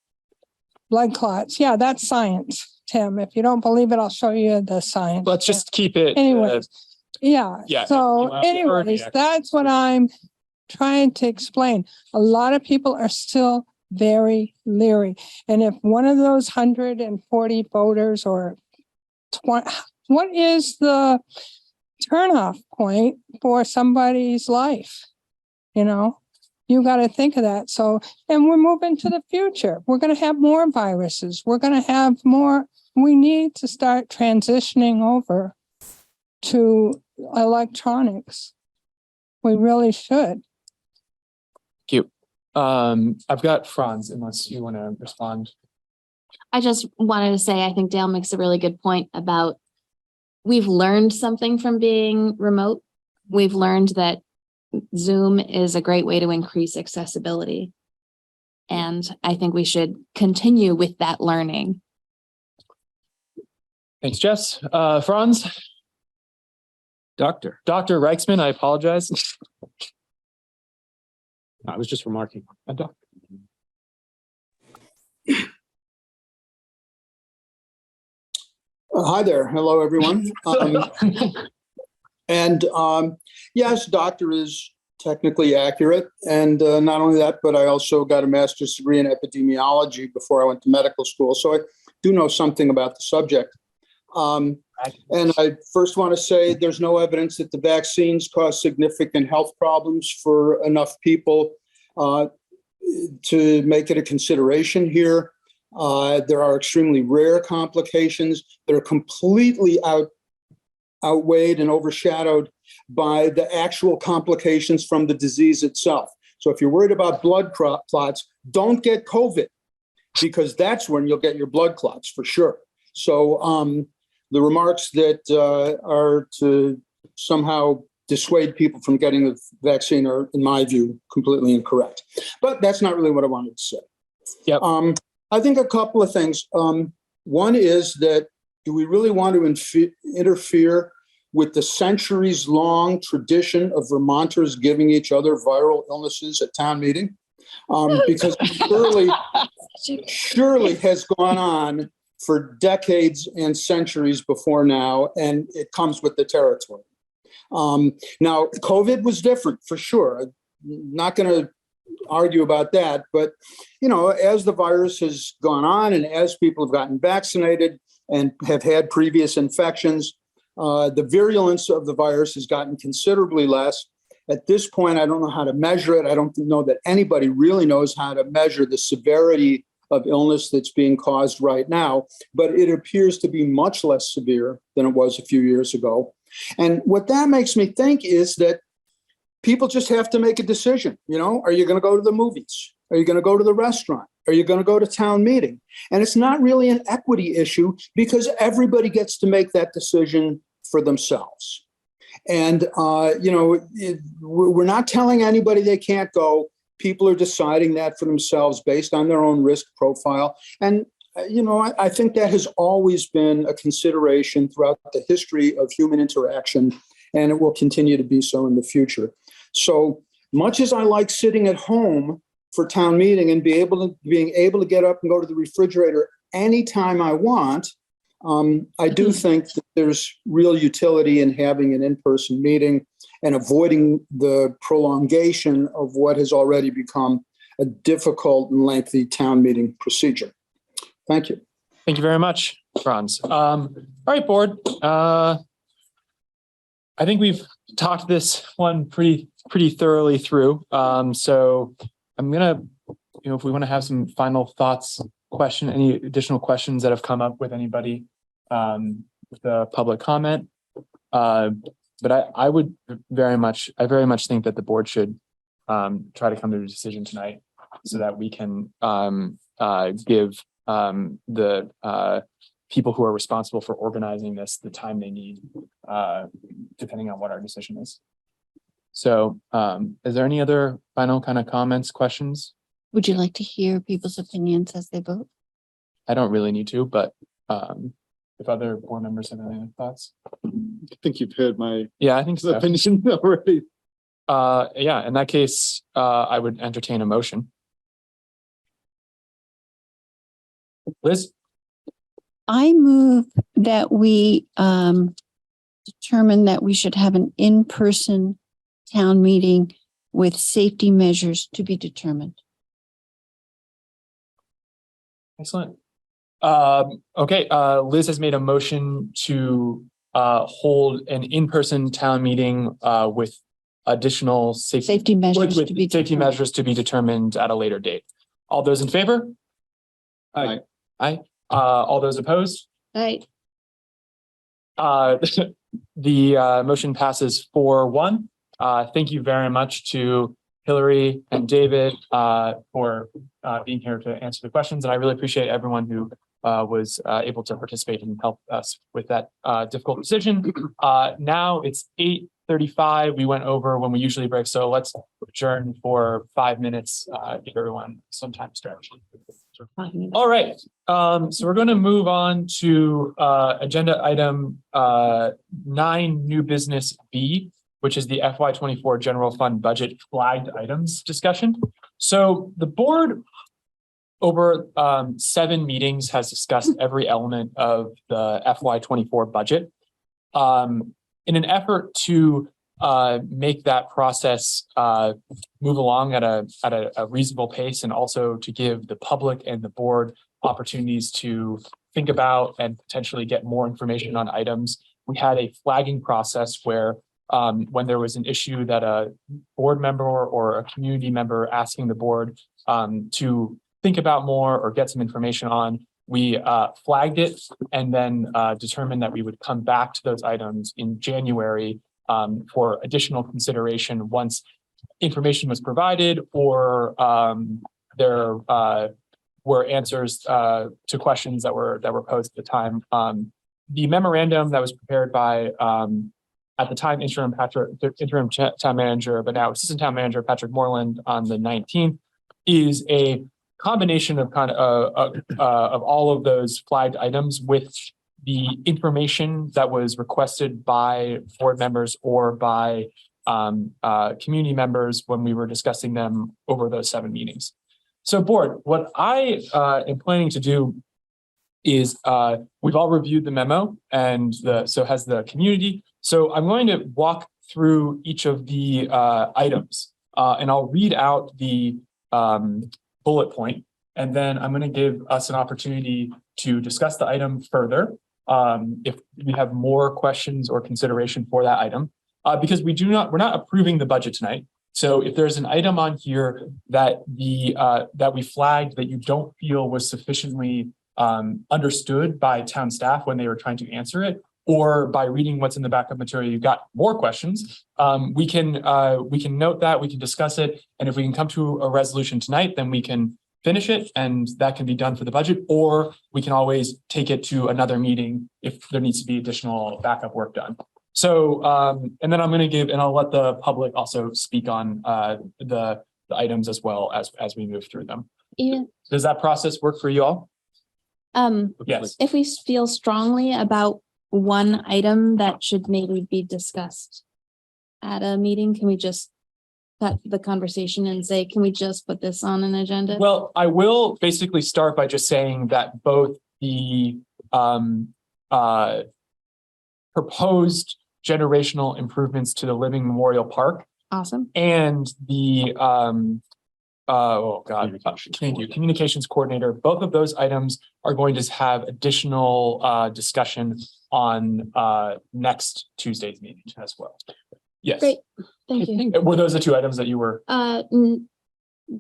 blood clots, yeah, that's science, Tim. If you don't believe it, I'll show you the science. Let's just keep it. Anyways, yeah. So anyways, that's what I'm trying to explain. A lot of people are still very leery. And if one of those 140 voters or 20, what is the turnoff point for somebody's life? You got to think of that. So, and we're moving to the future. We're going to have more viruses. We're going to have more. We need to start transitioning over to electronics. We really should. Thank you. I've got Franz, unless you want to respond. I just wanted to say, I think Dale makes a really good point about we've learned something from being remote. We've learned that Zoom is a great way to increase accessibility. And I think we should continue with that learning. Thanks, Jess. Franz? Dr. Reichsman, I apologize. I was just remarking. Hi there. Hello, everyone. Yes, doctor is technically accurate. And not only that, but I also got a master's degree in epidemiology before I went to medical school. So I do know something about the subject. And I first want to say there's no evidence that the vaccines cause significant health problems for enough people to make it a consideration here. There are extremely rare complications that are completely outweighed and overshadowed by the actual complications from the disease itself. So if you're worried about blood clots, don't get COVID, because that's when you'll get your blood clots for sure. So the remarks that are to somehow dissuade people from getting the vaccine are, in my view, completely incorrect. But that's not really what I wanted to say. Yep. I think a couple of things. One is that, do we really want to interfere with the centuries-long tradition of Vermonters giving each other viral illnesses at town meeting? Because surely has gone on for decades and centuries before now, and it comes with the territory. Now, COVID was different for sure. I'm not going to argue about that, but as the virus has gone on and as people have gotten vaccinated and have had previous infections, the virulence of the virus has gotten considerably less. At this point, I don't know how to measure it. I don't know that anybody really knows how to measure the severity of illness that's being caused right now, but it appears to be much less severe than it was a few years ago. And what that makes me think is that people just have to make a decision. You know, are you going to go to the movies? Are you going to go to the restaurant? Are you going to go to town meeting? And it's not really an equity issue because everybody gets to make that decision for themselves. And, we're not telling anybody they can't go. People are deciding that for themselves based on their own risk profile. And, I think that has always been a consideration throughout the history of human interaction, and it will continue to be so in the future. So much as I like sitting at home for town meeting and being able to get up and go to the refrigerator anytime I want, I do think that there's real utility in having an in-person meeting and avoiding the prolongation of what has already become a difficult and lengthy town meeting procedure. Thank you. Thank you very much, Franz. All right, board. I think we've talked this one pretty thoroughly through. So I'm gonna, if we want to have some final thoughts, any additional questions that have come up with anybody with the public comment. But I very much think that the board should try to come to a decision tonight so that we can give the people who are responsible for organizing this the time they need, depending on what our decision is. So is there any other final kind of comments, questions? Would you like to hear people's opinions as they vote? I don't really need to, but if other board members have any other thoughts. I think you've heard my I think so. opinion already. In that case, I would entertain a motion. Liz? I move that we determine that we should have an in-person town meeting with safety measures to be determined. Excellent. Okay, Liz has made a motion to hold an in-person town meeting with additional safety measures to be determined at a later date. All those in favor? Aye. Aye. All those opposed? Aye. The motion passes 4-1. Thank you very much to Hillary and David for being here to answer the questions. And I really appreciate everyone who was able to participate and help us with that difficult decision. Now it's 8:35. We went over when we usually break. So let's adjourn for 5 minutes, give everyone some time to stretch. All right. So we're going to move on to agenda item 9, new business B, which is the FY24 general fund budget flagged items discussion. So the board over 7 meetings has discussed every element of the FY24 budget. In an effort to make that process move along at a reasonable pace, and also to give the public and the board opportunities to think about and potentially get more information on items, we had a flagging process where when there was an issue that a board member or a community member asking the board to think about more or get some information on, we flagged it and then determined that we would come back to those items in January for additional consideration once information was provided or there were answers to questions that were posed at the time. The memorandum that was prepared by at the time interim town manager, but now assistant town manager Patrick Moreland on the 19th, is a combination of of all of those flagged items with the information that was requested by board members or by community members when we were discussing them over those 7 meetings. So board, what I am planning to do is we've all reviewed the memo and so has the community. So I'm going to walk through each of the items and I'll read out the bullet point, and then I'm going to give us an opportunity to discuss the item further if we have more questions or consideration for that item, because we're not approving the budget tonight. So if there's an item on here that that we flagged that you don't feel was sufficiently understood by town staff when they were trying to answer it, or by reading what's in the backup material, you got more questions, we can note that, we can discuss it. And if we can come to a resolution tonight, then we can finish it and that can be done for the budget, or we can always take it to another meeting if there needs to be additional backup work done. So, and then I'm going to give, and I'll let the public also speak on the items as well as we move through them. Yeah. Does that process work for you all? Yes. If we feel strongly about one item that should maybe be discussed at a meeting, can we just cut the conversation and say, can we just put this on an agenda? Well, I will basically start by just saying that both the proposed generational improvements to the Living Memorial Park. Awesome. And the communications coordinator, both of those items are going to have additional discussion on next Tuesday's meeting as well. Yes. Great. Thank you. Were those the two items that you were?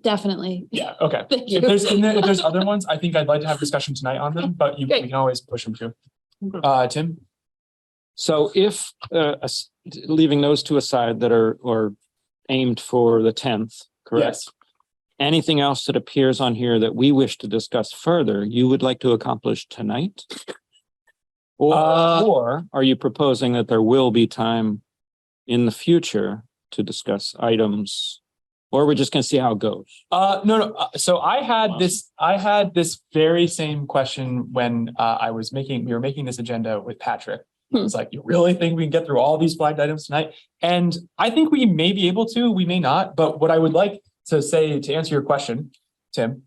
Definitely. Yeah. Okay. Thank you. If there's other ones, I think I'd like to have discussion tonight on them, but we can always push them too. Tim? So if, leaving those two aside that are aimed for the 10th, correct? Yes. Anything else that appears on here that we wish to discuss further, you would like to accomplish tonight? Or are you proposing that there will be time in the future to discuss items, or we're just going to see how it goes? No. So I had this very same question when we were making this agenda with Patrick. It's like, you really think we can get through all these flagged items tonight? And I think we may be able to, we may not. But what I would like to say to answer your question, Tim,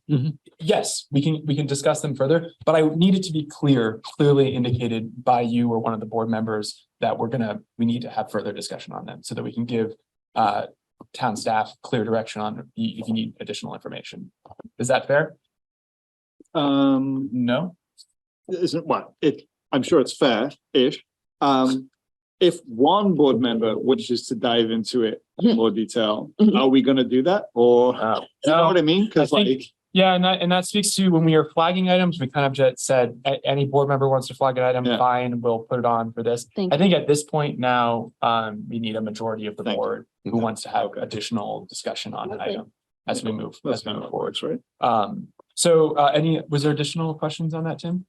yes, we can discuss them further, but I need it to be clearly indicated by you or one of the board members that we need to have further discussion on them so that we can give town staff clear direction on if you need additional information. Is that fair? No. Isn't what I'm sure it's fair-ish. If one board member wishes to dive into it in more detail, are we going to do that? Or you know what I mean? Because yeah, and that speaks to when we are flagging items, we kind of just said any board member wants to flag an item, fine, we'll put it on for this. I think at this point now, we need a majority of the board who wants to have additional discussion on an item as we move forward. Right. Was there additional questions on that, Tim?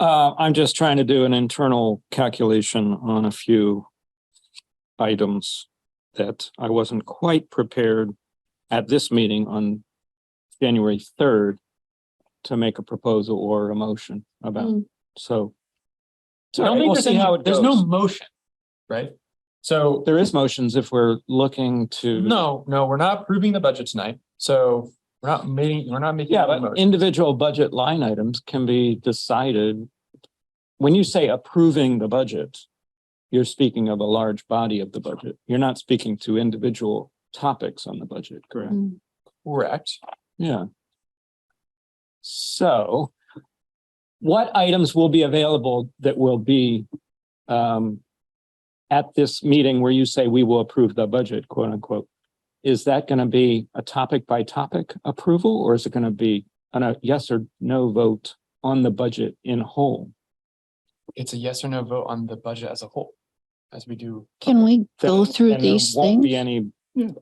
I'm just trying to do an internal calculation on a few items that I wasn't quite prepared at this meeting on January 3rd to make a proposal or a motion about. So I don't think there's no motion, right? So there is motions if we're looking to. No, we're not approving the budget tonight. So we're not making. Yeah, but individual budget line items can be decided. When you say approving the budget, you're speaking of a large body of the budget. You're not speaking to individual topics on the budget, correct? Correct. Yeah. So what items will be available that will be at this meeting where you say we will approve the budget, quote unquote? Is that going to be a topic by topic approval, or is it going to be a yes or no vote on the budget in whole? It's a yes or no vote on the budget as a whole, as we do. Can we go through these there won't things? be any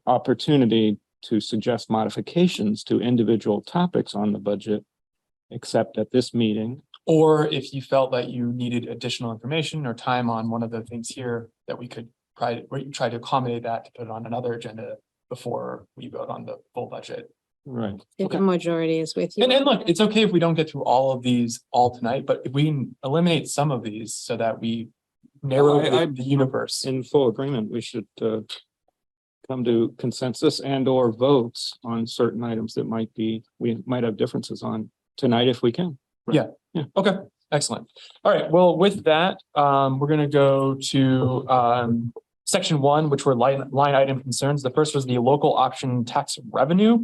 opportunity to suggest modifications to individual topics on the budget, except at this meeting. Or if you felt that you needed additional information or time on one of the things here, that we could try to accommodate that to put it on another agenda before we vote on the full budget. Right. If the majority is with you. And look, it's okay if we don't get through all of these all tonight, but if we can eliminate some of these so that we narrow the universe. In full agreement, we should come to consensus and or votes on certain items that we might have differences on tonight if we can. Yeah. Okay. Excellent. All right. Well, with that, we're going to go to section 1, which were line item concerns. The first was the local option tax revenue.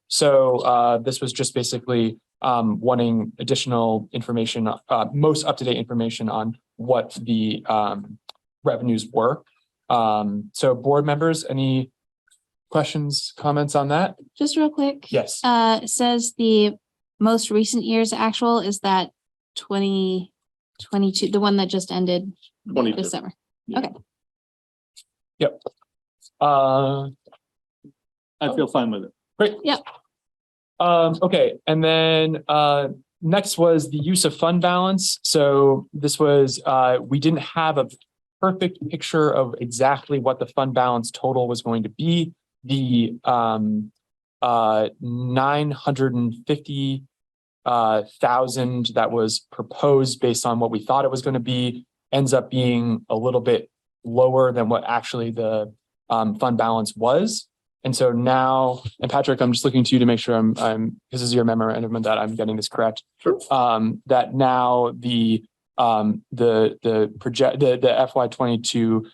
So this was just basically wanting additional information, most up-to-date information on what the revenues were. So board members, any questions, comments on that? Just real quick. Yes. It says the most recent year's actual is that 20 22, the one that just ended 22. this summer. Yeah. Okay. Yep. I feel fine with it. Great. Yep. Okay, and then next was the use of fund balance. So this was we didn't have a perfect picture of exactly what the fund balance total was going to be. The 950,000 that was proposed based on what we thought it was going to be ends up being a little bit lower than what actually the fund balance was. And so now, and Patrick, I'm just looking to you to make sure this is your memorandum that I'm getting this correct. Sure. That now the FY22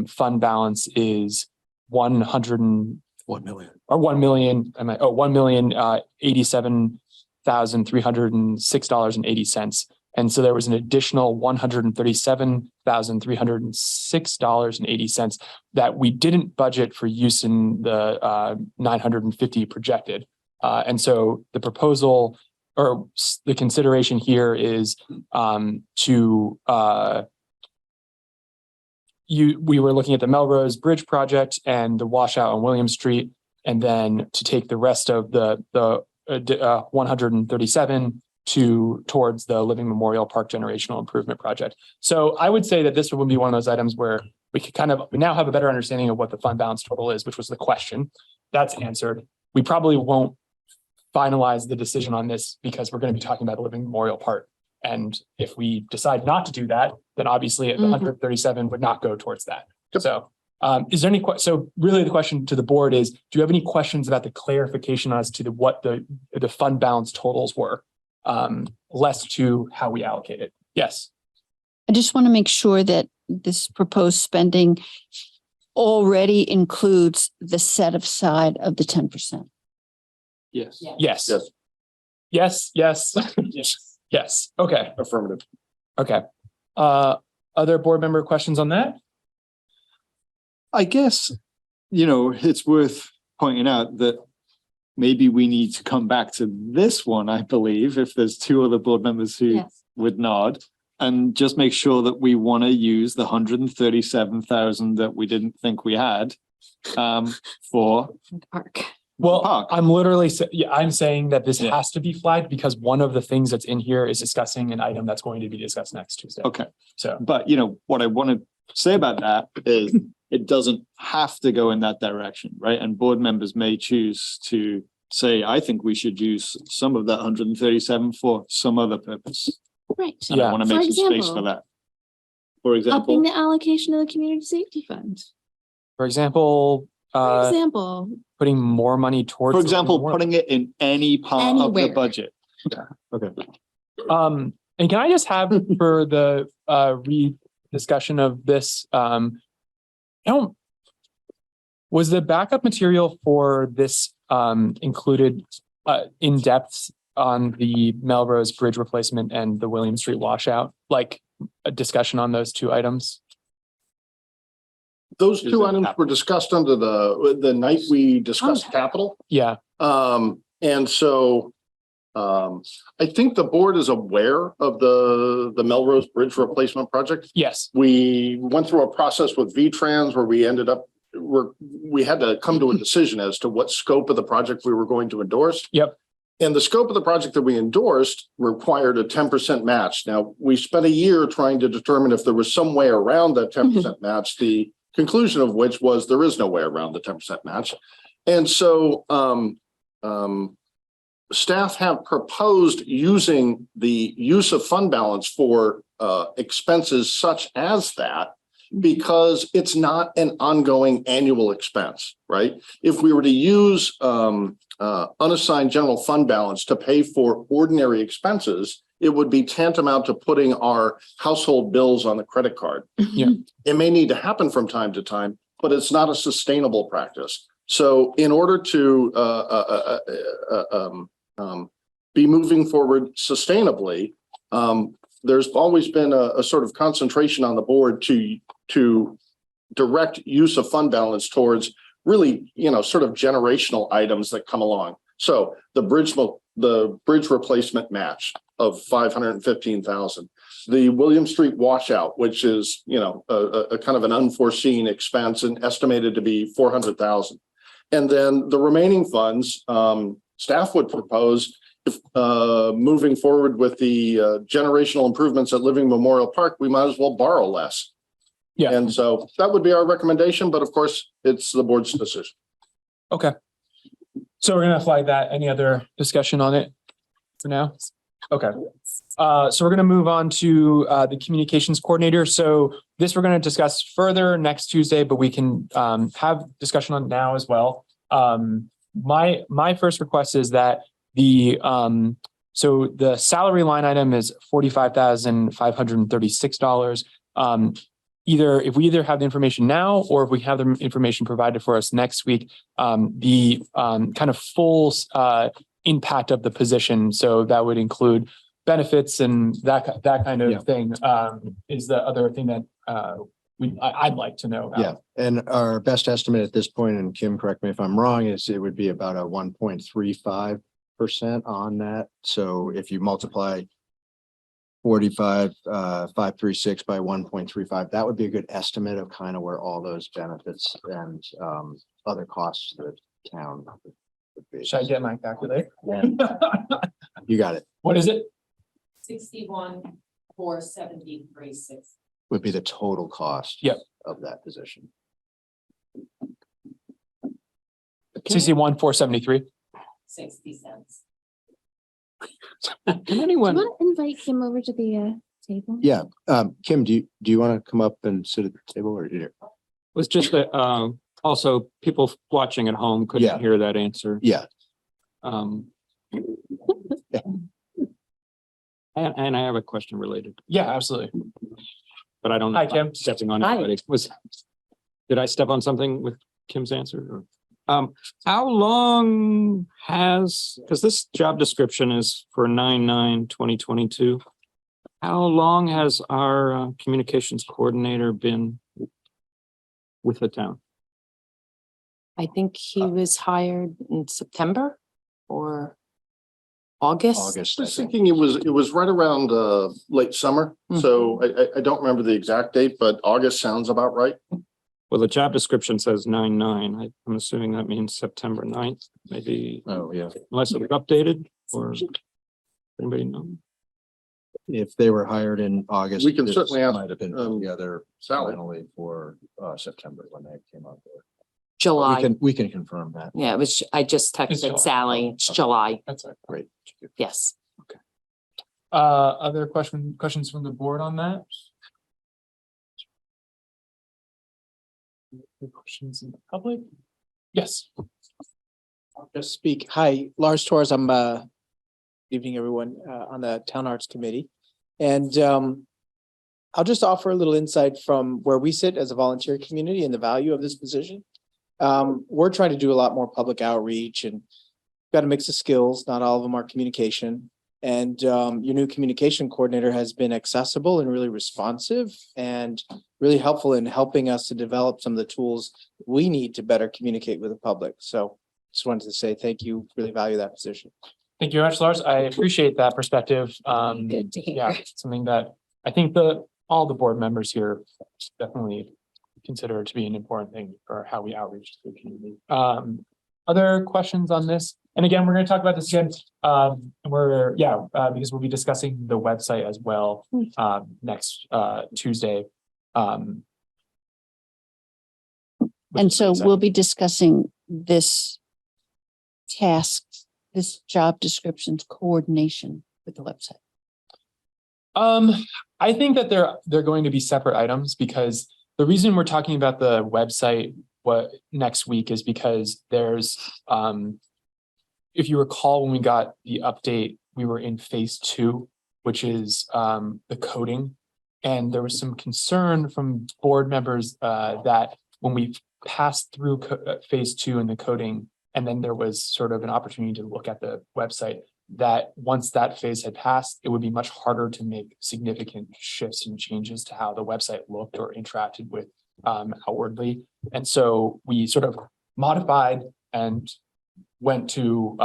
fund balance is 1,087,306.80. And so there was an additional $137,306.80 that we didn't budget for use in the 950 projected. And so the proposal or the consideration here is we were looking at the Melrose Bridge project and the washout on William Street, and then to take the rest of the 137 towards the Living Memorial Park Generational Improvement Project. So I would say that this would be one of those items where we now have a better understanding of what the fund balance total is, which was the question. That's answered. We probably won't finalize the decision on this because we're going to be talking about the Living Memorial Park. And if we decide not to do that, then obviously the 137 would not go towards that. Yep. So is there any so really the question to the board is, do you have any questions about the clarification as to what the fund balance totals were? Less to how we allocate it. Yes. I just want to make sure that this proposed spending already includes the set aside of the 10%. Yes. Yes. Yes. Yes. Yes. Yes. Okay. Affirmative. Okay. Other board member questions on that? I guess, it's worth pointing out that maybe we need to come back to this one, I believe, if there's two other board members who would nod, and just make sure that we want to use the 137,000 that we didn't think we had for Park. Well, I'm literally I'm saying that this has to be flagged because one of the things that's in here is discussing an item that's going to be discussed next Tuesday. Okay. So, but what I want to say about that is it doesn't have to go in that direction, right? And board members may choose to say, I think we should use some of that 137 for some other purpose. Right. And I want to make some space for that. For example, upping the allocation of the community safety fund. For example, putting more money towards. For example, putting it in any part of the budget. Okay. And can I just have for the discussion of this, was the backup material for this included in depth on the Melrose Bridge replacement and the William Street washout, like a discussion on those two items? Those two items were discussed under the night we discussed capital. Yeah. And so I think the board is aware of the Melrose Bridge replacement project. Yes. We went through a process with VTrans where we ended up we had to come to a decision as to what scope of the project we were going to endorse. Yep. And the scope of the project that we endorsed required a 10% match. Now, we spent a year trying to determine if there was some way around that 10% match, the conclusion of which was there is no way around the 10% match. And so staff have proposed using the use of fund balance for expenses such as that, because it's not an ongoing annual expense, right? If we were to use unassigned general fund balance to pay for ordinary expenses, it would be tantamount to putting our household bills on the credit card. Yeah. It may need to happen from time to time, but it's not a sustainable practice. So in order to be moving forward sustainably, there's always been a sort of concentration on the board to direct use of fund balance towards really, sort of generational items that come along. So the bridge replacement match of 515,000, the William Street washout, which is, a kind of an unforeseen expense and estimated to be 400,000. And then the remaining funds, staff would propose if moving forward with the generational improvements at Living Memorial Park, we might as well borrow less. Yeah. And so that would be our recommendation, but of course it's the board's decision. Okay. So we're gonna flag that. Any other discussion on it for now? Okay. So we're gonna move on to the communications coordinator. So this we're gonna discuss further next Tuesday, but we can have discussion on it now as well. My first request is that so the salary line item is $45,536. Either if we have the information now, or if we have the information provided for us next week, the kind of full impact of the position. So that would include benefits and that kind of thing is the other thing that I'd like to know about. Yeah, and our best estimate at this point, and Kim, correct me if I'm wrong, is it would be about a 1.35% on that. So if you multiply 45,536 by 1.35, that would be a good estimate of kind of where all those benefits and other costs that town would be. Should I get my calculator? You got it. What is it? 61,473.6 Would be the total cost of that position. 61,473. 60 cents. Can Do anyone? you want to invite Kim over to the table? Yeah, Kim, do you want to come up and sit at the table or here? Was just that also people watching at home couldn't hear that answer. Yeah. And I have a question related. Yeah, absolutely. But I don't know. Hi, Kim. Stepping on Hi. anybody. Did I step on something with Kim's answer? Or, how long because this job description is for 9/9/2022. How long has our communications coordinator been with the town? I think he was hired in September or August. I was thinking it was right around late summer. So I don't remember the exact date, but August sounds about right. Well, the job description says 9/9. I'm assuming that means September 9th, maybe. Oh, yeah. Unless it was updated or anybody know? If they were hired in August. We can this certainly ask, might have been together finally for September when they came up there. July. We can confirm that. Yeah, it was, I just texted July. Sally. It's July. That's right. Great. Yes. Other questions from the board on that? Any questions in the public? Yes. I'll just speak. Hi, Lars Torres. I'm good evening, everyone, on the Town Arts Committee. And I'll just offer a little insight from where we sit as a volunteer community and the value of this position. We're trying to do a lot more public outreach and got a mix of skills. Not all of them are communication. And your new communication coordinator has been accessible and really responsive and really helpful in helping us to develop some of the tools we need to better communicate with the public. So just wanted to say thank you. Really value that position. Thank you very much, Lars. I appreciate that perspective. Good to hear. Yeah, something that I think all the board members here definitely consider to be an important thing for how we outreach to the community. Other questions on this? And again, we're going to talk about this again. Because we'll be discussing the website as well next Tuesday. And so we'll be discussing this task, this job description's coordination with the website. I think that they're going to be separate items because the reason we're talking about the website next week is because there's if you recall, when we got the update, we were in phase 2, which is the coding. And there was some concern from board members that when we passed through phase 2 in the coding, and then there was sort of an opportunity to look at the website, that once that phase had passed, it would be much harder to make significant shifts and changes to how the website looked or interacted with outwardly. And so we sort of modified and went to,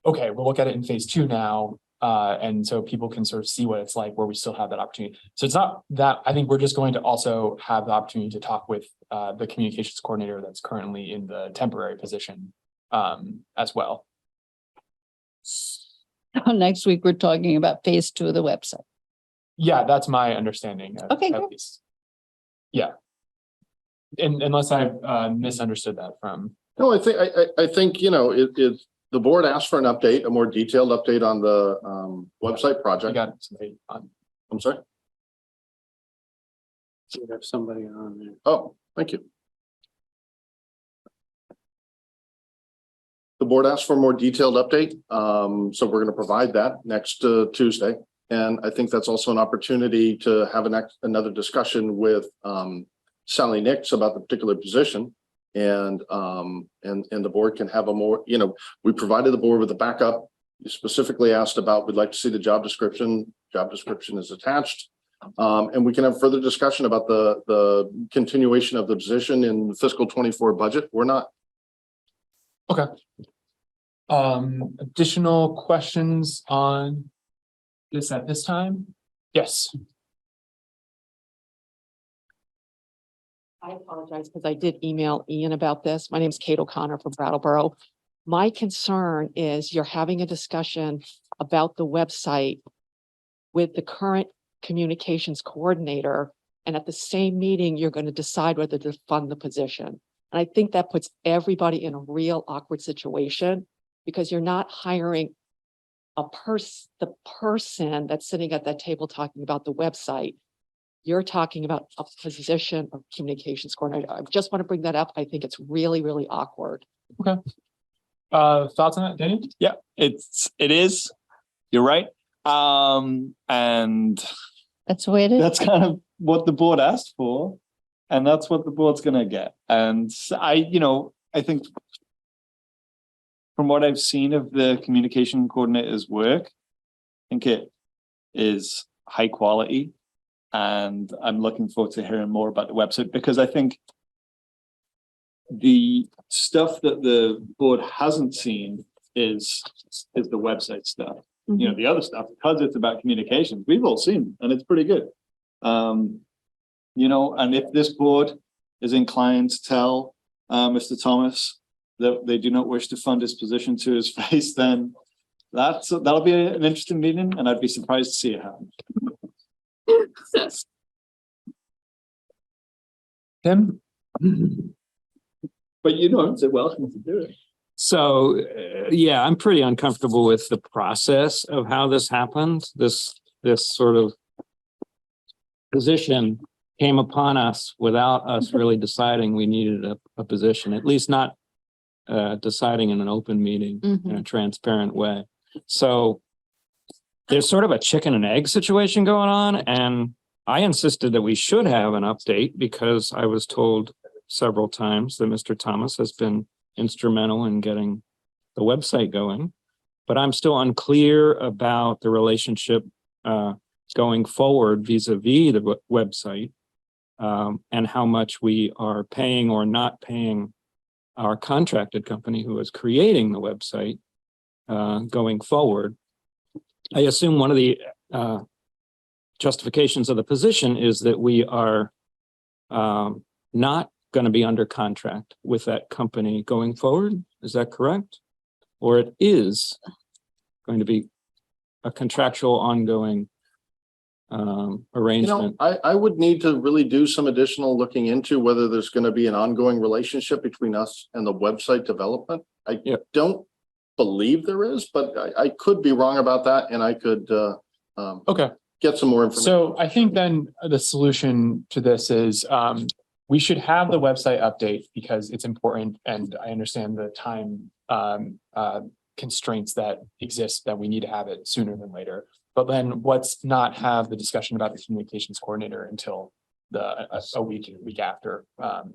okay, we'll look at it in phase 2 now. And so people can sort of see what it's like where we still have that opportunity. So it's not that, I think we're just going to also have the opportunity to talk with the communications coordinator that's currently in the temporary position as well. Next week, we're talking about phase 2 of the website. Yeah, that's my understanding. Okay, at good. least. Yeah. And unless I've misunderstood that from. No, I think, you know, the board asked for an update, a more detailed update on the website project. got somebody on. I'm sorry. We have somebody on there. Oh, thank you. The board asked for a more detailed update. So we're going to provide that next Tuesday. And I think that's also an opportunity to have another discussion with Sally Nix about the particular position. And the board can have a more, you know, we provided the board with a backup. You specifically asked about, we'd like to see the job description. Job description is attached. And we can have further discussion about the continuation of the position in fiscal 24 budget. We're not. Okay. Additional questions on this at this time? Yes. I apologize because I did email Ian about this. My name is Kate O'Connor from Brattleboro. My concern is you're having a discussion about the website with the current communications coordinator, and at the same meeting, you're going to decide whether to fund the position. And I think that puts everybody in a real awkward situation because you're not hiring the person that's sitting at that table talking about the website. You're talking about a position of communications coordinator. I just want to bring that up. I think it's really, really awkward. Okay. Thoughts on that, Danny? Yeah, it is. You're right. And That's the way it is. that's kind of what the board asked for. And that's what the board's going to get. And I think from what I've seen of the communication coordinator's work, I think it is high quality. And I'm looking forward to hearing more about the website because I think the stuff that the board hasn't seen is the website stuff. Mm-hmm. You know, the other stuff, because it's about communications, we've all seen, and it's pretty good. You know, and if this board is inclined to tell Mr. Thomas that they do not wish to fund his position to his face, then that'll be an interesting meeting, and I'd be surprised to see it happen. Tim? But you know, it's welcome to do it. So, yeah, I'm pretty uncomfortable with the process of how this happened. This sort of position came upon us without us really deciding we needed a position, at least not deciding in an open meeting in a transparent way. So there's sort of a chicken and egg situation going on. And I insisted that we should have an update because I was told several times that Mr. Thomas has been instrumental in getting the website going, but I'm still unclear about the relationship going forward vis-a-vis the website and how much we are paying or not paying our contracted company who is creating the website going forward. I assume one of the justifications of the position is that we are not going to be under contract with that company going forward. Is that correct? Or it is going to be a contractual ongoing arrangement? You know, I would need to really do some additional looking into whether there's going to be an ongoing relationship between us and the website development. I don't believe there is, but I could be wrong about that, and I could get some more information. So I think then the solution to this is we should have the website update because it's important, and I understand the time constraints that exist that we need to have it sooner than later. But then let's not have the discussion about the communications coordinator until a week after.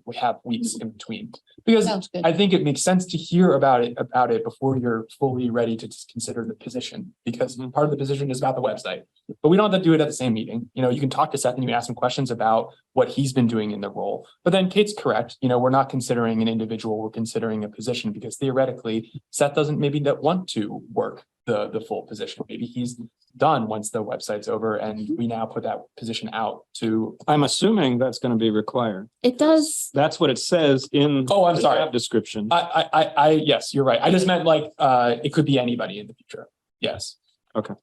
We have weeks in between, because I think it makes sense to hear about it before you're fully ready to consider the position, because part of the position is about the website, but we don't have to do it at the same meeting. You know, you can talk to Seth and you ask him questions about what he's been doing in the role, but then Kate's correct. You know, we're not considering an individual, we're considering a position, because theoretically Seth doesn't maybe want to work the full position. Maybe he's done once the website's over and we now put that position out to. I'm assuming that's going to be required. It does. That's what it says in. Oh, I'm the sorry. job description. Yes, you're right. I just meant like, it could be anybody in the future. Yes. Okay.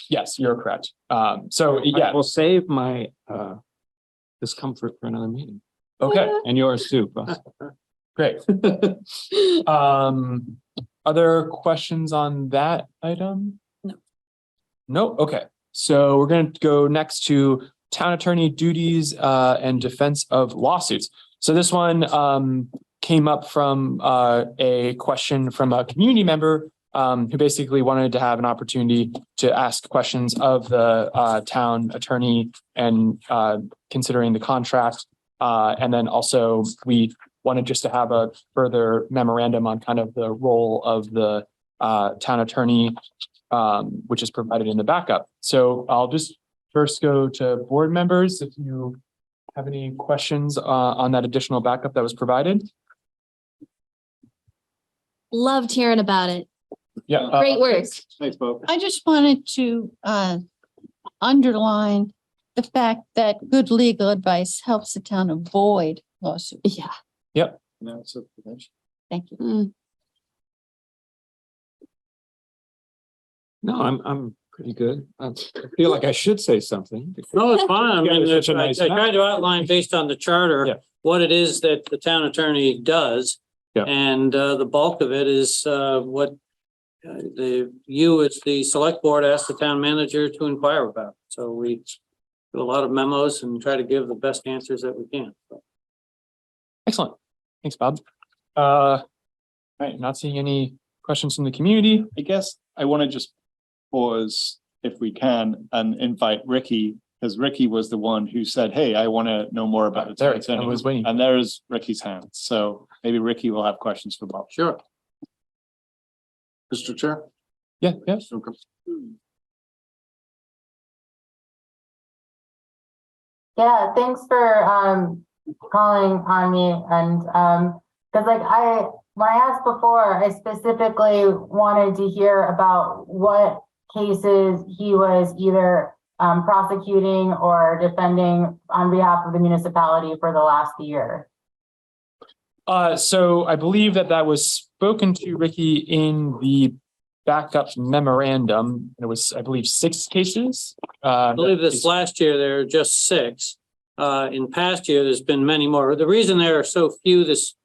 Yes, you're correct. So yeah. I will save my discomfort for another meeting. Okay. And yours too. Boss. Great. Other questions on that item? No. Okay. So we're going to go next to town attorney duties and defense of lawsuits. So this one came up from a question from a community member who basically wanted to have an opportunity to ask questions of the town attorney and considering the contract. And then also we wanted just to have a further memorandum on kind of the role of the town attorney, which is provided in the backup. So I'll just first go to board members if you have any questions on that additional backup that was provided. Loved hearing about it. Yeah. Great work. Thanks, Bob. I just wanted to underline the fact that good legal advice helps the town avoid lawsuits. Yeah. Yep. No, it's a prevention. Thank you. No, I'm pretty good. I feel like I should say something. No, it's fine. I You guys mean, are such a I nice tried to town. outline based on the charter, what it is that the town attorney does. Yeah. And the bulk of it is what you as the select board asked the town manager to inquire about. So we do a lot of memos and try to give the best answers that we can. Excellent. Thanks, Bob. All right, not seeing any questions from the community. I guess I want to just pause if we can and invite Ricky, because Ricky was the one who said, hey, I want to know more about it. There, I was waiting. And there's Ricky's hand. So maybe Ricky will have questions for Bob. Sure. Mr. Chair? Yeah, yeah. Yeah, thanks for calling on me. And because like when I asked before, I specifically wanted to hear about what cases he was either prosecuting or defending on behalf of the municipality for the last year. So I believe that was spoken to Ricky in the backup memorandum. It was, I believe, 6 cases. I believe this last year, there are just 6. In past year, there's been many more. The reason there are so few this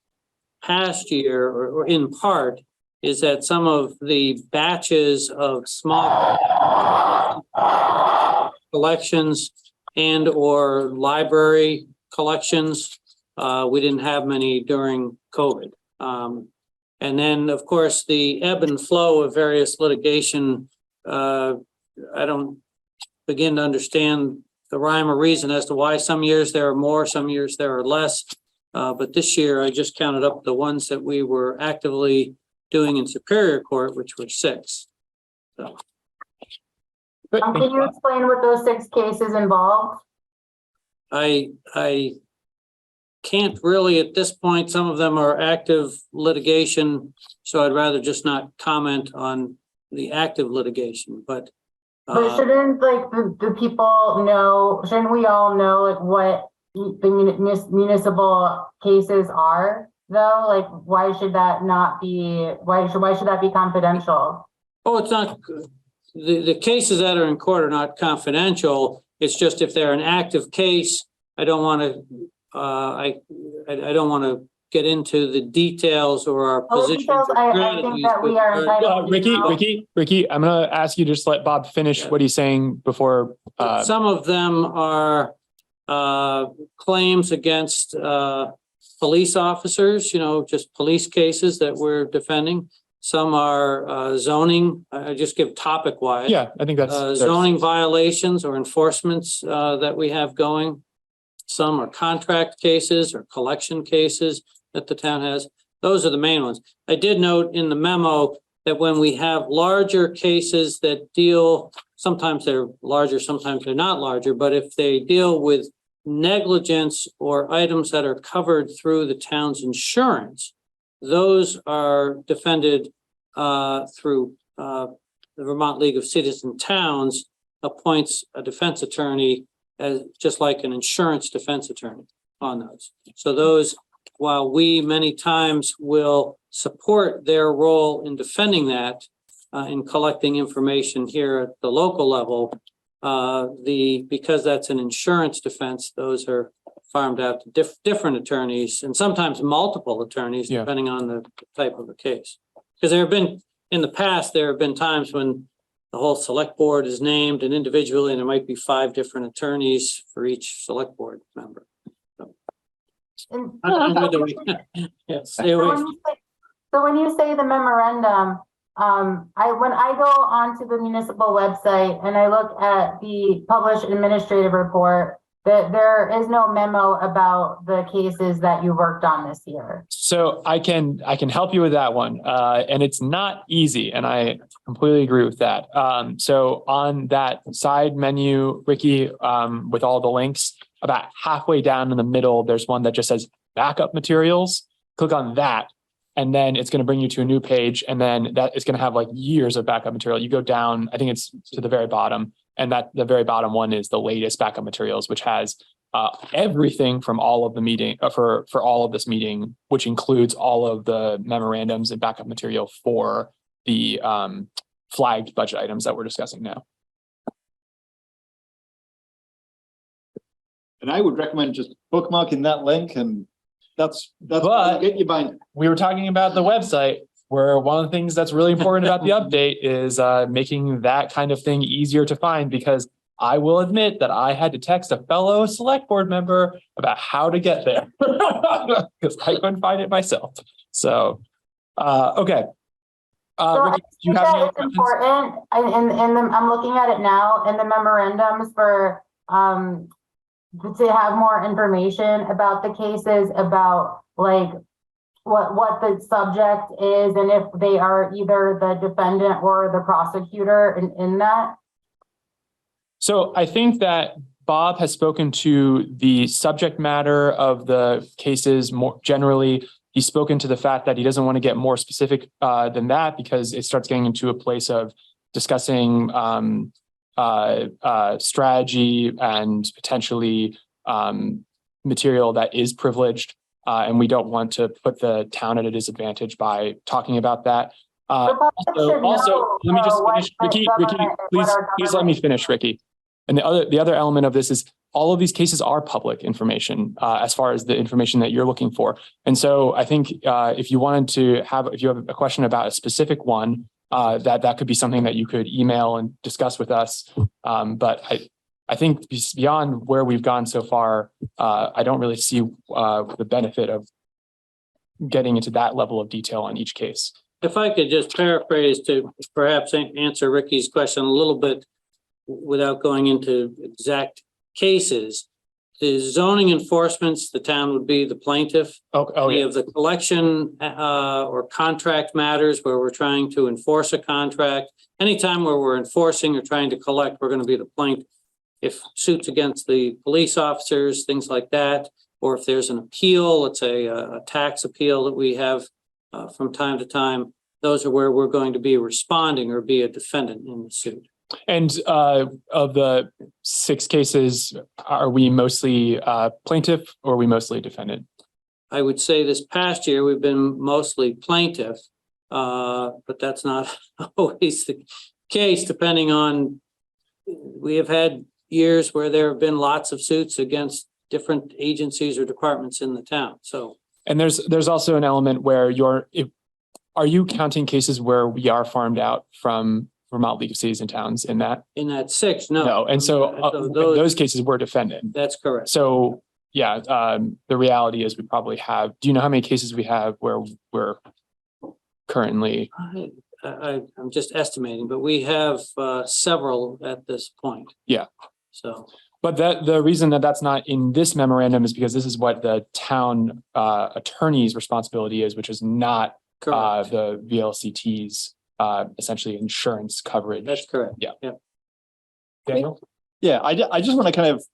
past year, or in part, is that some of the batches of small collections and or library collections, we didn't have many during COVID. And then, of course, the ebb and flow of various litigation, I don't begin to understand the rhyme or reason as to why some years there are more, some years there are less. But this year, I just counted up the ones that we were actively doing in Superior Court, which were 6. So. Can you explain what those 6 cases involved? I can't really at this point. Some of them are active litigation, so I'd rather just not comment on the active litigation, but shouldn't like the people know, shouldn't we all know like what the municipal cases are though? Like why should that not be, why should that be confidential? Oh, it's not, the cases that are in court are not confidential. It's just if they're an active case, I don't want to I don't want to get into the details or our positions. I think that we are entitled to Ricky, I'm going to ask you to just let Bob finish what he's saying before. Some of them are claims against police officers, just police cases that we're defending. Some are zoning. I just give topic wise. Yeah, I think that's zoning violations or enforcements that we have going. Some are contract cases or collection cases that the town has. Those are the main ones. I did note in the memo that when we have larger cases that deal, sometimes they're larger, sometimes they're not larger, but if they deal with negligence or items that are covered through the town's insurance, those are defended through the Vermont League of Cities and Towns appoints a defense attorney as just like an insurance defense attorney on those. So those, while we many times will support their role in defending that, in collecting information here at the local level, because that's an insurance defense, those are farmed out to different attorneys and sometimes multiple attorneys, depending on the type of a case. Because there have been, in the past, there have been times when the whole select board is named and individually, and there might be 5 different attorneys for each select board member. So, stay away. So when you say the memorandum, when I go onto the municipal website and I look at the published administrative report, that there is no memo about the cases that you worked on this year. So I can help you with that one. And it's not easy. And I completely agree with that. So on that side menu, Ricky, with all the links, about halfway down in the middle, there's one that just says backup materials. Click on that. And then it's going to bring you to a new page. And then that is going to have like years of backup material. You go down, I think it's to the very bottom. And that the very bottom one is the latest backup materials, which has everything from all of the meeting for all of this meeting, which includes all of the memorandums and backup material for the flagged budget items that we're discussing now. And I would recommend just bookmarking that link, and that's what get you bind. We were talking about the website, where one of the things that's really important about the update is making that kind of thing easier to find, because I will admit that I had to text a fellow select board member about how to get there because I couldn't find it myself. So, okay. Ricky, do you have any it's important, I'm looking at it now in the memorandums for to have more information about the cases, about like what the subject is, and if they are either the defendant or the prosecutor in that. So I think that Bob has spoken to the subject matter of the cases more generally. He's spoken to the fact that he doesn't want to get more specific than that, because it starts getting into a place of discussing strategy and potentially material that is privileged. And we don't want to put the town at a disadvantage by talking about that. Also, let me just finish, Ricky, please let me finish, Ricky. And the other element of this is all of these cases are public information as far as the information that you're looking for. And so I think if you have a question about a specific one, that could be something that you could email and discuss with us. But I think beyond where we've gone so far, I don't really see the benefit of getting into that level of detail on each case. If I could just paraphrase to perhaps answer Ricky's question a little bit without going into exact cases. The zoning enforcements, the town would be the plaintiff. We have the collection or contract matters where we're trying to enforce a contract. Anytime where we're enforcing or trying to collect, we're going to be the plaintiff. If suits against the police officers, things like that, or if there's an appeal, let's say a tax appeal that we have from time to time, those are where we're going to be responding or be a defendant in the suit. And of the 6 cases, are we mostly plaintiff or are we mostly defendant? I would say this past year, we've been mostly plaintiff, but that's not always the case, depending on, we have had years where there have been lots of suits against different agencies or departments in the town. So, and there's also an element where are you counting cases where we are farmed out from Vermont League of Cities and Towns in that? In that 6, no. No, and so those cases were defendant. That's correct. So yeah, the reality is we probably have. Do you know how many cases we have where we're currently? I'm just estimating, but we have several at this point. Yeah. So. But the reason that that's not in this memorandum is because this is what the town attorney's responsibility is, which is not the VLCT's essentially insurance coverage. That's correct. Yeah. Yeah. Daniel? Yeah, I just want to kind of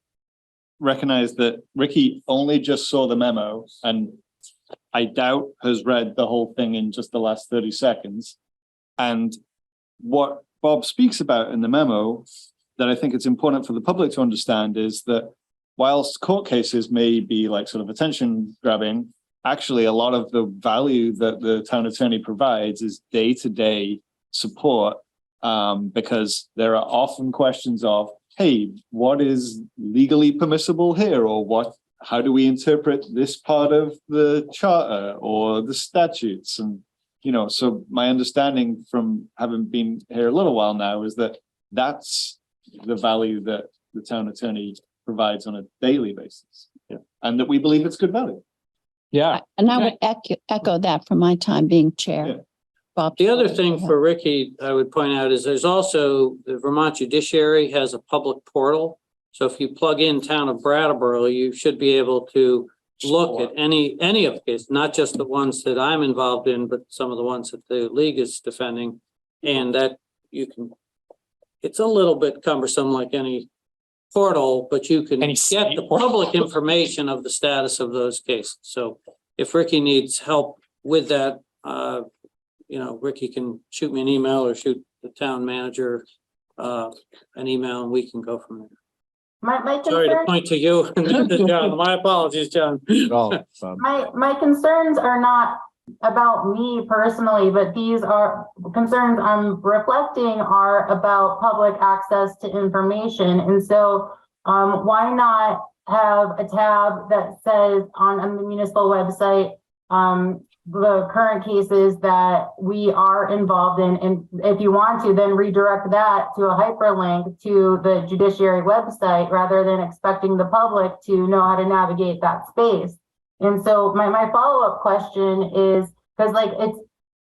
recognize that Ricky only just saw the memo and I doubt has read the whole thing in just the last 30 seconds. And what Bob speaks about in the memo that I think it's important for the public to understand is that whilst court cases may be like sort of attention grabbing, actually a lot of the value that the town attorney provides is day-to-day support, because there are often questions of, hey, what is legally permissible here? Or how do we interpret this part of the charter or the statutes? And, so my understanding from having been here a little while now is that that's the value that the town attorney provides on a daily basis. Yeah. And that we believe it's good value. Yeah. And I would echo that from my time being chair. Yeah. Bob. The other thing for Ricky, I would point out is there's also the Vermont Judiciary has a public portal. So if you plug in Town of Brattleboro, you should be able to look at any of the cases, not just the ones that I'm involved in, but some of the ones that the league is defending. And that you can, it's a little bit cumbersome like any portal, but you can get the public information of the status of those cases. So if Ricky needs help with that, Ricky can shoot me an email or shoot the town manager an email and we can go from there. Sorry to point to you, John. My apologies, John. My concerns are not about me personally, but these are concerns I'm reflecting are about public access to information. And so why not have a tab that says on the municipal website, the current cases that we are involved in, and if you want to, then redirect that to a hyperlink to the judiciary website rather than expecting the public to know how to navigate that space. And so my follow-up question is, because it's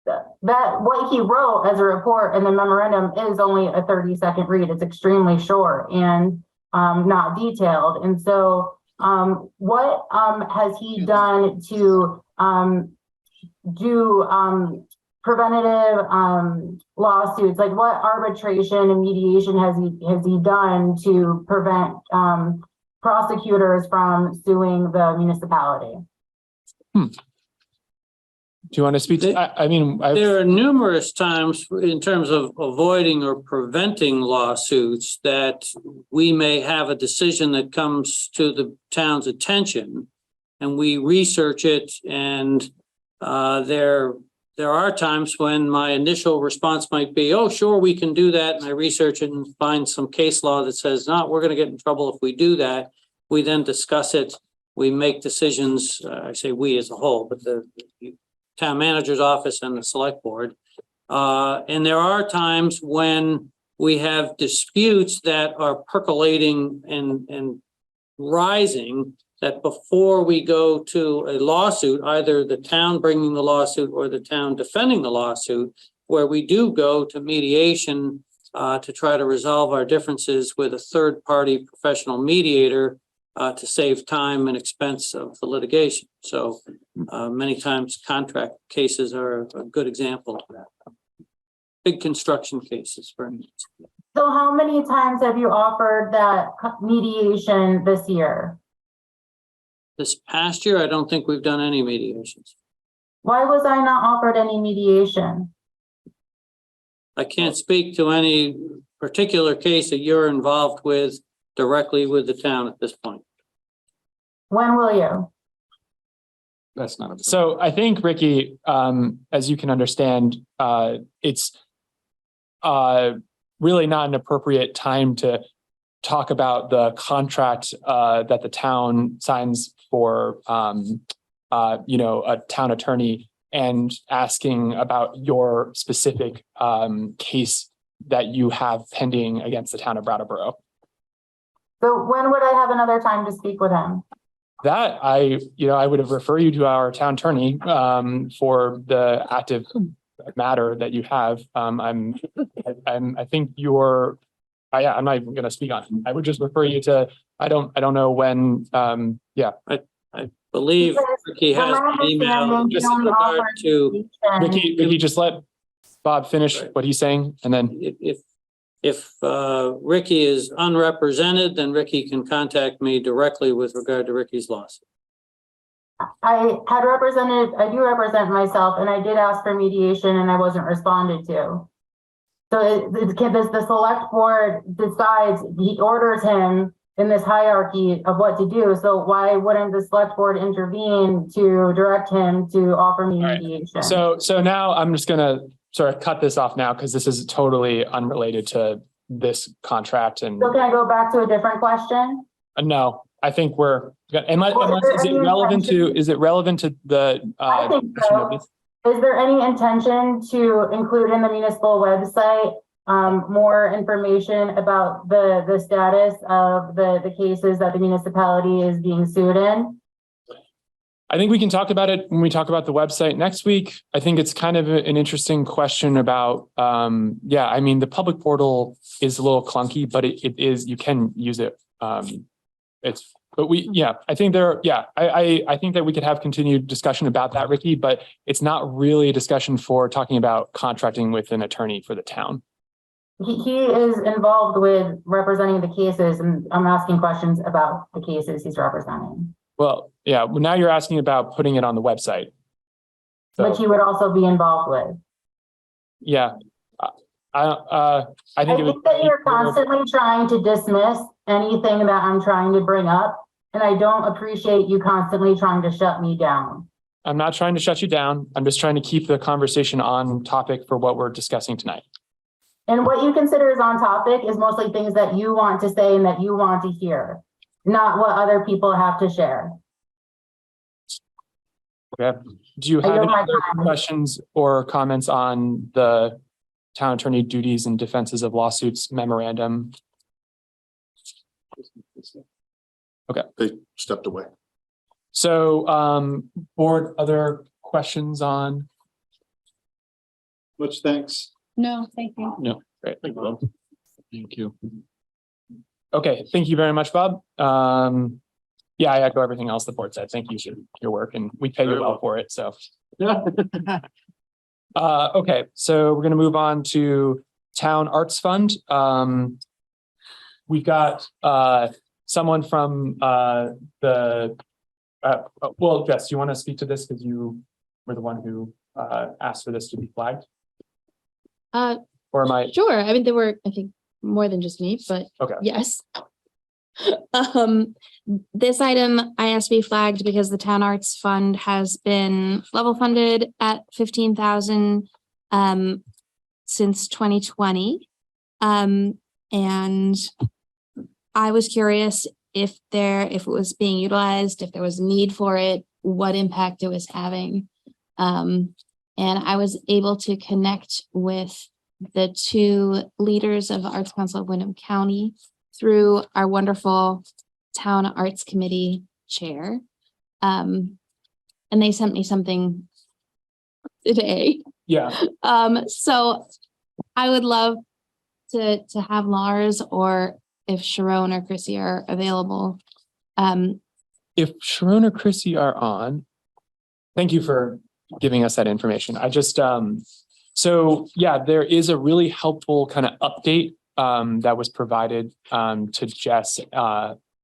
that what he wrote as a report in the memorandum is only a 30-second read. It's extremely short and not detailed. And so what has he done to do preventative lawsuits? Like what arbitration and mediation has he done to prevent prosecutors from suing the municipality? Do you want to speak to, there are numerous times in terms of avoiding or preventing lawsuits that we may have a decision that comes to the town's attention and we research it, and there are times when my initial response might be, oh, sure, we can do that. And I research it and find some case law that says, no, we're going to get in trouble if we do that. We then discuss it. We make decisions. I say we as a whole, but the town manager's office and the select board. And there are times when we have disputes that are percolating and rising, that before we go to a lawsuit, either the town bringing the lawsuit or the town defending the lawsuit, where we do go to mediation to try to resolve our differences with a third-party professional mediator to save time and expense of the litigation. So many times contract cases are a good example of that. Big construction cases, for instance. So how many times have you offered that mediation this year? This past year, I don't think we've done any mediations. Why was I not offered any mediation? I can't speak to any particular case that you're involved with directly with the town at this point. When will you? That's not so. I think, Ricky, as you can understand, it's really not an appropriate time to talk about the contract that the town signs for, a town attorney, and asking about your specific case that you have pending against the town of Brattleboro. So when would I have another time to speak with him? That I would have referred you to our town attorney for the active matter that you have. I think you're. I'm not even going to speak on it. I would just refer you to. I don't know when. I believe Ricky has an email just in regard to Ricky. Just let Bob finish what he's saying, and then if Ricky is unrepresented, then Ricky can contact me directly with regard to Ricky's lawsuit. I do represent myself, and I did ask for mediation and I wasn't responded to. So does the select board decides, he orders him in this hierarchy of what to do. So why wouldn't the select board intervene to direct him to offer me mediation? So now I'm just gonna sort of cut this off now because this is totally unrelated to this contract and So can I go back to a different question? no, I think unless is it relevant to the I think so. Is there any intention to include in the municipal website more information about the status of the cases that the municipality is being sued in? I think we can talk about it when we talk about the website next week. I think it's kind of an interesting question about, I mean, the public portal is a little clunky, but it is, you can use it. I think I think that we could have continued discussion about that, Ricky, but it's not really a discussion for talking about contracting with an attorney for the town. He is involved with representing the cases, and I'm asking questions about the cases he's representing. Well, yeah, well, now you're asking about putting it on the website. Which he would also be involved with. Yeah. I think that you're constantly trying to dismiss anything that I'm trying to bring up, and I don't appreciate you constantly trying to shut me down. I'm not trying to shut you down. I'm just trying to keep the conversation on topic for what we're discussing tonight. And what you consider is on topic is mostly things that you want to say and that you want to hear, not what other people have to share. Okay. Do you have any other questions or comments on the town attorney duties and defenses of lawsuits memorandum? Okay. They stepped away. So, board, other questions on? Much thanks. No, thank you. No, great. Thank you, Bob. Thank you. Okay, thank you very much, Bob. Yeah, I echo everything else the board said. Thank you for your work, and we pay you well for it, so. Okay, so we're gonna move on to Town Arts Fund. We've got someone from well, Jess, do you want to speak to this because you were the one who asked for this to be flagged? Or am I? Sure. I mean, there were, I think, more than just me, but okay. Yes. This item I asked to be flagged because the Town Arts Fund has been level funded at 15,000 since 2020. And I was curious if it was being utilized, if there was a need for it, what impact it was having. And I was able to connect with the two leaders of Arts Council of Windham County through our wonderful Town Arts Committee chair. And they sent me something today. Yeah. So I would love to have Lars, or if Sharon or Chrissy are available. If Sharon or Chrissy are on, thank you for giving us that information. I just, so yeah, there is a really helpful kind of update that was provided to Jess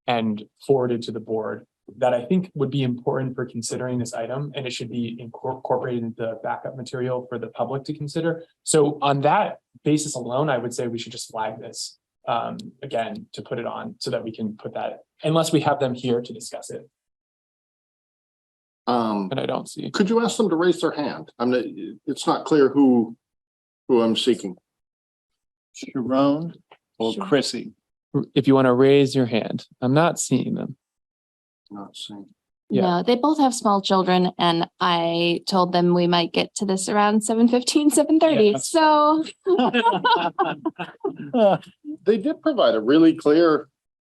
and forwarded to the board that I think would be important for considering this item, and it should be incorporated into the backup material for the public to consider. So on that basis alone, I would say we should just flag this again to put it on so that we can put that, unless we have them here to discuss it. And I don't see. Could you ask them to raise their hand? It's not clear who I'm seeking. Sharon or Chrissy? If you want to raise your hand, I'm not seeing them. Not seeing. Yeah. No, they both have small children, and I told them we might get to this around 7:15, 7:30. Yes. So They did provide a really clear,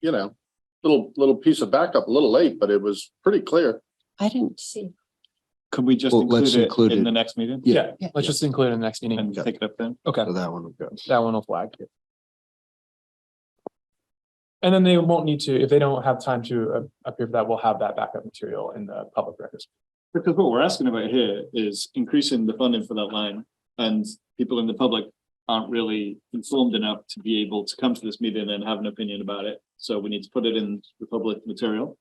little piece of backup, a little late, but it was pretty clear. I didn't see. Could we just include it in the next meeting? Yeah. Let's just include it in the next meeting and take it up then. Okay. So that one will go. That one will flag. And then they won't need to, if they don't have time to appear for that, we'll have that backup material in the public records. Because what we're asking about here is increasing the funding for that line, and people in the public aren't really informed enough to be able to come to this meeting and have an opinion about it. So we need to put it in the public material.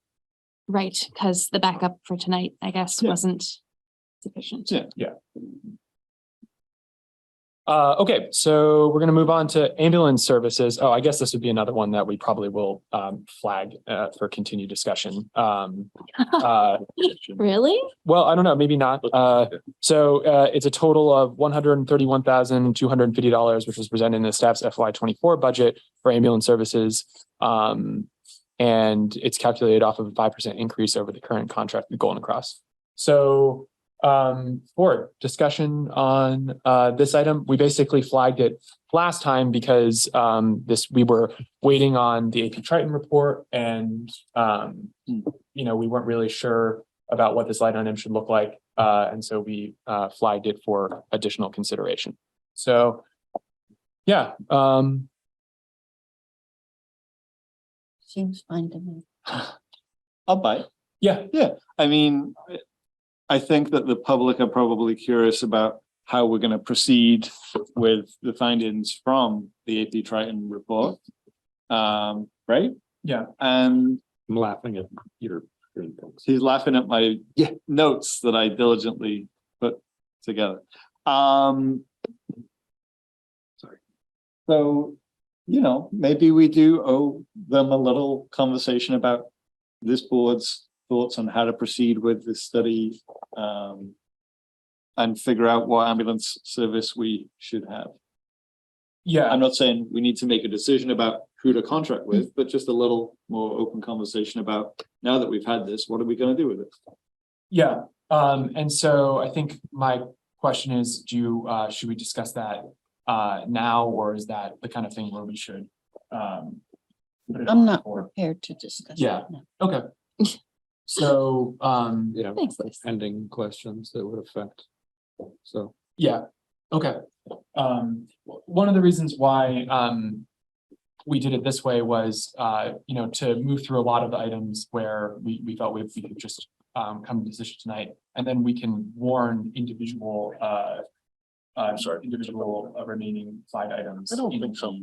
right, because the backup for tonight, I guess, wasn't sufficient. Yeah. Okay, so we're gonna move on to ambulance services. Oh, I guess this would be another one that we probably will flag for continued discussion. Really? Well, I don't know, maybe not. So it's a total of $131,250, which was presented in the staff's FY24 budget for ambulance services. And it's calculated off of a 5% increase over the current contract with Golden Cross. So board discussion on this item. We basically flagged it last time because we were waiting on the AP Triton report, and we weren't really sure about what this line item should look like, and so we flagged it for additional consideration. So yeah, Seems fine to me. I'll buy it. Yeah. I mean, I think that the public are probably curious about how we're going to proceed with the findings from the AP Triton report. Right? Yeah. And I'm laughing at your he's laughing at my notes that I diligently put together. Sorry. So, maybe we do owe them a little conversation about this board's thoughts on how to proceed with this study, and figure out what ambulance service we should have. Yeah. I'm not saying we need to make a decision about who to contract with, but just a little more open conversation about, now that we've had this, what are we going to do with it? Yeah. And so I think my question is, should we discuss that now, or is that the kind of thing where we should put it I'm on not for- prepared to discuss. Yeah. that now. Okay. So yeah, pending questions that would affect. So yeah. Okay. One of the reasons why we did it this way was to move through a lot of the items where we felt we could just come to a decision tonight, and then we can warn individual remaining side items. I don't think so.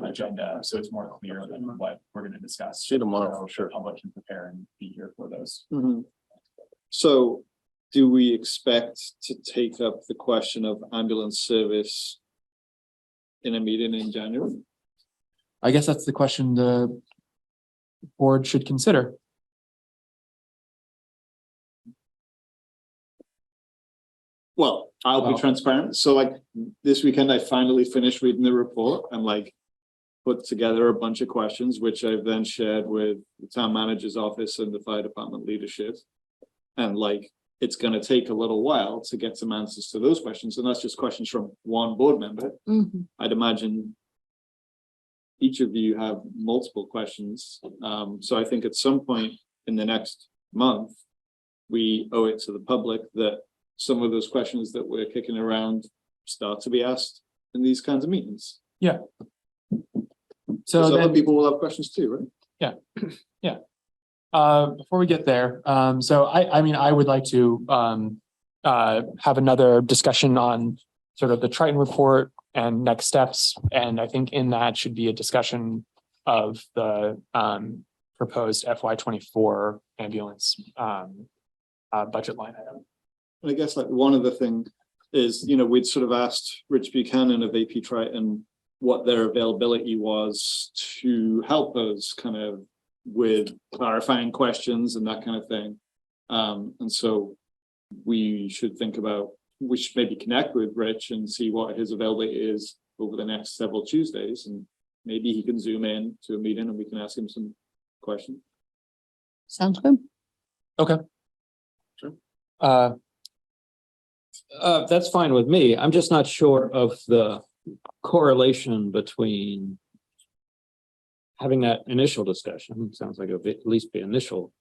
Agenda, so it's more clear than what we're going to discuss. See you tomorrow, for sure. The public can prepare and be here for those. So do we expect to take up the question of ambulance service in a meeting in January? I guess that's the question the board should consider. Well, I'll be transparent. So this weekend, I finally finished reading the report and put together a bunch of questions, which I've then shared with the town manager's office and the fire department leadership. And it's going to take a little while to get some answers to those questions. And that's just questions from one board member. I'd imagine each of you have multiple questions. So I think at some point in the next month, we owe it to the public that some of those questions that we're kicking around start to be asked in these kinds of meetings. Yeah. So other people will have questions too, right? Yeah. Yeah. Before we get there, so I would like to have another discussion on sort of the Triton report and next steps. And I think in that should be a discussion of the proposed FY24 ambulance budget line item. And I guess one of the things is, we'd sort of asked Rich Buchanan of AP Triton what their availability was to help us kind of with clarifying questions and that kind of thing. And so we should maybe connect with Rich and see what his availability is over the next several Tuesdays. And maybe he can zoom in to a meeting and we can ask him some questions. Sounds good. Okay. Sure. That's fine with me. I'm just not sure of the correlation between having that initial discussion. Sounds like it'll at least be initial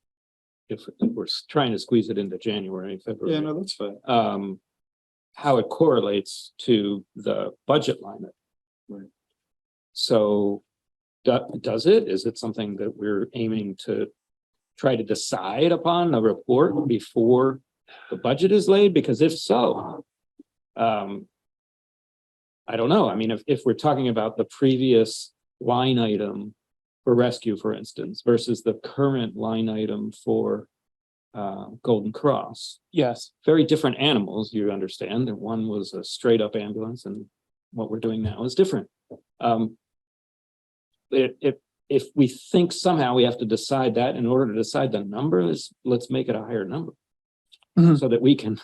if we're trying to squeeze it into January, February. Yeah, no, that's fine. How it correlates to the budget line. Right. So does it? Is it something that we're aiming to try to decide upon the report before the budget is laid? Because if so, I don't know. I mean, if we're talking about the previous line item for rescue, for instance, versus the current line item for Golden Cross. Yes. Very different animals, you understand, and one was a straight up ambulance and what we're doing now is different. If we think somehow we have to decide that in order to decide the number, let's make it a higher number. So that we can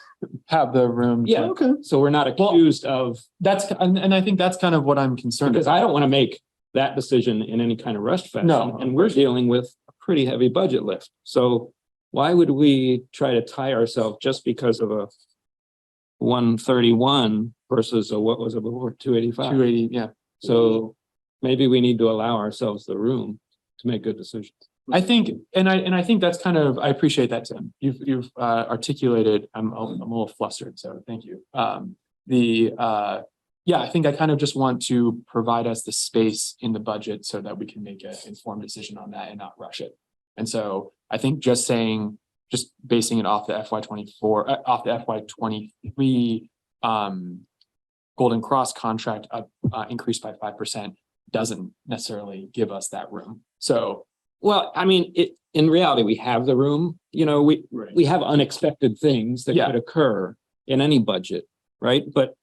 have the room. Yeah, okay. So we're not accused of. That's, and I think that's kind of what I'm concerned because about. I don't want to make that decision in any kind of rushed fashion. No. And we're dealing with a pretty heavy budget lift. So why would we try to tie ourselves just because of a 131 versus a, what was it before, 285? 280, yeah. So maybe we need to allow ourselves the room to make good decisions. I think, and I think that's kind of, I appreciate that, Tim. You've articulated, I'm a little flustered, so thank you. Yeah, I think I kind of just want to provide us the space in the budget so that we can make an informed decision on that and not rush it. And so I think just basing it off the FY24, off the FY23 Golden Cross contract increased by 5% doesn't necessarily give us that room. So, well, I mean, in reality, we have the room, you know, we have unexpected things that could occur in any budget, right? But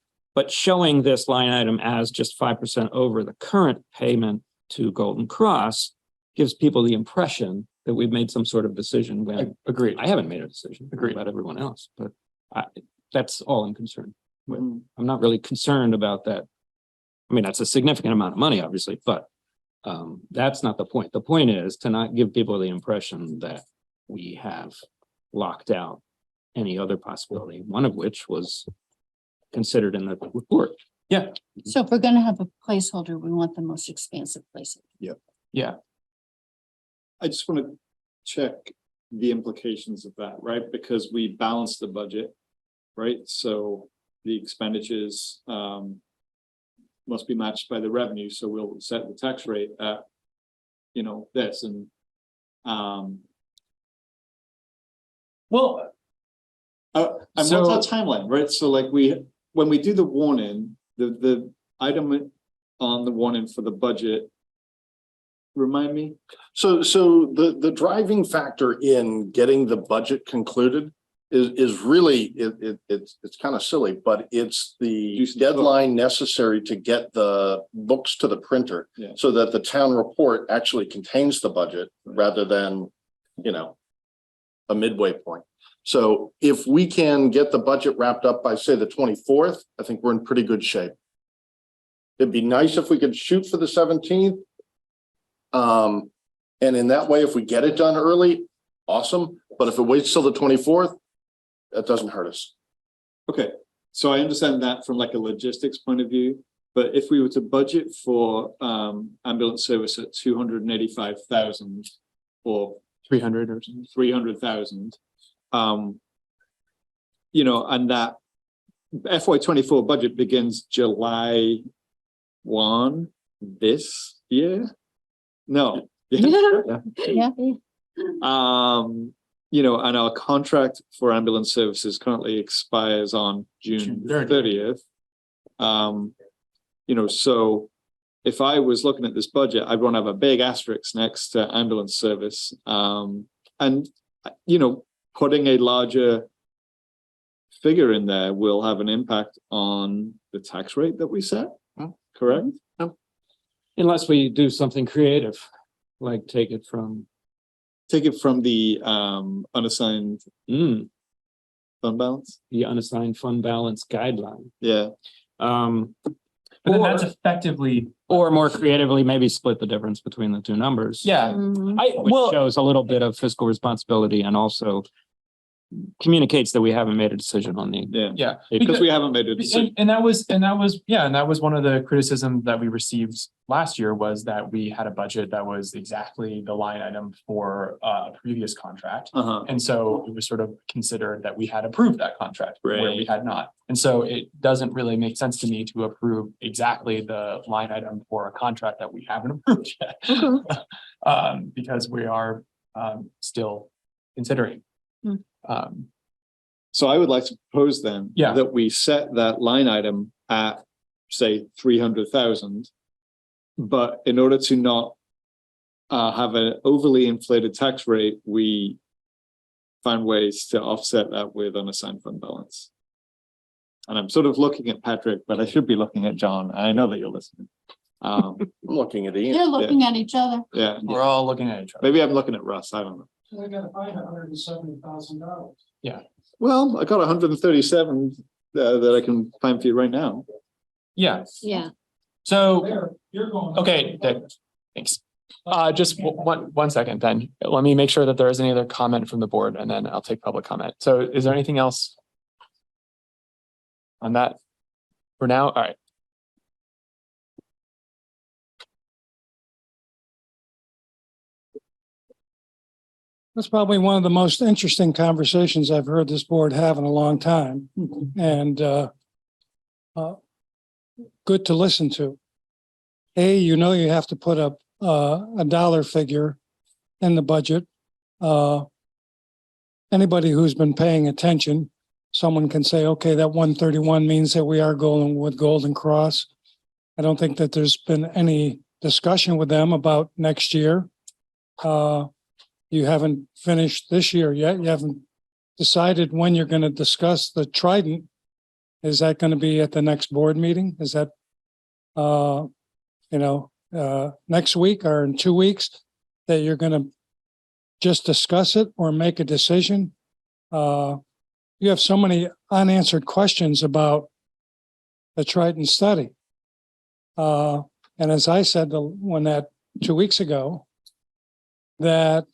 showing this line item as just 5% over the current payment to Golden Cross gives people the impression that we've made some sort of decision when agreed. I haven't made a decision about everyone else, but that's all I'm concerned with. I'm not really concerned about that. I mean, that's a significant amount of money, obviously, but that's not the point. The point is to not give people the impression that we have locked out any other possibility, one of which was considered in the report. Yeah. So if we're gonna have a placeholder, we want the most expansive placeholder. Yep. Yeah. I just want to check the implications of that, right? Because we balance the budget, right? So the expenditures must be matched by the revenue. So we'll set the tax rate at, you know, this and well, and what's our timeline, right? So like when we do the warning, the item on the warning for the budget, remind me. So the driving factor in getting the budget concluded is really, it's kind of silly, but it's the deadline necessary to get the books to the printer so that the town report actually contains the budget rather than, you know, a midway point. So if we can get the budget wrapped up by, say, the 24th, I think we're in pretty good shape. It'd be nice if we could shoot for the 17th. And in that way, if we get it done early, awesome. But if it waits till the 24th, that doesn't hurt us. Okay, so I understand that from like a logistics point of view, but if we were to budget for ambulance service at 285,000 or 300 or 300,000, you know, and that FY24 budget begins July 1 this year. No. Yeah. You know, and our contract for ambulance services currently expires on June 30th. You know, so if I was looking at this budget, I'd want to have a big asterisk next to ambulance service. And, you know, putting a larger figure in there will have an impact on the tax rate that we set, correct? Unless we do something creative, like take it from the unassigned fund balance. The unassigned fund balance guideline. Yeah. But then that's effectively, or more creatively, maybe split the difference between the two numbers. Yeah. Which shows a little bit of fiscal responsibility and also communicates that we haven't made a decision on the Because we haven't made a decision. and that was one of the criticisms that we received last year was that we had a budget that was exactly the line item for a previous contract. And so it was sort of considered that we had approved that contract where we had not. And so it doesn't really make sense to me to approve exactly the line item for a contract that we haven't approved yet. Because we are still considering. So I would like to propose then that we set that line item at, say, 300,000. But in order to not have an overly inflated tax rate, we find ways to offset that with unassigned fund balance. And I'm sort of looking at Patrick, but I should be looking at John. I know that you're listening. I'm looking at Ian. They're looking at each other. Yeah, We're all looking at each other. maybe I'm looking at Russ. I don't know. We gotta find $170,000. Yeah. Well, I got 137 that I can find for you right now. Yeah. Yeah. So, There, you're going. okay, Dick, thanks. Just one second then. Let me make sure that there isn't any other comment from the board and then I'll take public comment. So is there anything else on that for now? All right. That's probably one of the most interesting conversations I've heard this board have in a long time, and good to listen to. You have to put up a dollar figure in the budget. Anybody who's been paying attention, someone can say, okay, that 131 means that we are going with Golden Cross. I don't think that there's been any discussion with them about next year. You haven't finished this year yet. You haven't decided when you're going to discuss the Trident. Is that going to be at the next board meeting? Is that, next week or in 2 weeks that you're going to just discuss it or make a decision? You have so many unanswered questions about the Trident study. And as I said, when that 2 weeks ago, that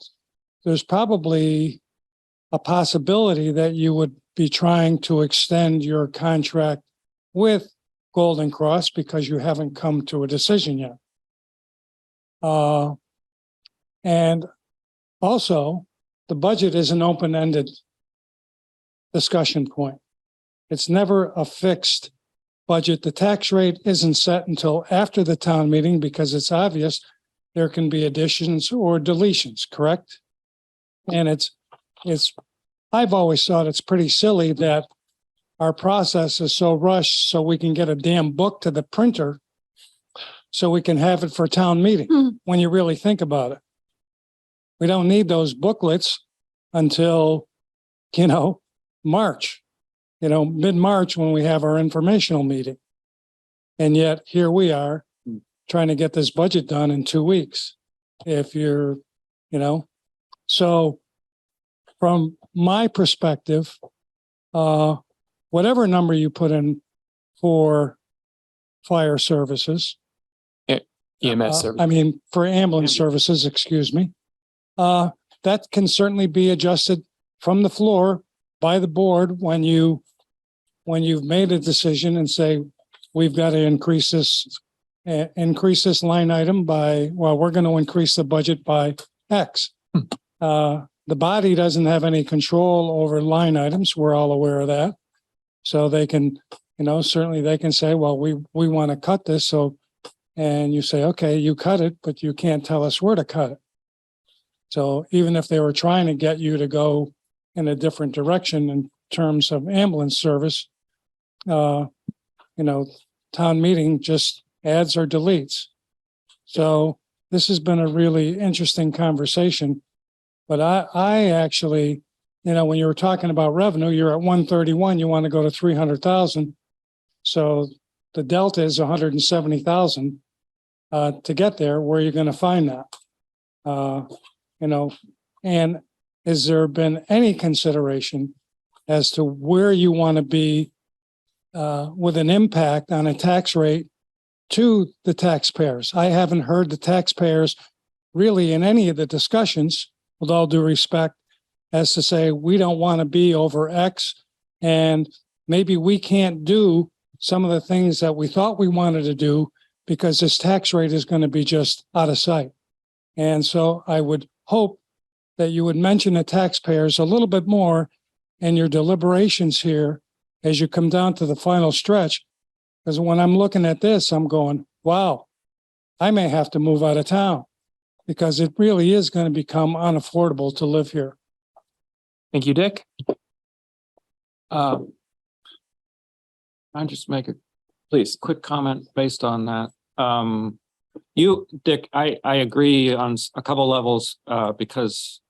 there's probably a possibility that you would be trying to extend your contract with Golden Cross because you haven't come to a decision yet. And also, the budget is an open-ended discussion point. It's never a fixed budget. The tax rate isn't set until after the town meeting because it's obvious there can be additions or deletions, correct? And I've always thought it's pretty silly that our process is so rushed so we can get a damn book to the printer so we can have it for town meeting when you really think about it. We don't need those booklets until, March, mid-March when we have our informational meeting. And yet here we are trying to get this budget done in 2 weeks. If you're, so from my perspective, whatever number you put in for fire services, EMS service. For ambulance services, excuse me, that can certainly be adjusted from the floor by the board when you've made a decision and say, we've got to increase this line item by, we're going to increase the budget by X. The body doesn't have any control over line items. We're all aware of that. So they can, certainly they can say, well, we want to cut this. So, and you say, okay, you cut it, but you can't tell us where to cut it. So even if they were trying to get you to go in a different direction in terms of ambulance service, town meeting just adds or deletes. So this has been a really interesting conversation. But I actually, when you were talking about revenue, you're at 131, you want to go to 300,000. So the delta is 170,000 to get there. Where are you going to find that? And has there been any consideration as to where you want to be with an impact on a tax rate to the taxpayers? I haven't heard the taxpayers really in any of the discussions, with all due respect, as to say, we don't want to be over X and maybe we can't do some of the things that we thought we wanted to do because this tax rate is going to be just out of sight. And so I would hope that you would mention the taxpayers a little bit more in your deliberations here as you come down to the final stretch. Because when I'm looking at this, I'm going, wow, I may have to move out of town because it really is going to become unaffordable to live here. Thank you, Dick. I'll just make a quick comment based on that. Dick, I agree on a couple levels because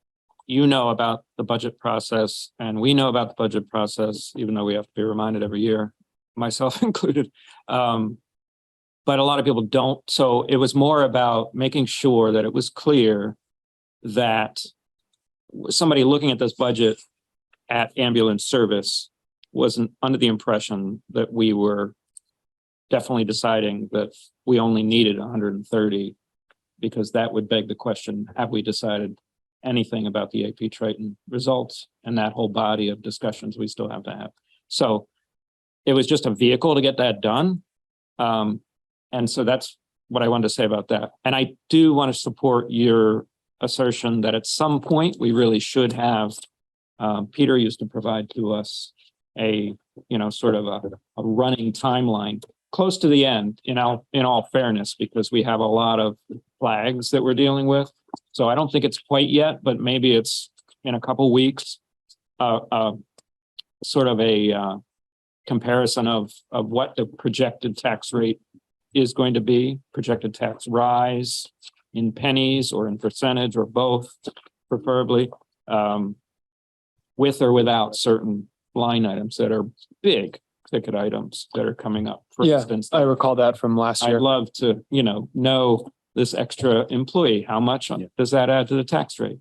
you know about the budget process and we know about the budget process, even though we have to be reminded every year, myself included. But a lot of people don't. So it was more about making sure that it was clear that somebody looking at this budget at ambulance service wasn't under the impression that we were definitely deciding that we only needed 130, because that would beg the question, have we decided anything about the AP Triton results and that whole body of discussions we still have to have? So it was just a vehicle to get that done. And so that's what I wanted to say about that. And I do want to support your assertion that at some point we really should have, Peter used to provide to us a, sort of a running timeline close to the end, in all fairness, because we have a lot of flags that we're dealing with. So I don't think it's quite yet, but maybe it's in a couple weeks, sort of a comparison of what the projected tax rate is going to be, projected tax rise in pennies or in percentage or both, preferably, with or without certain line items that are big ticket items that are coming up. For instance, I recall that from last year. I'd love to, know this extra employee, how much does that add to the tax rate?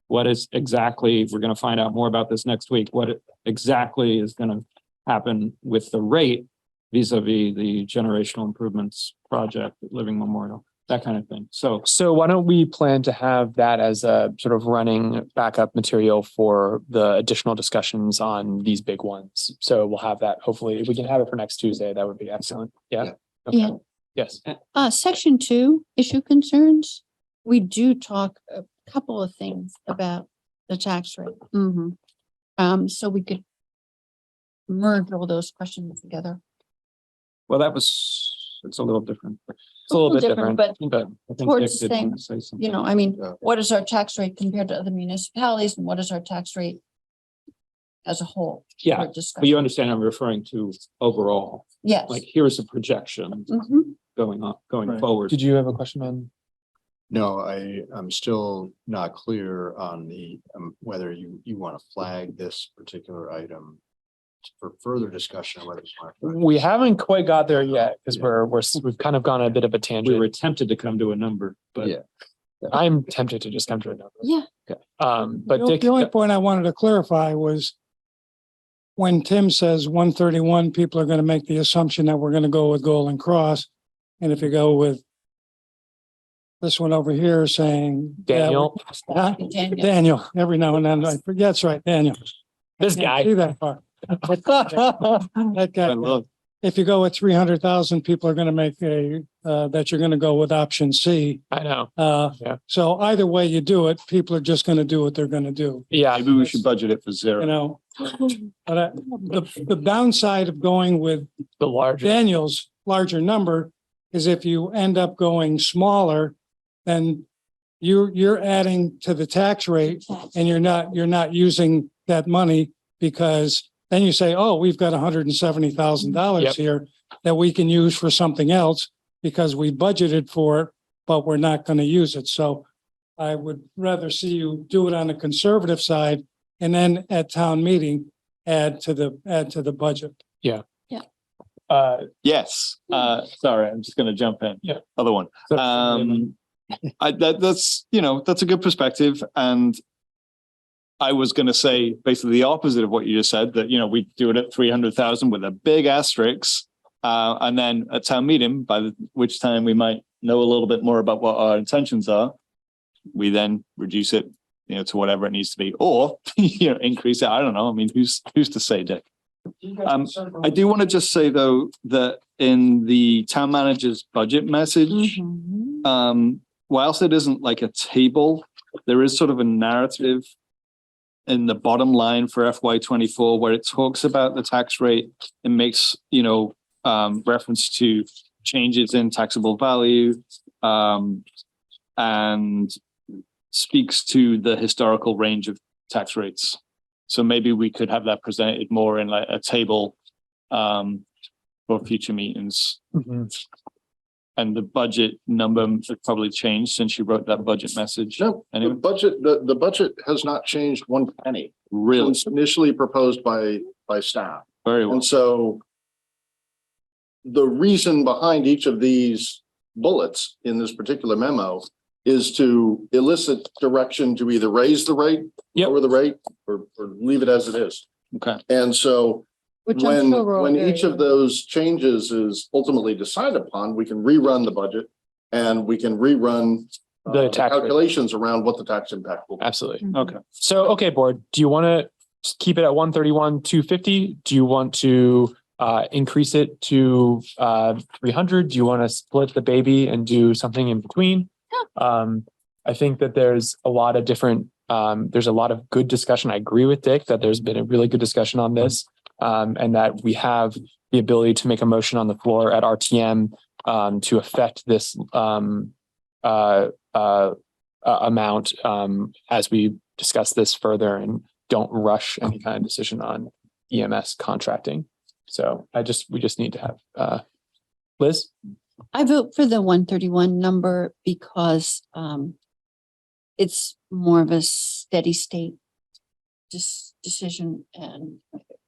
What is exactly, we're going to find out more about this next week, what exactly is going to happen with the rate vis-a-vis the generational improvements project, Living Memorial, that kind of thing. So why don't we plan to have that as a sort of running backup material for the additional discussions on these big ones? So we'll have that. Hopefully, if we can have it for next Tuesday, that would be excellent. Yeah. Okay. Yeah. Yes. Section 2, issue concerns. We do talk a couple of things about the tax rate. So we could merge all those questions together. Well, it's a little different. It's a little bit different, but I think towards Dick did saying, want to say something. what is our tax rate compared to other municipalities, and what is our tax rate as a whole? Yeah, but you understand I'm referring to overall. Yes. Like here's a projection going forward. Did you have a question on? No, I'm still not clear on the, whether you want to flag this particular item for further discussion, or whether it's We haven't quite got there yet, because we've kind of gone a bit of a tangent. We were tempted to come to a number, but I'm tempted to just come to a number. Yeah. Okay. But Dick, The only point I wanted to clarify was when Tim says 131, people are going to make the assumption that we're going to go with Golden Cross. And if you go with this one over here saying Daniel. Daniel, every now and then I forget, that's right, Daniel. This guy. See that part. That guy. If you go with 300,000, people are going to make that you're going to go with option C. I know. So either way you do it, people are just going to do what they're going to do. Yeah. Maybe we should budget it for zero. But the downside of going with the larger Daniel's larger number is if you end up going smaller, then you're adding to the tax rate, and you're not using that money, because then you say, oh, we've got $170,000 here that we can use for something else because we budgeted for it, but we're not going to use it. So I would rather see you do it on the conservative side, and then at town meeting, add to the budget. Yeah. Yeah. Yes. Sorry, I'm just going to jump in. Yeah. Other one. That's a good perspective, and I was going to say basically the opposite of what you just said, that we do it at 300,000 with a big asterisk, and then at town meeting, which time we might know a little bit more about what our intentions are, we then reduce it to whatever it needs to be, or increase it. I don't know. I mean, who's to say, Dick? I do want to just say though that in the town manager's budget message, whilst it isn't like a table, there is sort of a narrative in the bottom line for FY24 where it talks about the tax rate. It makes reference to changes in taxable value, and speaks to the historical range of tax rates. So maybe we could have that presented more in like a table for future meetings. And the budget number has probably changed since you wrote that budget message. No, Anyway. the budget has not changed one penny. Really? It was initially proposed by staff. Very well. And so the reason behind each of these bullets in this particular memo is to elicit direction to either raise the rate, lower the rate, or leave it as it is. Okay. And so Which I'm sure we're all when very each of those changes is ultimately decided upon, we can rerun the budget and we can rerun The tax rate. calculations around what the tax impact will be. Absolutely. Okay. So, okay, board, do you want to keep it at 131, 250? Do you want to increase it to 300? Do you want to split the baby and do something in between? I think that there's a lot of different, there's a lot of good discussion. I agree with Dick that there's been a really good discussion on this, and that we have the ability to make a motion on the floor at RTM to affect this amount as we discuss this further and don't rush any kind of decision on EMS contracting. So we just need to have Liz? I vote for the 131 number because it's more of a steady state decision, and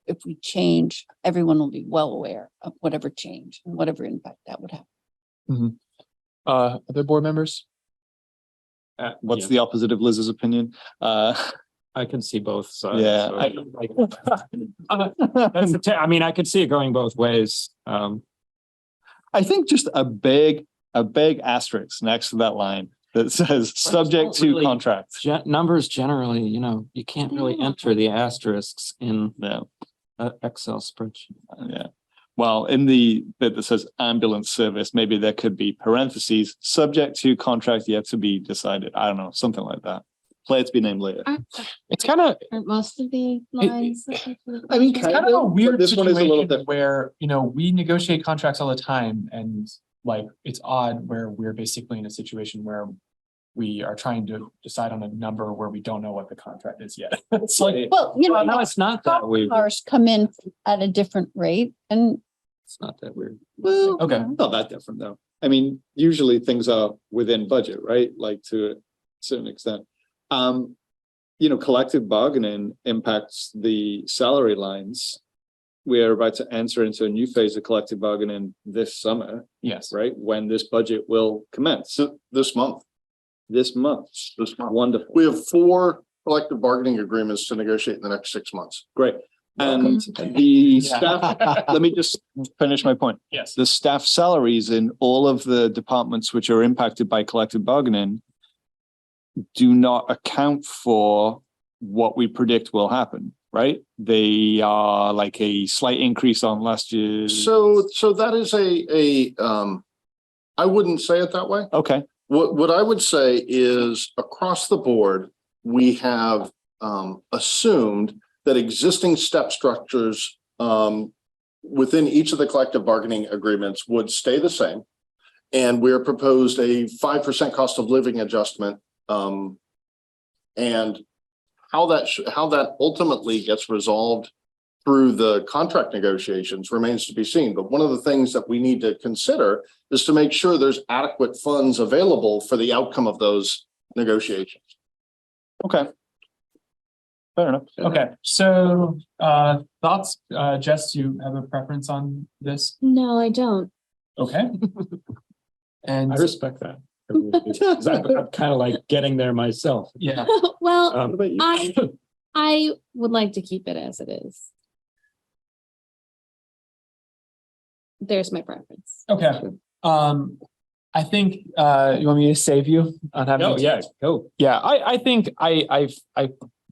if we change, everyone will be well aware of whatever change and whatever impact that would have. Mm-hmm. Other board members? What's the opposite of Liz's opinion? I can see both sides. Yeah, so I mean, I could see it going both ways. I think just a big asterisk next to that line that says subject to Really, contract. Numbers generally, you can't really enter the asterisks in the Excel spreadsheet. Yeah. Well, in the bit that says ambulance service, maybe there could be parentheses, subject to contract yet to be decided. I don't know, something like that. Player to be named later. It's kind of, Aren't most of the lines? I mean, it's kind of a weird this one is a little situation bit. where, we negotiate contracts all the time, and like, it's odd where we're basically in a situation where we are trying to decide on a number where we don't know what the contract is yet. It's like, Well, no, it's not that weird. Cars come in at a different rate, and It's not that weird. Well, okay. Not that different though. I mean, usually things are within budget, right? Like to a certain extent. Collective bargaining impacts the salary lines. We are about to enter into a new phase of collective bargaining this summer, yes. right? When this budget will commence. So this month. This month. Wonderful. We have 4 collective bargaining agreements to negotiate in the next 6 months. Great. And the staff, let me just finish my point. Yes. The staff salaries in all of the departments which are impacted by collective bargaining do not account for what we predict will happen, right? They are like a slight increase on last year's. So that is I wouldn't say it that way. Okay. What I would say is across the board, we have assumed that existing step structures within each of the collective bargaining agreements would stay the same. And we're proposed a 5% cost of living adjustment. And how that ultimately gets resolved through the contract negotiations remains to be seen. But one of the things that we need to consider is to make sure there's adequate funds available for the outcome of those negotiations. Okay. Fair enough. Okay. So, thoughts, Jess, do you have a preference on this? No, I don't. Okay. And I respect that. I'm kind of like getting there myself. yeah. Well, I would like to keep it as it is. There's my preference. Okay. I think you want me to save you on having. Oh, yeah, go. Yeah, I think I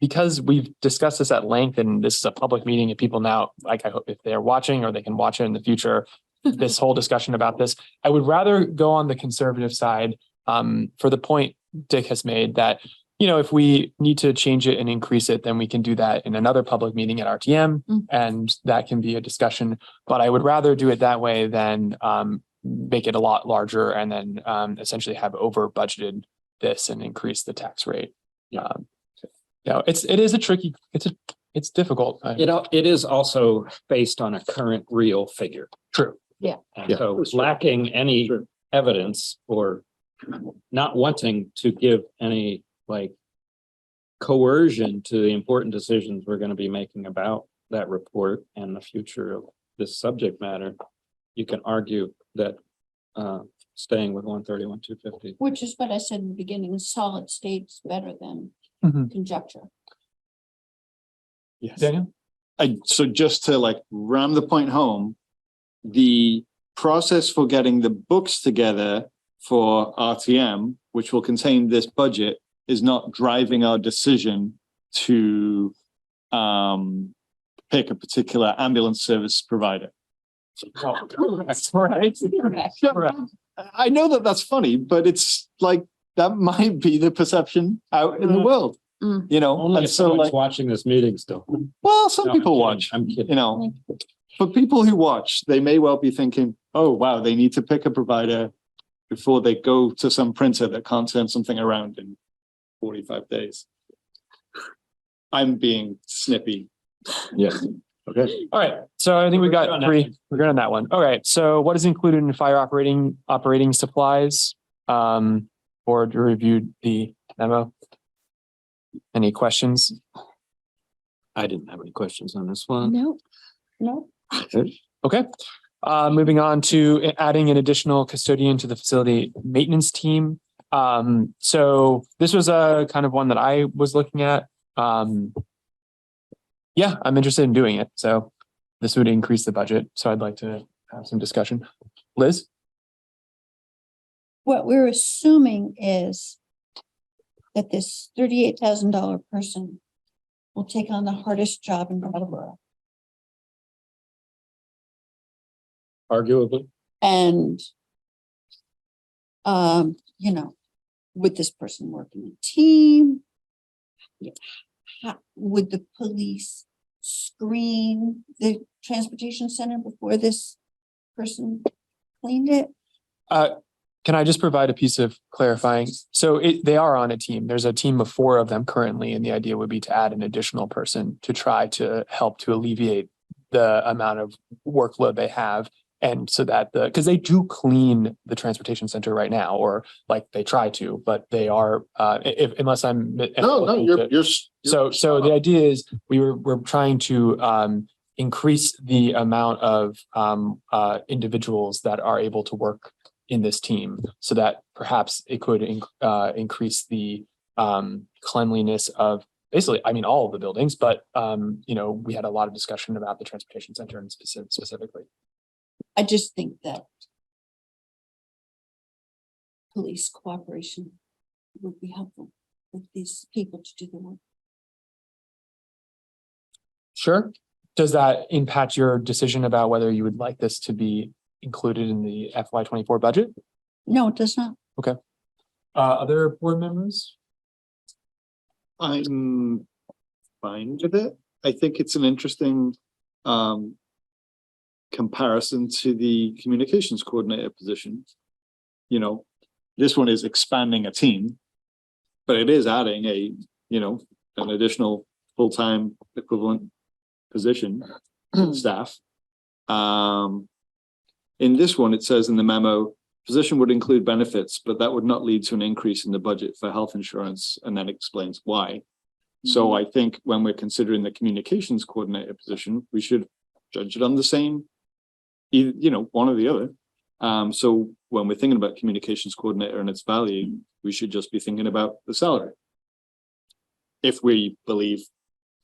because we've discussed this at length, and this is a public meeting, and people now, like, I hope if they're watching or they can watch it in the future, this whole discussion about this, I would rather go on the conservative side for the point Dick has made that, if we need to change it and increase it, then we can do that in another public meeting at RTM, and that can be a discussion. But I would rather do it that way than make it a lot larger and then essentially have over budgeted this and increase the tax rate. It is a tricky, it's difficult. It is also based on a current real figure. True. Yeah. And so lacking any evidence or not wanting to give any like coercion to the important decisions we're going to be making about that report and the future of this subject matter, you can argue that staying with 131, 250. Which is what I said in the beginning, solid state's better than conjecture. Yes. Daniel? So just to like ram the point home, the process for getting the books together for RTM, which will contain this budget, is not driving our decision to pick a particular ambulance service provider. I know that that's funny, but it's like that might be the perception out in the world, you know. Only and if so someone's like, watching this meeting still. well, some No, people I'm watch, kidding. I'm kidding. you know. For people who watch, they may well be thinking, oh, wow, they need to pick a provider before they go to some printer that can't turn something around in 45 days. I'm being snippy. Yes. Okay. All right. So I think we got three. We're good on that one. All right. So what is included in fire operating supplies? Board reviewed the memo. Any questions? I didn't have any questions on this one. No. Okay. Moving on to adding an additional custodian to the facility maintenance team. So this was a kind of one that I was looking at. Yeah, I'm interested in doing it. So this would increase the budget. So I'd like to have some discussion. Liz? What we're assuming is that this $38,000 person will take on the hardest job in Brattleboro. Arguably. And, you know, would this person work in a team? Would the police screen the transportation center before this person cleaned it? Can I just provide a piece of clarifying? So they are on a team. There's a team of 4 of them currently, and the idea would be to add an additional person to try to help to alleviate the amount of workload they have. And so that because they do clean the transportation center right now, or like they try to, but they are, unless I'm. No, you're. So the idea is we're trying to increase the amount of individuals that are able to work in this team, so that perhaps it could increase the cleanliness of basically, I mean, all of the buildings, but you know, we had a lot of discussion about the transportation center and specifically. I just think that police cooperation would be helpful with these people to do the work. Sure. Does that impact your decision about whether you would like this to be included in the FY24 budget? No, it does not. Okay. Other board members? I'm fine with it. I think it's an interesting comparison to the communications coordinator position. You know, this one is expanding a team, but it is adding a, you know, an additional full-time equivalent position staff. In this one, it says in the memo, position would include benefits, but that would not lead to an increase in the budget for health insurance, and then explains why. So I think when we're considering the communications coordinator position, we should judge it on the same, you know, one or the other. So when we're thinking about communications coordinator and its value, we should just be thinking about the salary. If we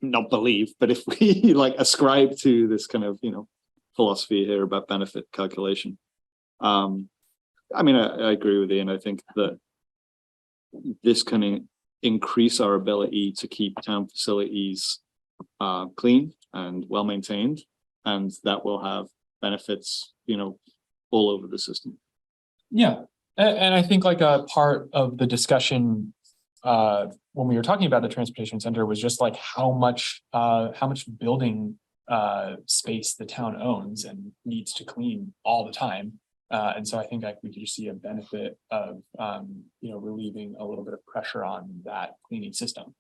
not believe, but if we like ascribe to this kind of, you know, philosophy here about benefit calculation. I mean, I agree with Ian. I think that this can increase our ability to keep town facilities clean and well maintained, and that will have benefits, you know, all over the system. Yeah, and I think like a part of the discussion when we were talking about the transportation center was just like how much building space the town owns and needs to clean all the time. And so I think like we could just see a benefit of you know, relieving a little bit of pressure on that cleaning system.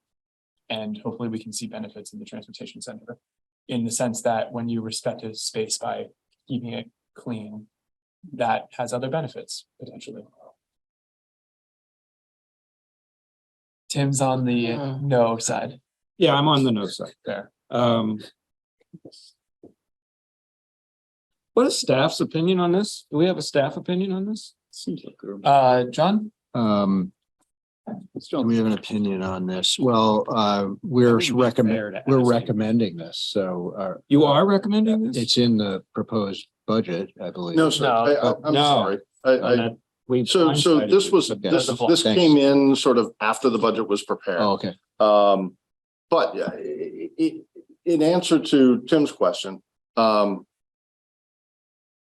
And hopefully we can see benefits in the transportation center in the sense that when you respect a space by keeping it clean, that has other benefits potentially. Tim's on the no side. Yeah, I'm on the no side. There. What is staff's opinion on this? Do we have a staff opinion on this? Seems like they're- John? Do we have an opinion on this? Well, we're recommending this, so. You are recommending this? It's in the proposed budget, I believe. No, sir. I'm No. sorry. So blindsided this was, Okay. this came in sort of after the budget was prepared. Oh, okay. But in answer to Tim's question,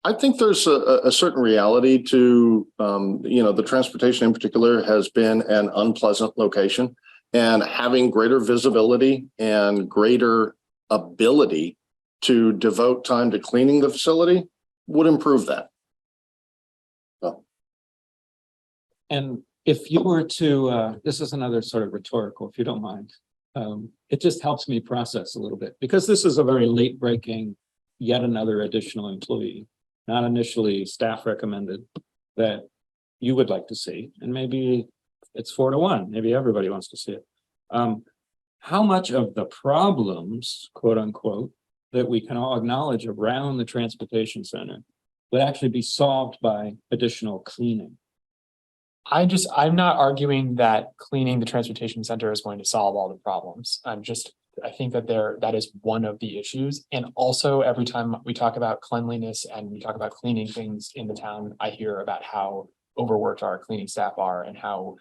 I think there's a certain reality to, the transportation in particular has been an unpleasant location, and having greater visibility and greater ability to devote time to cleaning the facility would improve that. So. And if you were to, this is another sort of rhetorical, if you don't mind, it just helps me process a little bit, because this is a very late breaking, yet another additional employee, not initially staff recommended, that you would like to see. And maybe it's 4-1, maybe everybody wants to see it. How much of the problems, quote unquote, that we can all acknowledge around the transportation center would actually be solved by additional cleaning? I'm not arguing that cleaning the transportation center is going to solve all the problems. I think that that is one of the issues. And also every time we talk about cleanliness and we talk about cleaning things in the town, I hear about how overworked our cleaning staff are and how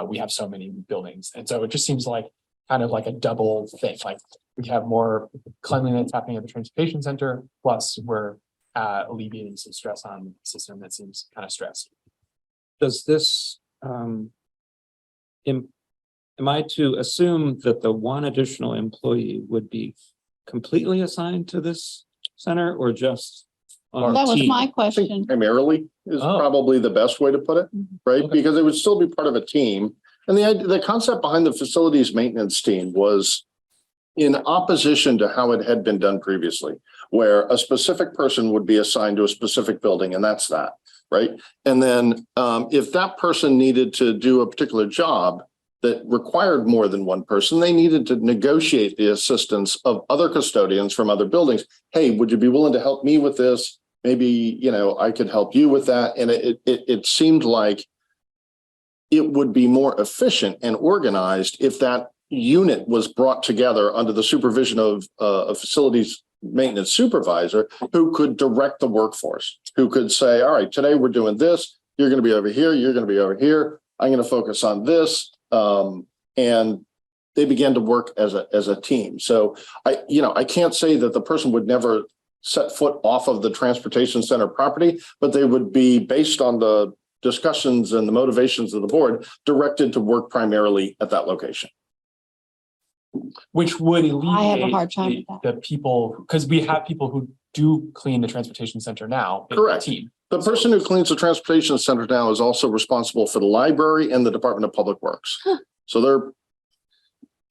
we have so many buildings. And so it just seems like kind of like a double thing. Like we have more cleanliness happening at the transportation center, plus we're alleviating some stress on the system that seems kind of stressed. Does this, am I to assume that the one additional employee would be completely assigned to this center, or just on a That was team? my I think question. primarily is probably the best way to put it, right? Because it would still be part of a team. And the concept behind the facilities maintenance team was in opposition to how it had been done previously, where a specific person would be assigned to a specific building, and that's that, right? And then if that person needed to do a particular job that required more than one person, they needed to negotiate the assistance of other custodians from other buildings. Hey, would you be willing to help me with this? Maybe, I could help you with that. And it seemed like it would be more efficient and organized if that unit was brought together under the supervision of a facilities maintenance supervisor who could direct the workforce, who could say, all right, today we're doing this. You're going to be over here. You're going to be over here. I'm going to focus on this. And they began to work as a team. So I can't say that the person would never set foot off of the transportation center property, but they would be, based on the discussions and the motivations of the board, directed to work primarily at that location. Which would I have a alleviate hard time with the people, because we have people who do clean the transportation center now. in the Correct. Team. The person who cleans the transportation center now is also responsible for the library and the Department of Public Works. So they're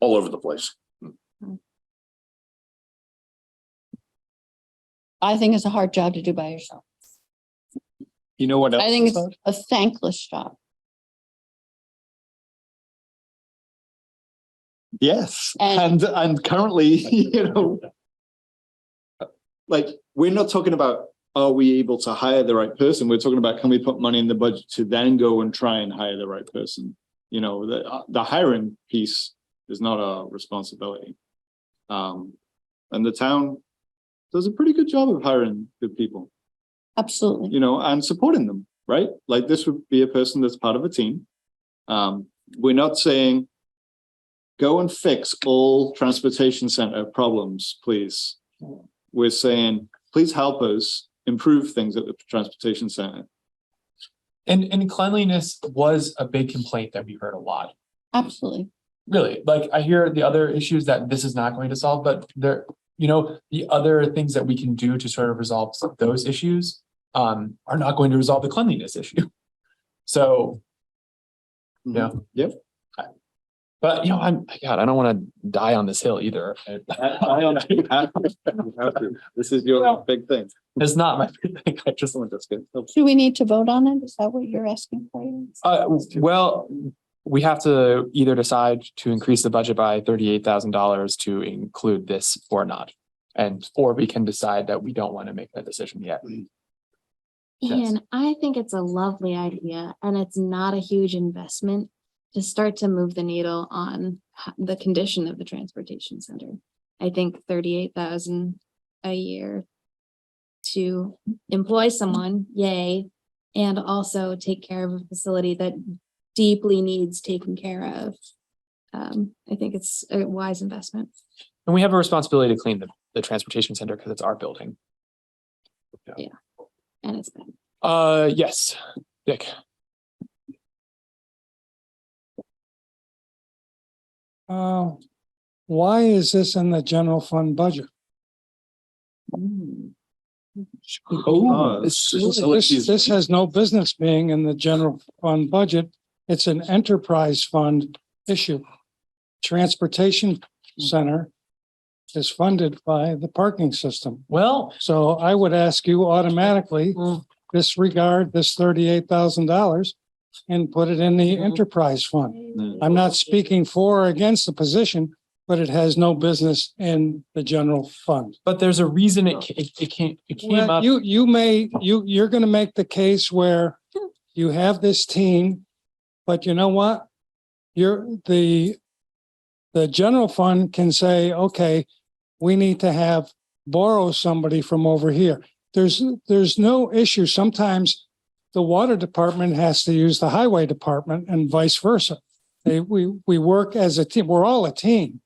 all over the place. I think it's a hard job to do by yourself. You know what else? I think it's a thankless job. Yes, And- and currently, like, we're not talking about, are we able to hire the right person? We're talking about, can we put money in the budget to then go and try and hire the right person? The hiring piece is not our responsibility. And the town does a pretty good job of hiring good people, Absolutely. and supporting them, right? Like, this would be a person that's part of a team. We're not saying, go and fix all transportation center problems, please. We're saying, please help us improve things at the transportation center. And cleanliness was a big complaint that we heard a lot. Absolutely. Really, like I hear the other issues that this is not going to solve, but the other things that we can do to sort of resolve those issues are not going to resolve the cleanliness issue. So, Yep. But you know, God, I don't want to die on this hill either. This is your big thing. It's not my big thing. I just want to. Do we need to vote on it? Is that what you're asking for? Well, we have to either decide to increase the budget by $38,000 to include this or not. Or we can decide that we don't want to make that decision yet. And I think it's a lovely idea and it's not a huge investment to start to move the needle on the condition of the transportation center. I think 38,000 a year to employ someone, yay, and also take care of a facility that deeply needs taken care of. I think it's a wise investment. And we have a responsibility to clean the transportation center because it's our building. Yeah. And it's bad. Yes, Dick. Why is this in the general fund budget? This has no business being in the general fund budget. It's an enterprise fund issue. Transportation center is funded by the parking system. Well, so I would ask you automatically disregard this $38,000 and put it in the enterprise fund. I'm not speaking for or against the position, but it has no business in the general fund. But there's a reason it came up. You're going to make the case where you have this team, but you know what? The general fund can say, okay, we need to borrow somebody from over here. There's no issue. Sometimes the water department has to use the highway department and vice versa. We work as a team. We're all a team,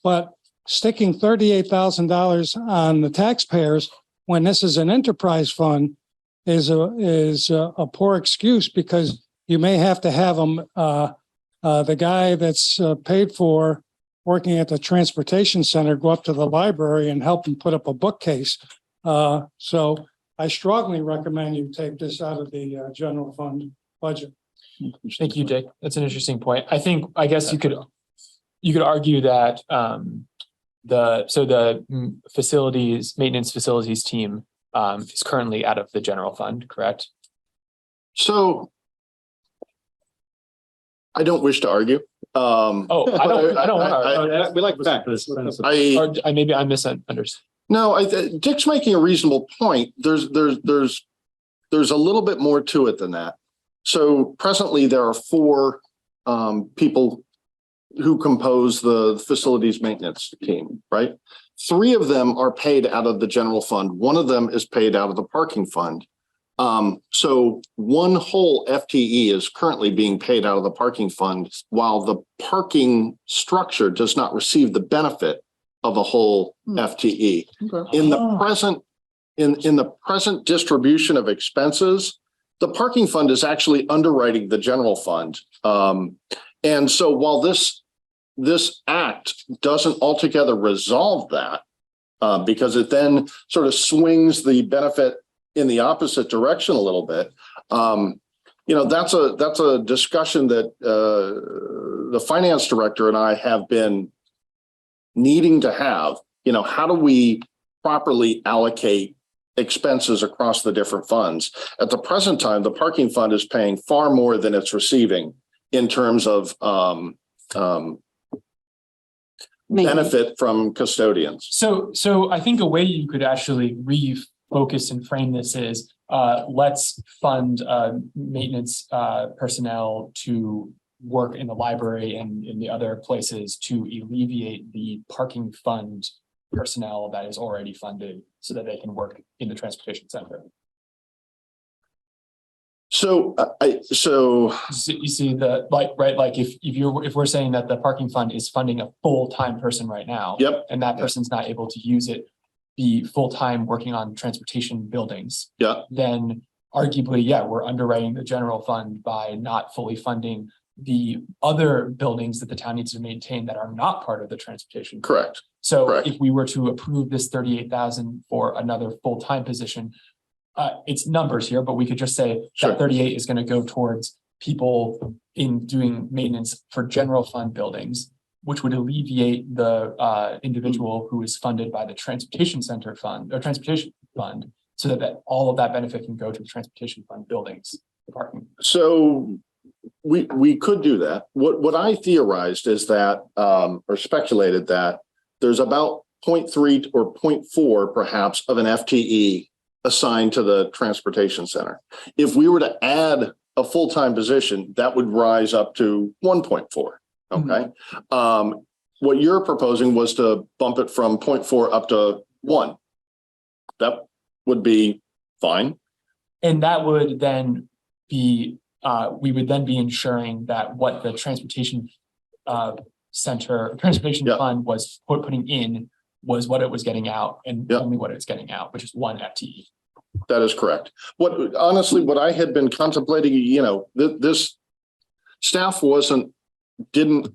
but sticking $38,000 on the taxpayers when this is an enterprise fund is a poor excuse, because you may have to have them, the guy that's paid for working at the transportation center go up to the library and help him put up a bookcase. So I strongly recommend you take this out of the general fund budget. Thank you, Dick. That's an interesting point. I guess you could argue that the maintenance facilities team is currently out of the general fund, correct? So I don't wish to argue. I don't want to. We like facts. Maybe I misunderstood. No, Dick's making a reasonable point. There's a little bit more to it than that. So presently there are 4 people who compose the facilities maintenance team, right? 3 of them are paid out of the general fund. 1 of them is paid out of the parking fund. So 1 whole FTE is currently being paid out of the parking fund, while the parking structure does not receive the benefit of a whole FTE. Okay. In the present distribution of expenses, the parking fund is actually underwriting the general fund. And so while this act doesn't altogether resolve that, because it then sort of swings the benefit in the opposite direction a little bit, that's a discussion that the finance director and I have been needing to have. How do we properly allocate expenses across the different funds? At the present time, the parking fund is paying far more than it's receiving in terms of benefit from custodians. So I think a way you could actually refocus and frame this is let's fund maintenance personnel to work in the library and in the other places to alleviate the parking fund personnel that is already funded so that they can work in the transportation center. So you see if we're saying that the parking fund is funding a full-time person right now, yep, and that person's not able to use it, be full-time working on transportation buildings, yeah, then arguably, yeah, we're underwriting the general fund by not fully funding the other buildings that the town needs to maintain that are not part of the transportation. Correct. So Correct. If we were to approve this 38,000 for another full-time position, it's numbers here, but we could just say Sure. that 38 is going to go towards people in doing maintenance for general fund buildings, which would alleviate the individual who is funded by the transportation center fund or transportation fund, so that all of that benefit can go to the transportation fund buildings parking. So we could do that. What I theorized is that, or speculated that there's about 0.3 or 0.4 perhaps of an FTE assigned to the transportation center. If we were to add a full-time position, that would rise up to 1.4. Okay. What you're proposing was to bump it from 0.4 up to 1. That would be fine. And that would then be, we would then be ensuring that what the transportation fund was putting in was what it was getting out, and only what it's getting out, which is 1 FTE. That is correct. Honestly, what I had been contemplating, this staff didn't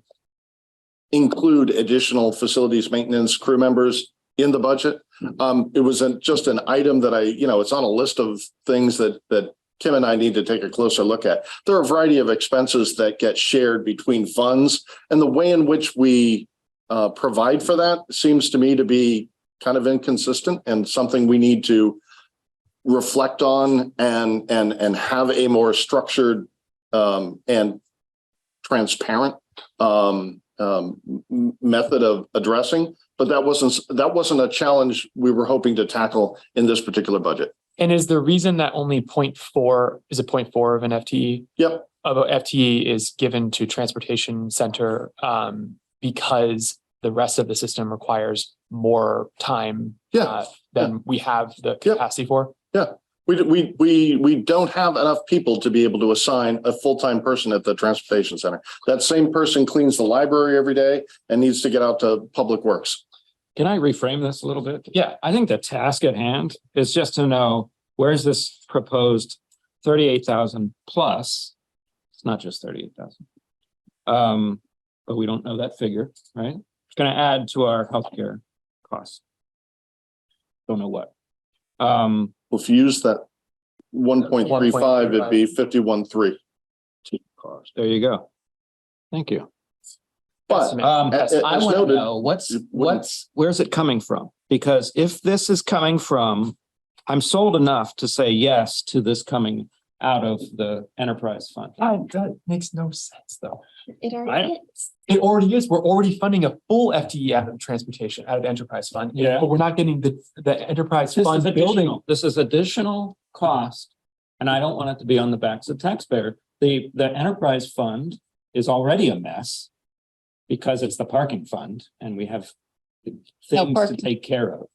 include additional facilities maintenance crew members in the budget. It was just an item that it's on a list of things that Kim and I need to take a closer look at. There are a variety of expenses that get shared between funds, and the way in which we provide for that seems to me to be kind of inconsistent, and something we need to reflect on and have a more structured and transparent method of addressing. But that wasn't a challenge we were hoping to tackle in this particular budget. And is the reason that only 0.4 is a 0.4 of an FTE? Yep. Of a FTE is given to transportation center because the rest of the system requires more time than we have the capacity for? Yeah. We don't have enough people to be able to assign a full-time person at the transportation center. That same person cleans the library every day and needs to get out to public works. Can I reframe this a little bit? Yeah. I think the task at hand is just to know, where's this proposed 38,000 plus? It's not just 38,000. But we don't know that figure, right? It's going to add to our healthcare costs. Don't know what. Well, if you use that 1.35, it'd be 51.3. There you go. Thank you. But I want to know where's it coming from? Because if this is coming from, I'm sold enough to say yes to this coming out of the enterprise fund. That makes no sense, though. It already is. It already is. We're already funding a full FTE out of transportation, out of the enterprise fund. Yeah. But we're not getting the enterprise fund building. This is additional cost, and I don't want it to be on the backs of taxpayer. The enterprise fund is already a mess because it's the parking fund, and we have things to take care of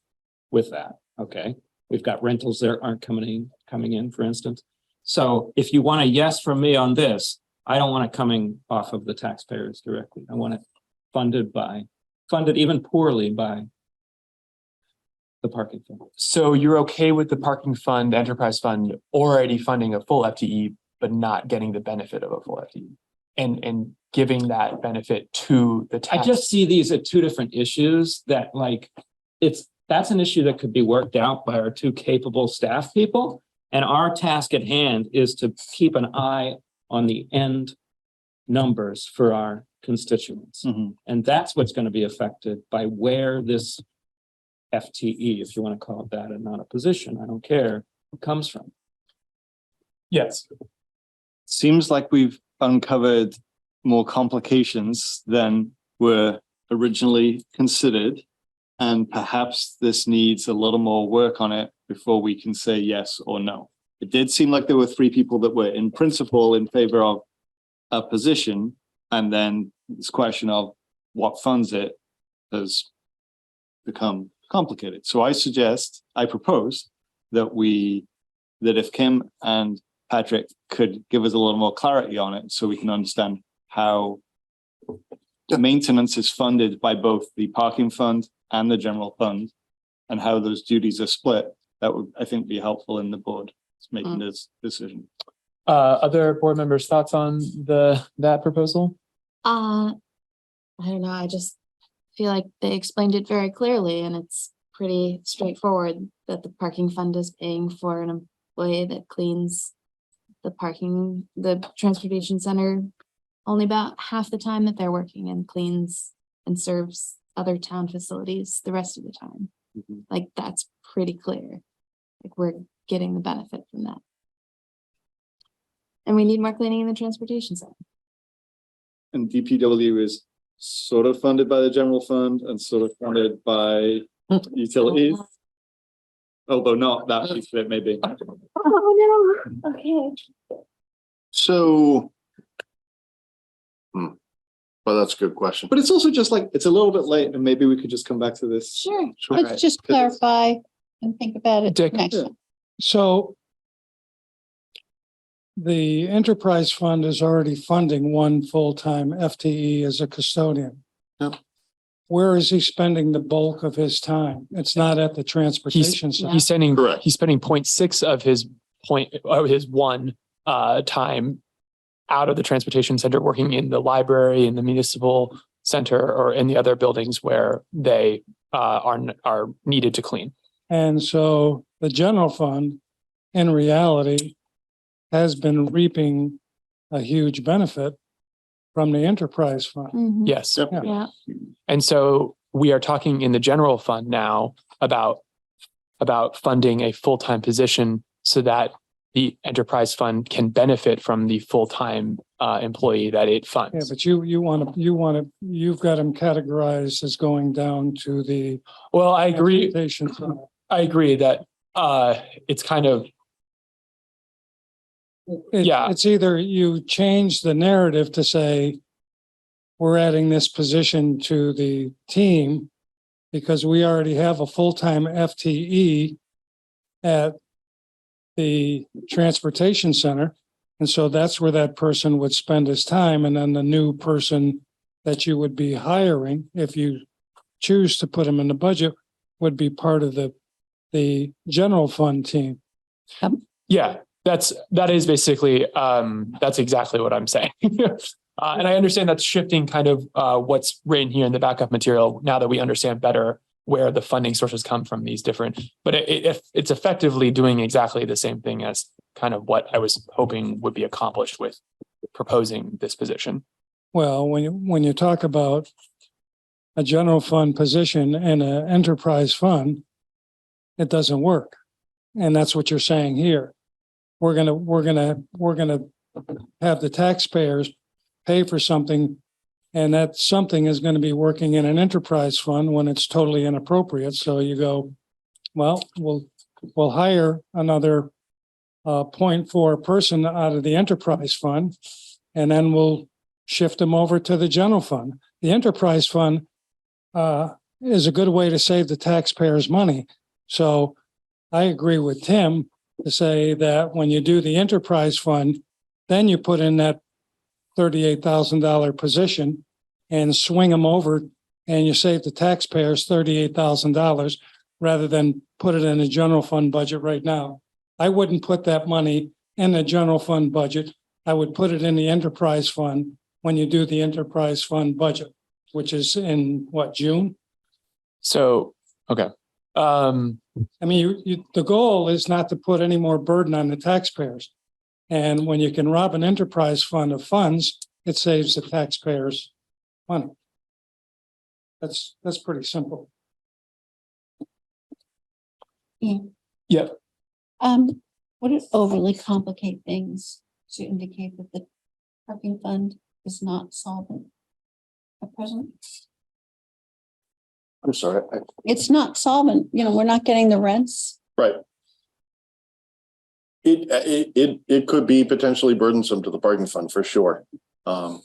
with that. Okay, we've got rentals that aren't coming in, for instance. So if you want a yes from me on this, I don't want it coming off of the taxpayers directly. I want it funded even poorly by the parking fund. So you're okay with the parking fund, enterprise fund already funding a full FTE, but not getting the benefit of a full FTE and giving that benefit to the tax? I just see these as two different issues that that's an issue that could be worked out by our two capable staff people. And our task at hand is to keep an eye on the end numbers for our constituents. Mm-hmm. And that's what's going to be affected by where this FTE, if you want to call it that, and not a position, I don't care, comes from. Yes. Seems like we've uncovered more complications than were originally considered. And perhaps this needs a little more work on it before we can say yes or no. It did seem like there were 3 people that were in principle in favor of a position. And then this question of what funds it has become complicated. So I propose that if Kim and Patrick could give us a little more clarity on it so we can understand how the maintenance is funded by both the parking fund and the general fund and how those duties are split, that would, I think, be helpful in the board making this decision. Other board members' thoughts on that proposal? I don't know. I just feel like they explained it very clearly, and it's pretty straightforward that the parking fund is paying for an employee that cleans the parking, the transportation center, only about half the time that they're working and cleans and serves other town facilities the rest of the time. Like, that's pretty clear. Like, we're getting the benefit from that. And we need more cleaning in the transportation center. And DPW is sort of funded by the general fund and sort of funded by utilities. Although not that piece of it, maybe. Oh, no. Okay. So. Well, that's a good question. But it's also just like, it's a little bit late and maybe we could just come back to this. Sure. Right. Let's just clarify and think about it Dick. next time. So the enterprise fund is already funding one full-time FTE as a custodian. Yep. Where is he spending the bulk of his time? It's not at the transportation center. He's spending Correct. he's spending 0.6 of his one time out of the transportation center, working in the library, in the municipal center, or in the other buildings where they are needed to clean. And so the general fund, in reality, has been reaping a huge benefit from the enterprise fund. Yes. Yeah. And so we are talking in the general fund now about funding a full-time position so that the enterprise fund can benefit from the full-time employee that it funds. Yeah, but you've got them categorized as going down to the. Well, I agree. transportation center. I agree that it's kind of, yeah. It's either you change the narrative to say, we're adding this position to the team because we already have a full-time FTE at the transportation center. And so that's where that person would spend his time. And then the new person that you would be hiring, if you choose to put him in the budget, would be part of the general fund team. Yeah, that is basically, that's exactly what I'm saying. And I understand that's shifting kind of what's written here in the backup material now that we understand better where the funding sources come from these different, but it's effectively doing exactly the same thing as kind of what I was hoping would be accomplished with proposing this position. Well, when you talk about a general fund position and an enterprise fund, it doesn't work. And that's what you're saying here. We're gonna have the taxpayers pay for something, and that something is going to be working in an enterprise fund when it's totally inappropriate. So you go, well, we'll hire another 0.4 person out of the enterprise fund, and then we'll shift them over to the general fund. The enterprise fund is a good way to save the taxpayers money. So I agree with Tim to say that when you do the enterprise fund, then you put in that $38,000 position and swing them over, and you save the taxpayers $38,000 rather than put it in a general fund budget right now. I wouldn't put that money in the general fund budget. I would put it in the enterprise fund when you do the enterprise fund budget, which is in what, June? So, okay. I mean, the goal is not to put any more burden on the taxpayers. And when you can rob an enterprise fund of funds, it saves the taxpayers money. That's pretty simple. Yeah. Yep. Would it overly complicate things to indicate that the parking fund is not solvent at present? I'm sorry. It's not solvent, we're not getting the rents. Right. It could be potentially burdensome to the parking fund for sure. But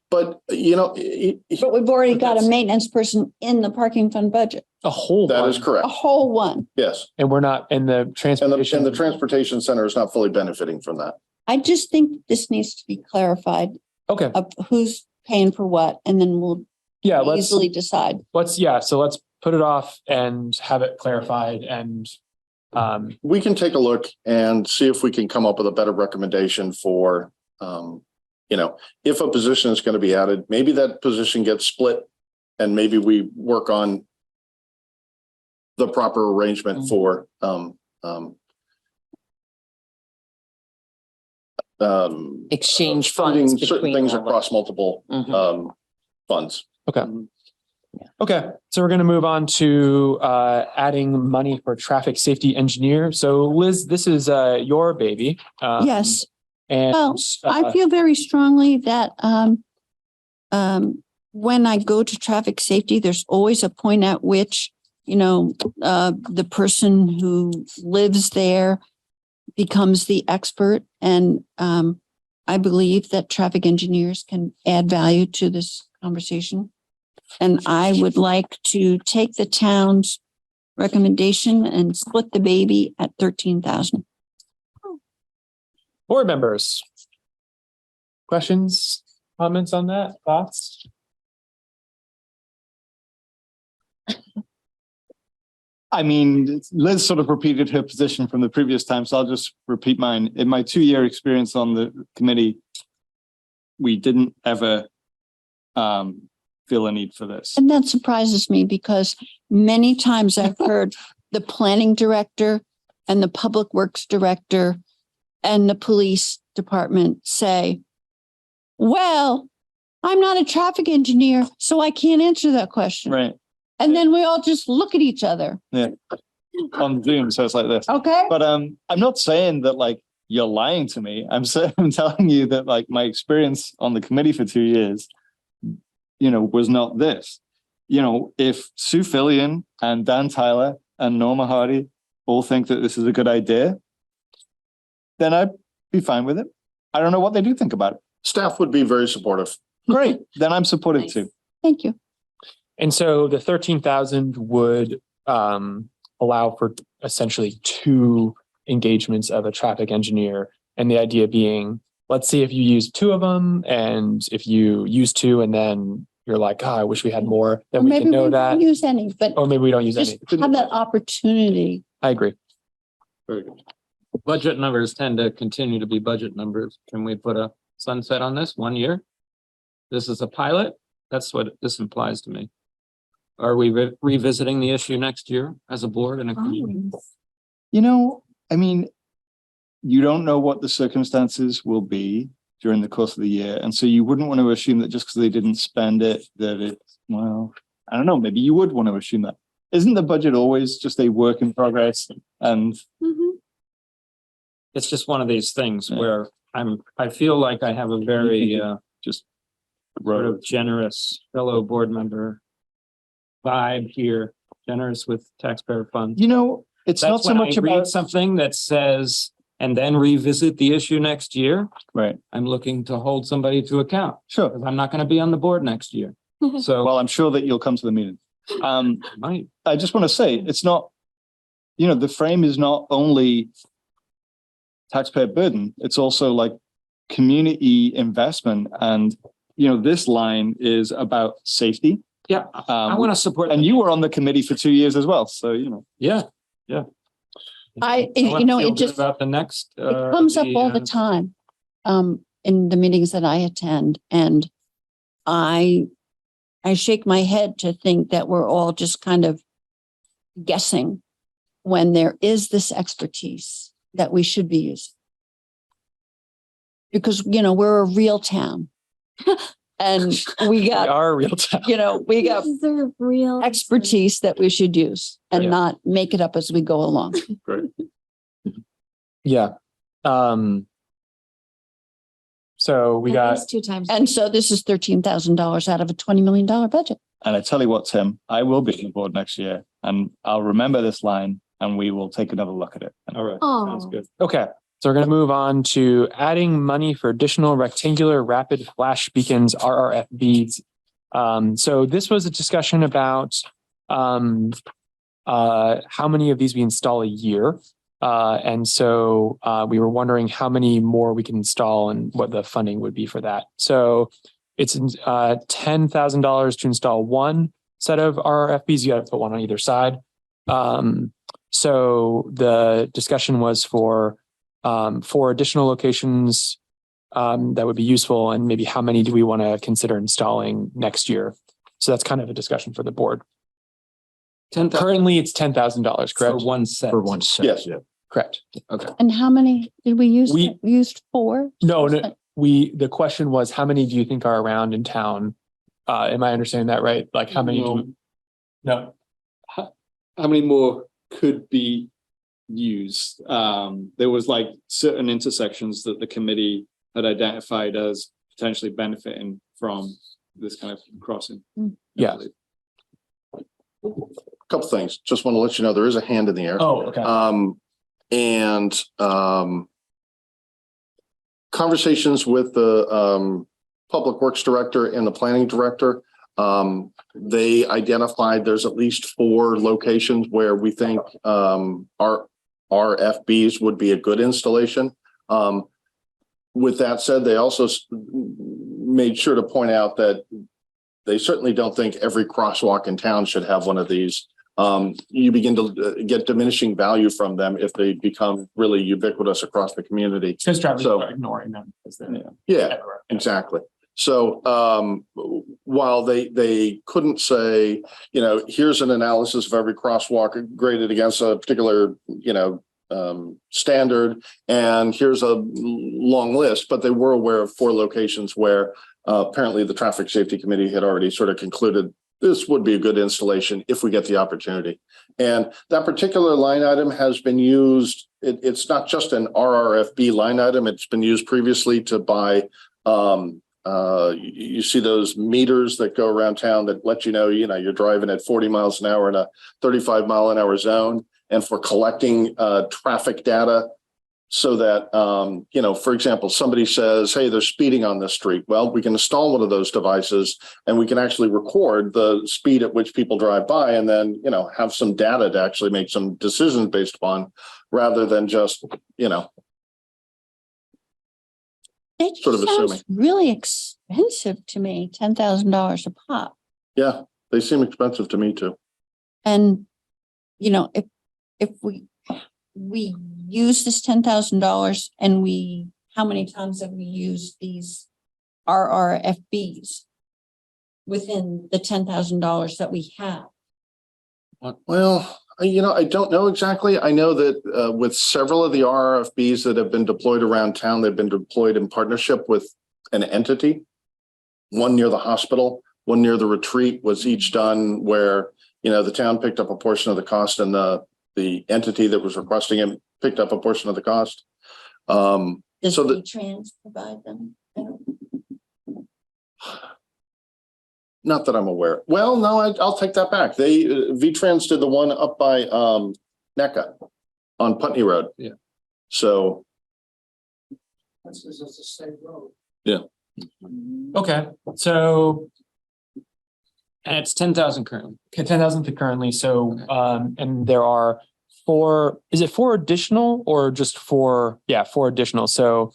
But we've already got a maintenance person in the parking fund budget, a whole that one. is correct. a whole one. Yes. And we're not in the transportation. And the transportation center is not fully benefiting from that. I just think this needs to be clarified Okay. of who's paying for what, and then we'll Let's easily decide. So let's put it off and have it clarified, and We can take a look and see if we can come up with a better recommendation for, if a position is going to be added, maybe that position gets split and maybe we work on the proper arrangement for, Exchange funding funds certain between things all of across multiple funds. Okay. Okay, so we're going to move on to adding money for traffic safety engineer. So Liz, this is your baby. Yes. And Well, I feel very strongly that when I go to traffic safety, there's always a point at which, the person who lives there becomes the expert. And I believe that traffic engineers can add value to this conversation. And I would like to take the town's recommendation and split the baby at 13,000. board members. Questions, comments on that? Thoughts? I mean, Liz sort of repeated her position from the previous time, so I'll just repeat mine. In my 2-year experience on the committee, we didn't ever feel a need for this. And that surprises me because many times I've heard the planning director and the public works director and the police department say, well, I'm not a traffic engineer, so I can't answer that question. Right. And then we all just look at each other. Yeah. On Zoom, so it's like this. Okay. But I'm not saying that like you're lying to me. I'm telling you that like my experience on the committee for 2 years, was not this. If Sue Fillion and Dan Tyler and Norma Hardy all think that this is a good idea, then I'd be fine with it. I don't know what they do think about it. Staff would be very supportive. Great. Then I'm supportive too. Thank you. And so the 13,000 would allow for essentially 2 engagements of a traffic engineer. And the idea being, let's see if you use 2 of them, and if you use 2 and then you're like, I wish we had more, then we can know that. Maybe we don't use any, but Or maybe we don't use just any. have that opportunity. I agree. Very good. Budget numbers tend to continue to be budget numbers. Can we put a sunset on this 1 year? This is a pilot. That's what this implies to me. Are we revisiting the issue next year as a board and a community? I mean, you don't know what the circumstances will be during the course of the year. And so you wouldn't want to assume that just because they didn't spend it, well, I don't know, maybe you would want to assume that. Isn't the budget always just a work in progress? And It's just one of these things where I feel like I have a very just sort of generous fellow board member vibe here, generous with taxpayer funds. It's not so much about something that says, and then revisit the issue next year. Right. I'm looking to hold somebody to account. Sure. Because I'm not going to be on the board next year. So, well, I'm sure that you'll come to the meeting. I just want to say it's not, the frame is not only taxpayer burden, it's also like community investment. And, this line is about safety. Yeah, I want to support. And you were on the committee for 2 years as well. So, Yeah. It just about the next. it comes up all the time in the meetings that I attend, and I shake my head to think that we're all just kind of guessing when there is this expertise that we should be using. Because, we're a real town. And we got We are a real town. We got real expertise that we should use and not make it up as we go along. Great. Yeah. So we got 2 times. And so this is $13,000 out of a $20 million budget. and I tell you what, Tim, I will be on the board next year and I'll remember this line and we will take another look at it. All right. Sounds good. Okay. So we're going to move on to adding money for additional rectangular rapid flash beacons, RRF beads. So this was a discussion about how many of these we install a year. And so we were wondering how many more we can install and what the funding would be for that. So it's $10,000 to install 1 set of RRFBs. You got to put 1 on either side. So the discussion was for additional locations that would be useful, and maybe how many do we want to consider installing next year? So that's kind of a discussion for the board. Currently, it's $10,000, correct? For 1 set. For 1 set. Yes. Yeah. Correct. Okay. And how many did we use? We- We used 4? No, the question was, how many do you think are around in town? Am I understanding that right? Like how many do we? No, How many more could be used? There was like certain intersections that the committee had identified as potentially benefiting from this kind of crossing. yeah. Couple things. Just want to let you know, there is a hand in the air. Oh, okay. Conversations with the Public Works Director and the Planning Director. They identified there's at least 4 locations where we think our RFBs would be a good installation. With that said, they also made sure to point out that they certainly don't think every crosswalk in town should have one of these. You begin to get diminishing value from them if they become really ubiquitous across the community. Because drivers are ignoring them. Yeah, exactly. So while they couldn't say, here's an analysis of every crosswalk graded against a particular, standard, and here's a long list, but they were aware of 4 locations where apparently the Traffic Safety Committee had already sort of concluded this would be a good installation if we get the opportunity. And that particular line item has been used. It's not just an RRFB line item. It's been used previously to buy, you see those meters that go around town that let you know, you're driving at 40 miles an hour in a 35 mile an hour zone, and for collecting traffic data. So that, for example, somebody says, hey, they're speeding on this street. Well, we can install one of those devices and we can actually record the speed at which people drive by, and then, have some data to actually make some decisions based upon, rather than just, It sort of assuming. sounds really expensive to me, $10,000 a pop. Yeah, they seem expensive to me too. And, if we use this $10,000 and how many times have we used these RRFBs within the $10,000 that we have? Well, I don't know exactly. I know that with several of the RRFBs that have been deployed around town, they've been deployed in partnership with an entity. One near the hospital, one near the retreat was each done where, the town picked up a portion of the cost and the entity that was requesting it picked up a portion of the cost. Does so that V-Trans provide them? Not that I'm aware. Well, no, I'll take that back. They V-Trans did the one up by NECA on Putney Road. Yeah. So That's because it's a state road. yeah. Okay, so And it's 10,000 currently. okay, 10,000 currently. So and there are 4. Is it 4 additional or just 4? Yeah, 4 additional. So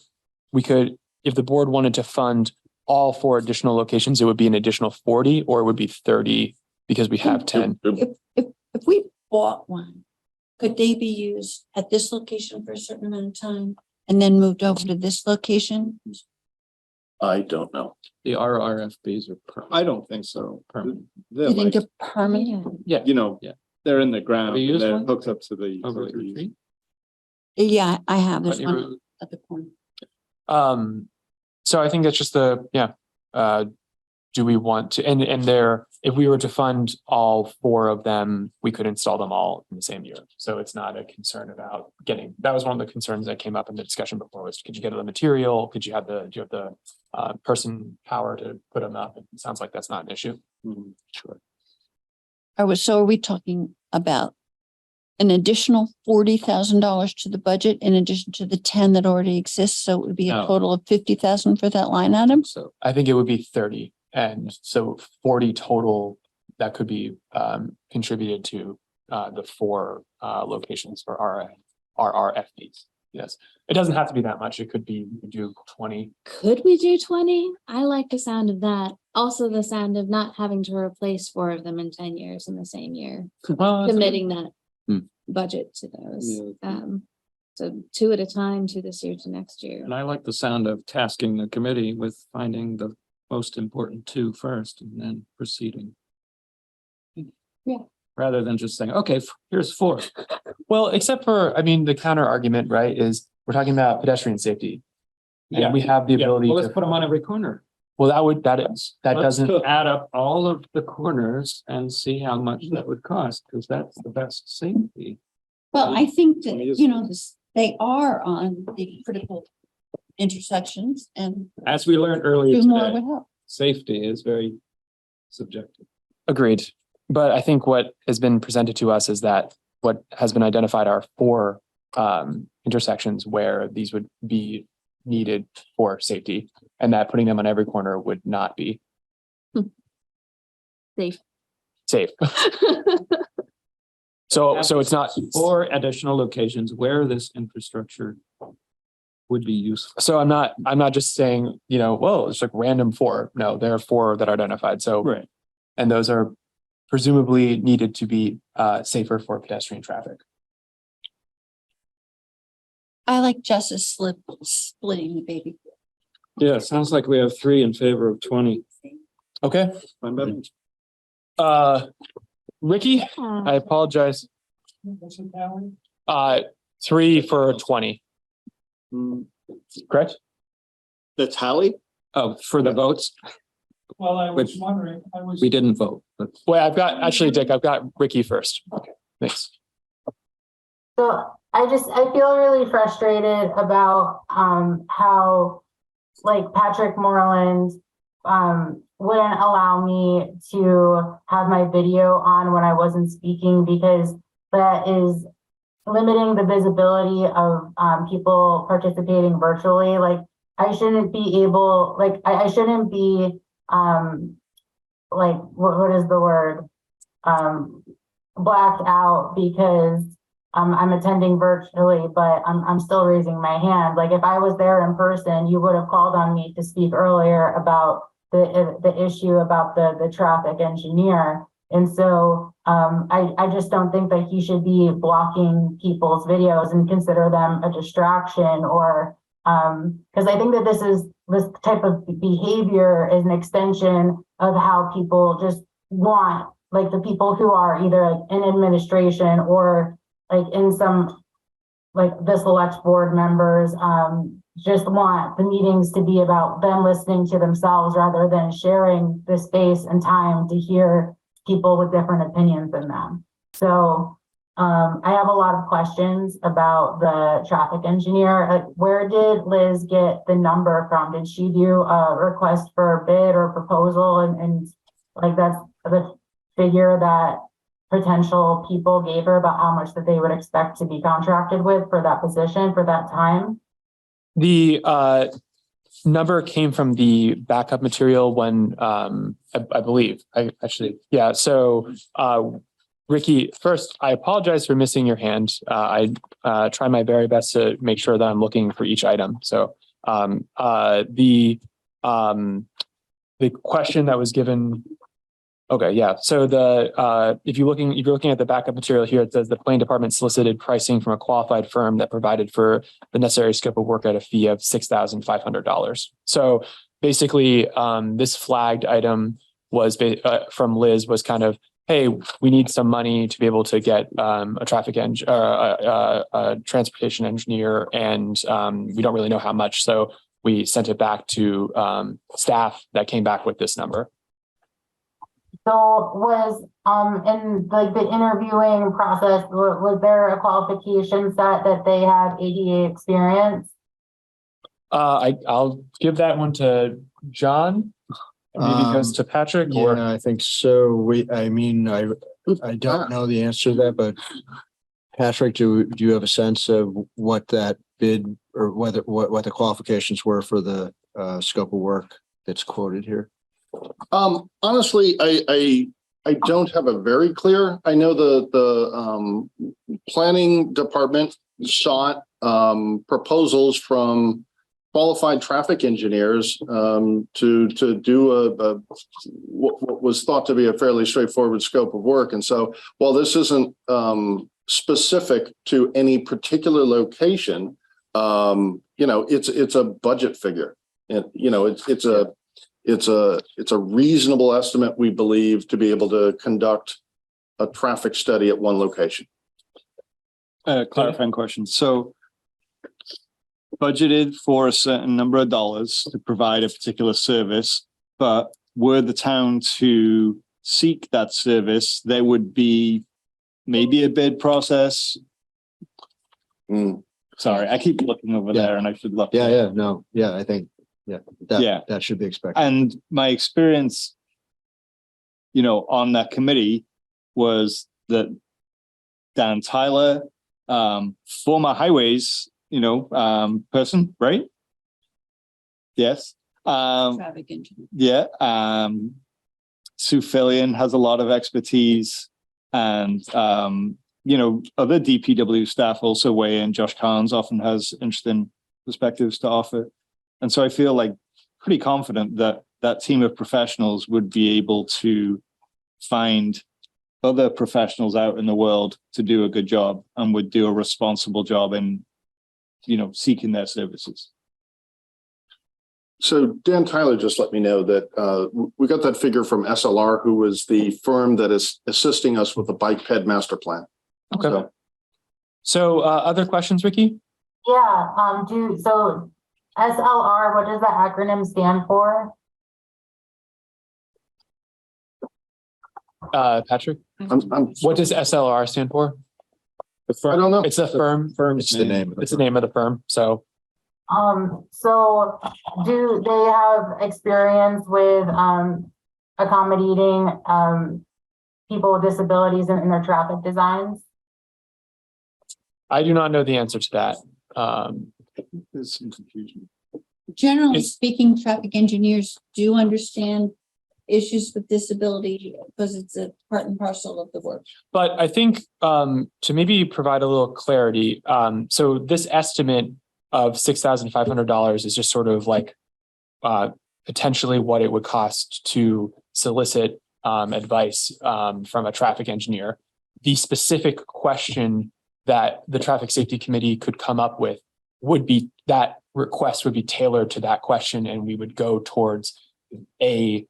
we could, if the board wanted to fund all 4 additional locations, it would be an additional 40, or it would be 30 because we have 10. If we bought one, could they be used at this location for a certain amount of time and then moved over to this location? I don't know. The RRFBs are I don't think so. permanent. They're You think like, they're permanent? Yeah. yeah, they're in the ground. Have you used They're one? hooked up to the Over at utilities. retreat? Yeah, I have. There's Putney one Road. at the corner. So I think that's just do we want to, and there, if we were to fund all 4 of them, we could install them all in the same year. So it's not a concern about getting, that was one of the concerns that came up in the discussion before, was could you get the material? Could you have do you have the person power to put them up? It sounds like that's not an issue. Sure. So are we talking about an additional $40,000 to the budget in addition to the 10 that already exists? So it would be a No. total of 50,000 for that line item? So I think it would be 30, and so 40 total that could be contributed to the 4 locations for RRFBs. Yes, it doesn't have to be that much. It could be, we could do 20. Could we do 20? I like the sound of that. Also the sound of not having to replace 4 of them in 10 years in the same year. Committing that budget to those. So 2 at a time, 2 this year to next year. And I like the sound of tasking the committee with finding the most important 2 first and then proceeding. Yeah. rather than just saying, okay, here's 4. Well, except for, I mean, the counter argument, right, is we're talking about pedestrian safety. And we have the ability Well, to. let's put them on every corner. Well, that doesn't. Let's add up all of the corners and see how much that would cost, because that's the best safety. Well, I think that, you know, they are on the critical intersections and. As we learned earlier Do more today, would help. safety is very subjective. Agreed. But I think what has been presented to us is that what has been identified are 4 intersections where these would be needed for safety, and that putting them on every corner would not be Safe. safe. So it's not 4 additional locations where this infrastructure would be useful. So I'm not just saying, you know, well, it's like random 4. No, there are 4 that are identified. So right. And those are presumably needed to be safer for pedestrian traffic. I like justice splitting the baby. Yeah, sounds like we have 3 in favor of 20. Okay. Ricky, I apologize. 3 for 20. Correct? That's Hallie? Oh, for the votes? Well, I was wondering, We didn't vote. But... Well, Dick, I've got Ricky first. Okay, thanks. So I feel really frustrated about how like Patrick Moreland wouldn't allow me to have my video on when I wasn't speaking, because that is limiting the visibility of people participating virtually. Like I shouldn't be able, like I shouldn't be like what is the word? Blacked out because I'm attending virtually, but I'm still raising my hand. Like if I was there in person, you would have called on me to speak earlier about the issue about the traffic engineer. And so I just don't think that he should be blocking people's videos and consider them a distraction, or because I think that this type of behavior is an extension of how people just want, like the people who are either like in administration or like in some, like the select board members, just want the meetings to be about them listening to themselves rather than sharing the space and time to hear people with different opinions than them. So I have a lot of questions about the traffic engineer. Where did Liz get the number from? Did she do a request for a bid or proposal? And like that's the figure that potential people gave her about how much that they would expect to be contracted with for that position for that time? The number came from the backup material when I believe yeah. So Ricky, first, I apologize for missing your hand. I try my very best to make sure that I'm looking for each item. So the question that was given. Okay, yeah. So if you're looking at the backup material here, it says the planning department solicited pricing from a qualified firm that provided for the necessary scope of work at a fee of $6,500. So basically, this flagged item was from Liz was kind of, hey, we need some money to be able to get a transportation engineer, and we don't really know how much. So we sent it back to staff that came back with this number. So was in like the interviewing process, was there a qualification set that they have ADA experience? I'll give that one to John. Maybe goes to Patrick. Yeah, Or I think so. I don't know the answer to that, but Patrick, do you have a sense of what that bid or what the qualifications were for the scope of work that's quoted here? Honestly, I don't have a very clear. I know the planning department sought proposals from qualified traffic engineers to do what was thought to be a fairly straightforward scope of work. And so while this isn't specific to any particular location, it's a budget figure, and it's a reasonable estimate, we believe, to be able to conduct a traffic study at one location? Clarifying question. So budgeted for a certain number of dollars to provide a particular service, but were the town to seek that service, there would be maybe a bid process. Sorry, I keep looking over there and I should look. I think, that should be expected. And my experience, on that committee was that Dan Tyler, former highways, person, right? Yes. Traffic engineer. Yeah. Sue Fillion has a lot of expertise, and other DPW staff also weigh in. Josh Carnes often has interesting perspectives to offer. And so I feel like pretty confident that that team of professionals would be able to find other professionals out in the world to do a good job and would do a responsible job in, seeking their services. So Dan Tyler just let me know that we got that figure from SLR, who was the firm that is assisting us with the bike ped master plan. Okay. So other questions, Ricky? Yeah, so SLR, what does the acronym stand for? Patrick? What does SLR stand for? I don't know. It's a firm. It's the name. It's the name of the firm. So So do they have experience with accommodating people with disabilities in their traffic designs? I do not know the answer to that. There's some confusion. Generally speaking, traffic engineers do understand issues with disability because it's a part and parcel of the work. But I think to maybe provide a little clarity, so this estimate of $6,500 is just sort of like potentially what it would cost to solicit advice from a traffic engineer. The specific question that the Traffic Safety Committee could come up with would be that request would be tailored to that question, and we would go towards a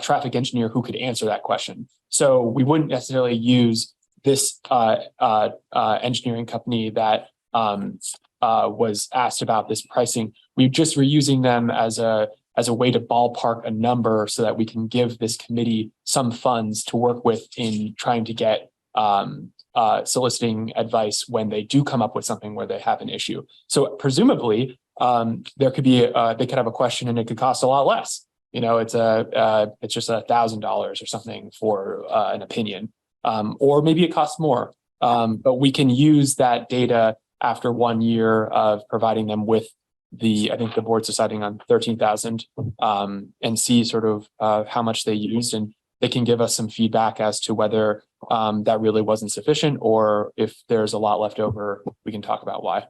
traffic engineer who could answer that question. So we wouldn't necessarily use this engineering company that was asked about this pricing. We just were using them as a way to ballpark a number so that we can give this committee some funds to work with in trying to get soliciting advice when they do come up with something where they have an issue. So presumably there could be they could have a question and it could cost a lot less. It's just $1,000 or something for an opinion, or maybe it costs more. But we can use that data after 1 year of providing them with I think the board's deciding on 13,000 and see sort of how much they used, and they can give us some feedback as to whether that really wasn't sufficient, or if there's a lot left over, we can talk about why.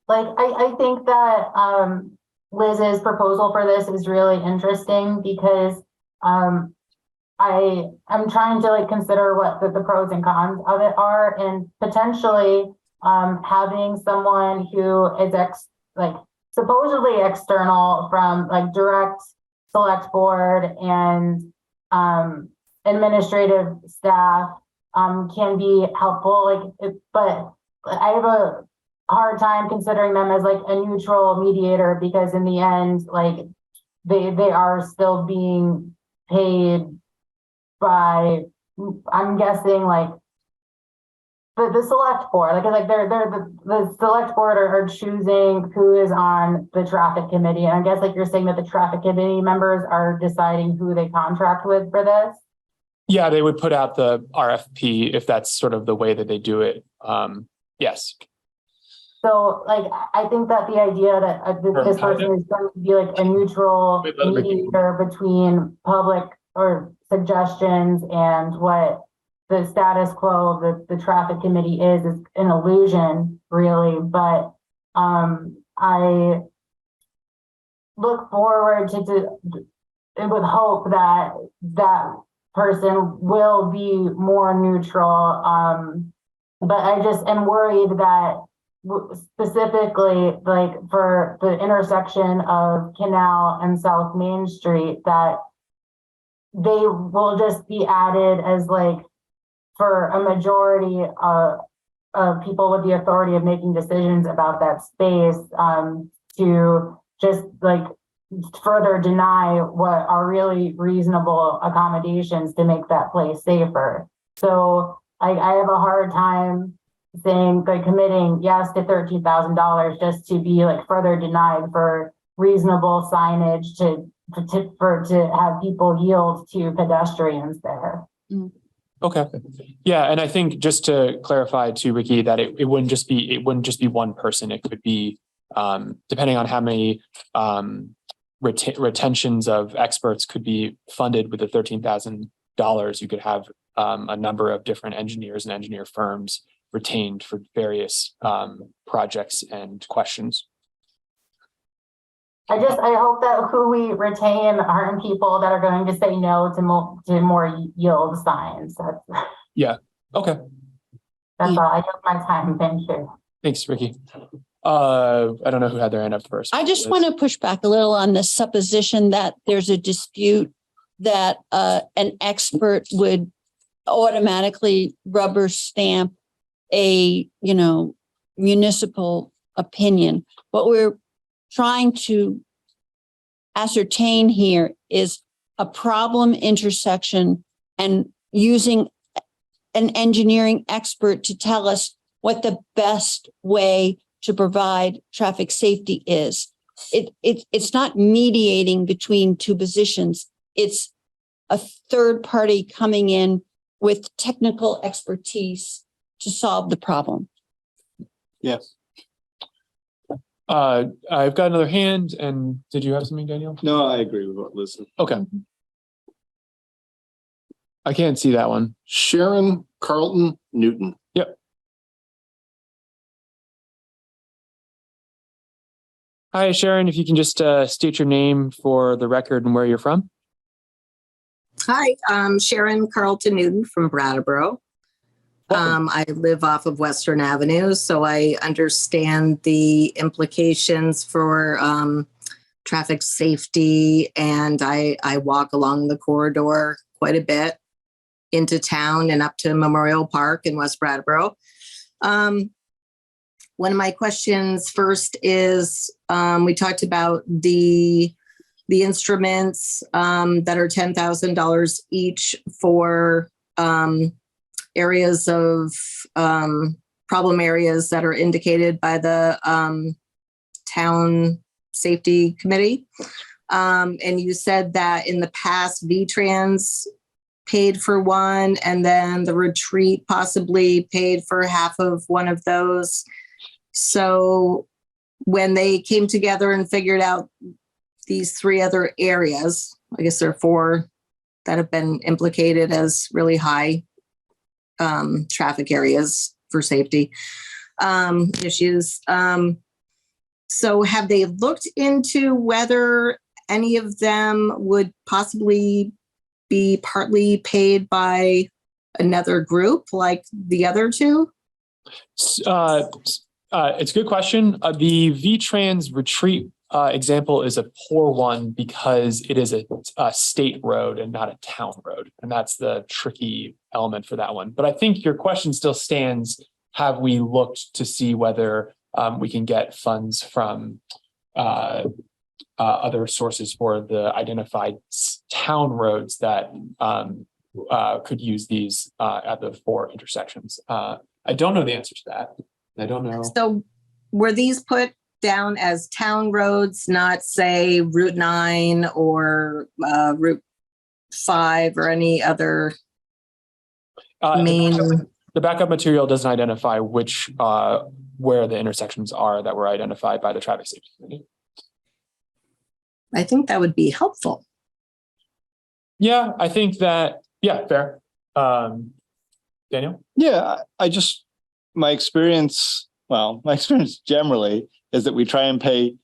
I think that Liz's proposal for this is really interesting because I am trying to consider what the pros and cons of it are, and potentially having someone who is supposedly external from direct select board and administrative staff can be helpful. But I have a hard time considering them as a neutral mediator, because in the end, they are still being paid by, I'm guessing, the select board. They're the select board are choosing who is on the traffic committee, and I guess you're saying that the traffic committee members are deciding who they contract with for this. Yeah, they would put out the RFP if that's sort of the way that they do it. Yes. So, I think that the idea that this person is going to be a neutral mediator between public or suggestions and what the status quo the traffic committee is an illusion, really. But I look forward to with hope that that person will be more neutral. But I just am worried that specifically for the intersection of Canal and South Main Street, that they will just be added as like for a majority of people with the authority of making decisions about that space, to just like further deny what are really reasonable accommodations to make that place safer. So I have a hard time saying, like, committing yes to $13,000 just to be like further denied for reasonable signage to have people yield to pedestrians there. Okay. Yeah. And I think just to clarify to Ricky that it wouldn't just be one person. It could be, depending on how many, retentions of experts could be funded with the $13,000, you could have, a number of different engineers and engineer firms retained for various, projects and questions. I hope that who we retain aren't people that are going to say no to more yield signs. Yeah. Okay. That's all. I took my time. Thank you. Thanks, Ricky. I don't know who had their hand up first. I just want to push back a little on the supposition that there's a dispute that an expert would automatically rubber stamp a, municipal opinion. What we're trying to ascertain here is a problem intersection and using an engineering expert to tell us what the best way to provide traffic safety is. It's not mediating between two positions. It's a third party coming in with technical expertise to solve the problem. Yes. I've got another hand, and did you have something, Daniel? No, I agree with what Liz said. Okay. I can't see that one. Sharon Carlton Newton. Yep. Hi, Sharon, if you can just state your name for the record and where you're from. Hi, I'm Sharon Carlton Newton from Brattleboro. I live off of Western Avenue, so I understand the implications for traffic safety, and I walk along the corridor quite a bit into town and up to Memorial Park in West Brattleboro. One of my questions first is, we talked about the instruments that are $10,000 each for areas of problem areas that are indicated by the town safety committee. And you said that in the past, VTrans paid for one, and then the retreat possibly paid for half of one of those. So when they came together and figured out these three other areas, I guess there are four that have been implicated as really high traffic areas for safety issues. So have they looked into whether any of them would possibly be partly paid by another group like the other two? It's a good question. The VTrans retreat example is a poor one because it is a state road and not a town road. And that's the tricky element for that one. But I think your question still stands. Have we looked to see whether we can get funds from other sources for the identified town roads that could use these at the four intersections? I don't know the answer to that. I don't know. So were these put down as town roads, not say Route 9 or Route 5 or any other main? The backup material doesn't identify which where the intersections are that were identified by the traffic safety committee. I think that would be helpful. Yeah, I think that, yeah, fair. Daniel? Yeah, my experience generally is that we try and pay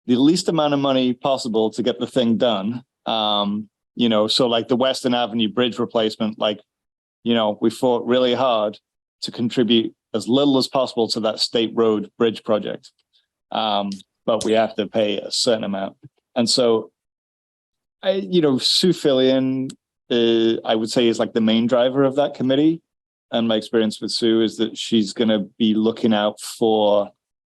the least amount of money possible to get the thing done. So like the Western Avenue bridge replacement, we fought really hard to contribute as little as possible to that state road bridge project. But we have to pay a certain amount. And so, Sue Fillion I would say is like the main driver of that committee. And my experience with Sue is that she's going to be looking out for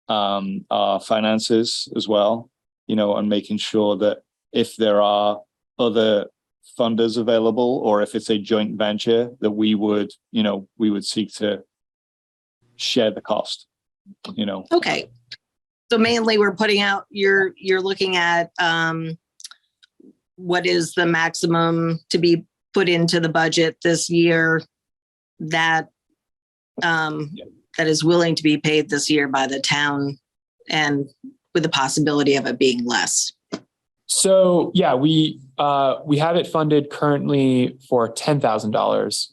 our finances as well, you know, and making sure that if there are other funders available, or if it's a joint venture, that we would seek to share the cost, you know. Okay. So mainly we're putting out, you're looking at what is the maximum to be put into the budget this year that that is willing to be paid this year by the town, and with the possibility of it being less. So yeah, we have it funded currently for $10,000,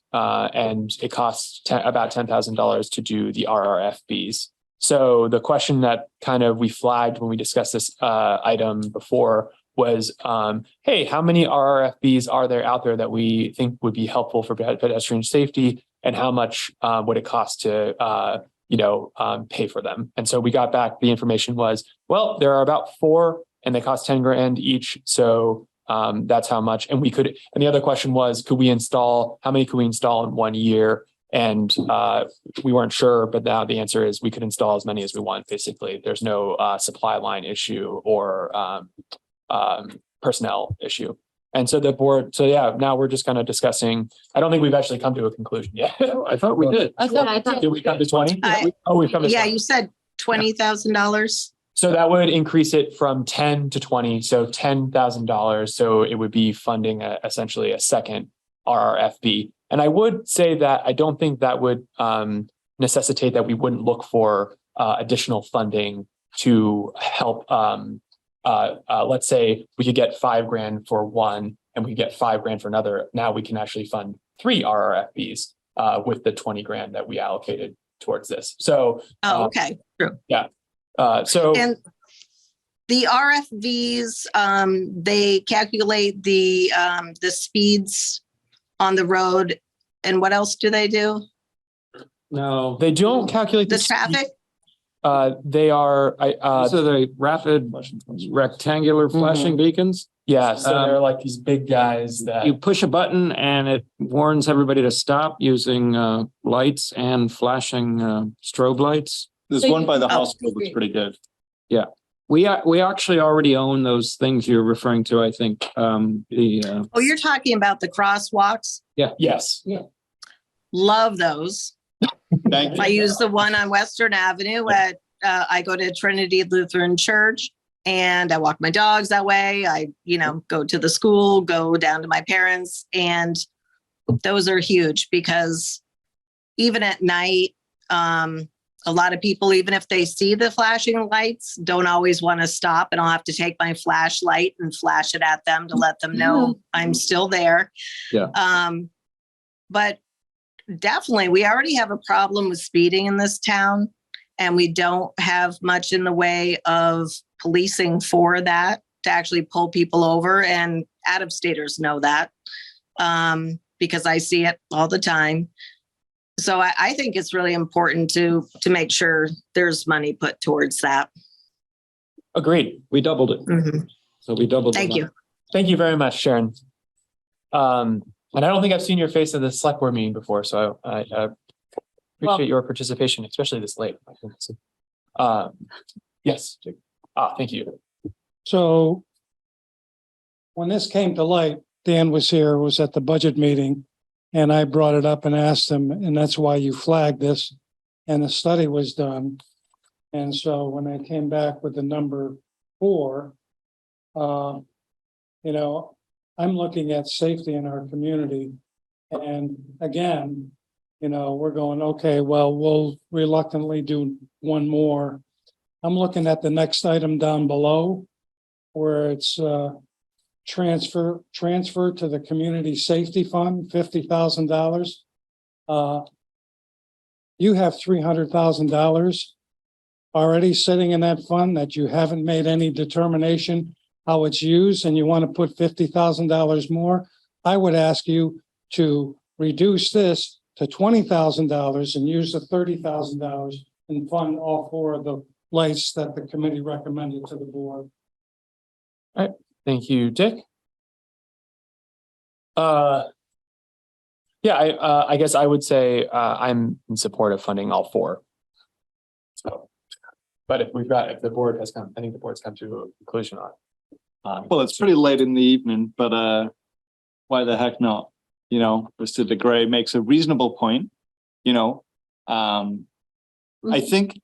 and it costs about $10,000 to do the RRFBs. So the question that kind of we flagged when we discussed this item before was, hey, how many RRFBs are there out there that we think would be helpful for pedestrian safety, and how much would it cost to pay for them? And so we got back, the information was, well, there are about 4 and they cost 10 grand each. So that's how much. And the other question was, how many could we install in 1 year? And we weren't sure, but now the answer is we could install as many as we want. Basically, there's no supply line issue or personnel issue. And so now we're just kind of discussing. I don't think we've actually come to a conclusion yet. I thought we did. Did we come to 20? We've come to 20. You said $20,000. So that would increase it from 10 to 20. So $10,000. So it would be funding essentially a second RRFB. And I would say that I don't think that would necessitate that we wouldn't look for additional funding to help. Let's say we could get $5 grand for one and we get $5 grand for another. Now we can actually fund 3 RRFBs with the 20 grand that we allocated towards this. So, okay, true. Yeah. And the RFVs, they calculate the speeds on the road, and what else do they do? No, they don't calculate the traffic. They are so the rapid rectangular flashing beacons. Yeah, so they're like these big guys that you push a button and it warns everybody to stop using lights and flashing strobe lights. There's one by the hospital that's pretty good. Yeah, we actually already own those things you're referring to. I think Oh, you're talking about the crosswalks? Yeah. Yes. Yeah. Love those. Thank you. I use the one on Western Avenue at I go to Trinity Lutheran Church and I walk my dogs that way. I, go to the school, go down to my parents, and those are huge because even at night, a lot of people, even if they see the flashing lights, don't always want to stop, and I'll have to take my flashlight and flash it at them to let them know I'm still there. Yeah. But definitely, we already have a problem with speeding in this town, and we don't have much in the way of policing for that to actually pull people over. And out-of-staters know that because I see it all the time. So I think it's really important to make sure there's money put towards that. Agreed. We doubled it. Mm-hmm. So we doubled. Thank you. Thank you very much, Sharon. And I don't think I've seen your face at the select board meeting before, so I appreciate your participation, especially this late. Yes. Thank you. So when this came to light, Dan was here, was at the budget meeting, and I brought it up and asked him, and that's why you flagged this, and the study was done. And so when I came back with the number 4, I'm looking at safety in our community. And again, we're going, okay, well, we'll reluctantly do one more. I'm looking at the next item down below where it's transfer to the community safety fund, $50,000. You have $300,000 already sitting in that fund that you haven't made any determination how it's used, and you want to put $50,000 more. I would ask you to reduce this to $20,000 and use the $30,000 and fund all 4 of the lights that the committee recommended to the board. All right. Thank you, Dick. Yeah, I guess I would say I'm in support of funding all four. So, but if the board has come, I think the board's come to a conclusion on. Well, it's pretty late in the evening, but why the heck not? You know, Mr. DeGray makes a reasonable point. You know, I think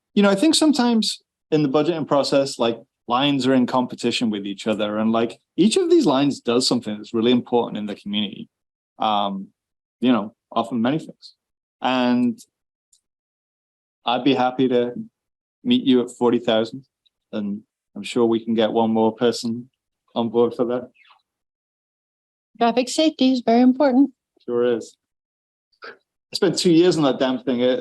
sometimes in the budgeting process, like lines are in competition with each other, and like each of these lines does something that's really important in the community. You know, often many things. And I'd be happy to meet you at 40,000, and I'm sure we can get one more person on board for that. Traffic safety is very important. Sure is. I spent 2 years on that damn thing at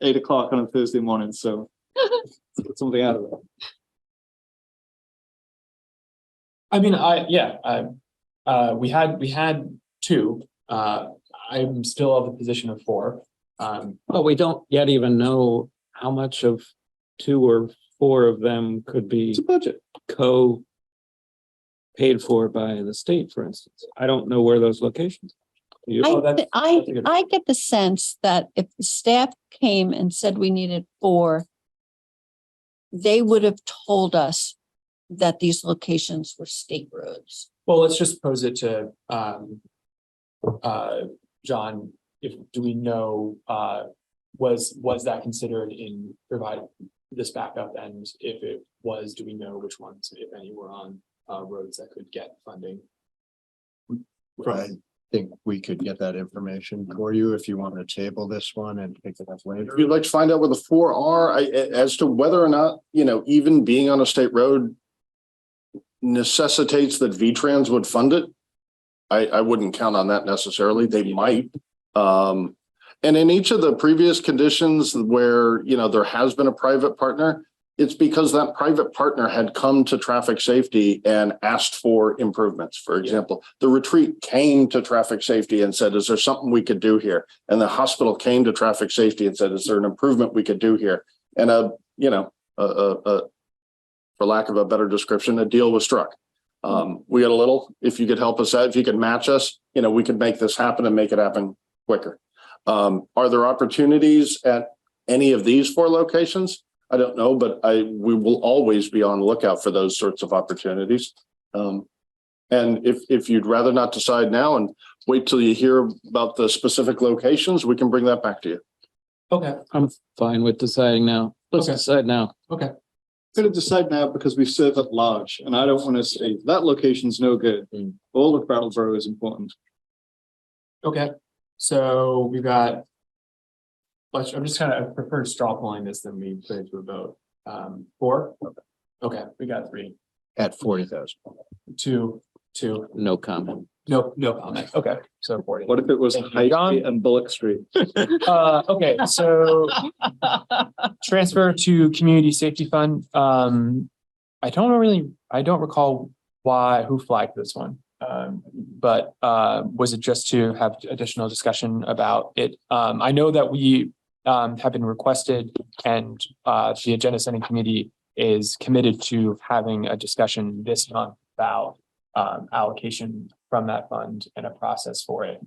8 o'clock on a Thursday morning, so let's get something out of it. I mean, we had two. I'm still of the position of four. But we don't yet even know how much of 2 or 4 of them could be budget paid for by the state, for instance. I don't know where those locations are. I get the sense that if the staff came and said we needed 4, they would have told us that these locations were state roads. Well, let's just pose it to John. Do we know was that considered in providing this backup? And if it was, do we know which ones, if any, were on roads that could get funding? I think we could get that information for you if you want to table this one and pick it up later. If you'd like to find out where the 4 are, as to whether or not, you know, even being on a state road necessitates that VTrans would fund it, I wouldn't count on that necessarily. They might. And in each of the previous conditions where, you know, there has been a private partner, it's because that private partner had come to traffic safety and asked for improvements. For example, the retreat came to traffic safety and said, is there something we could do here? And the hospital came to traffic safety and said, is there an improvement we could do here? And for lack of a better description, a deal was struck. We got a little, if you could help us out, if you could match us, you know, we could make this happen and make it happen quicker. Are there opportunities at any of these 4 locations? I don't know, but we will always be on the lookout for those sorts of opportunities. And if you'd rather not decide now and wait till you hear about the specific locations, we can bring that back to you. Okay. I'm fine with deciding now. Let's decide now. Okay. I'm going to decide now because we serve at large, and I don't want to say that location's no good. All of Brattleboro is important. Okay. So we've got, I'm just kind of prefer straw polling this than we put it to a vote. 4? Okay, we got 3. At 40,000. 2. No comment. No comment. Okay, so 40. What if it was High Street and Bullock Street? Okay, so transfer to community safety fund. I don't recall who flagged this one. But was it just to have additional discussion about it? I know that we have been requested, and the agenda setting committee is committed to having a discussion this month about allocation from that fund and a process for it.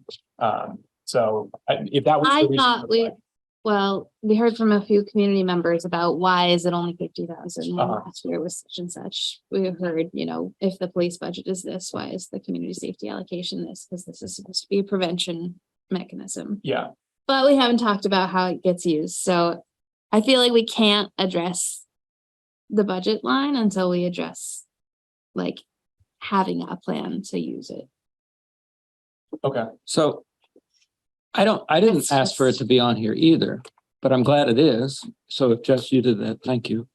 So if that was the reason we heard from a few community members about why is it only 50,000 when last year was such and such. We heard, you know, if the police budget is this, why is the community safety allocation this? Because this is supposed to be a prevention mechanism. Yeah. But we haven't talked about how it gets used. So I feel like we can't address the budget line until we address like having a plan to use it. Okay. So I didn't ask for it to be on here either, but I'm glad it is. So if Jess, you did that, thank you.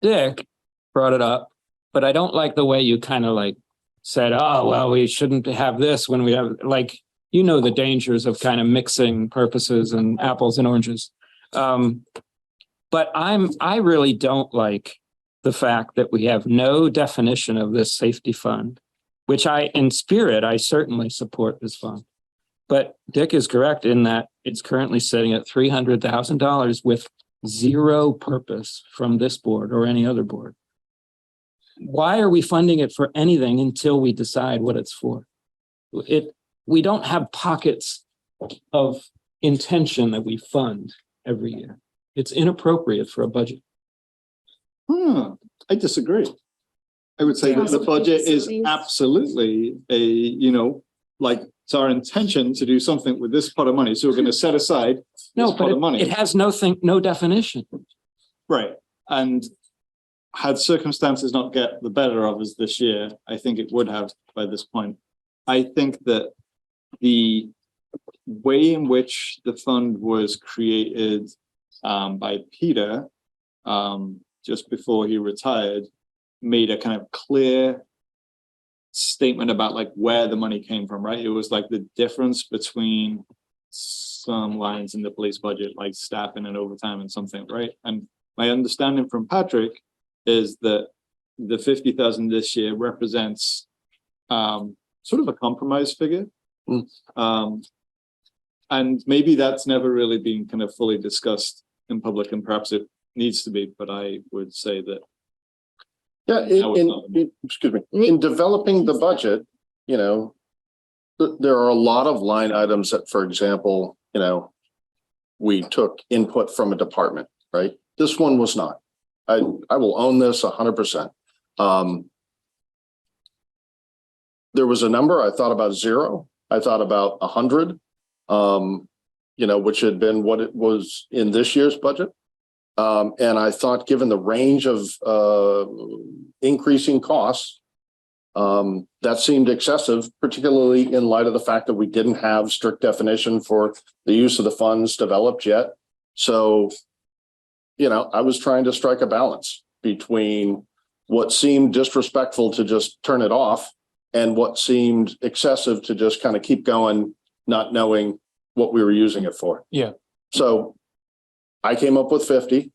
Dick brought it up, but I don't like the way you kind of like said, oh, well, we shouldn't have this when we have, like, you know, the dangers of kind of mixing purposes and apples and oranges. But I really don't like the fact that we have no definition of this safety fund, which in spirit, I certainly support this fund. But Dick is correct in that it's currently sitting at $300,000 with zero purpose from this board or any other board. Why are we funding it for anything until we decide what it's for? we don't have pockets of intention that we fund every year. It's inappropriate for a budget. I disagree. I would say that the budget is absolutely it's our intention to do something with this pot of money. So we're going to set aside this pot of money. It has no definition. Right. And had circumstances not get the better of us this year, I think it would have by this point. I think that the way in which the fund was created by Peter just before he retired made a kind of clear statement about like where the money came from, right? It was like the difference between some lines in the police budget, like staffing and overtime and something, right? And my understanding from Patrick is that the 50,000 this year represents sort of a compromise figure. And maybe that's never really been kind of fully discussed in public, and perhaps it needs to be, but I would say that excuse me, in developing the budget, there are a lot of line items that, for example, we took input from a department, right? This one was not. I will own this 100%. There was a number, I thought about 0. I thought about 100, which had been what it was in this year's budget. And I thought, given the range of increasing costs, that seemed excessive, particularly in light of the fact that we didn't have strict definition for the use of the funds developed yet. So, I was trying to strike a balance between what seemed disrespectful to just turn it off and what seemed excessive to just kind of keep going, not knowing what we were using it for. Yeah. So I came up with 50.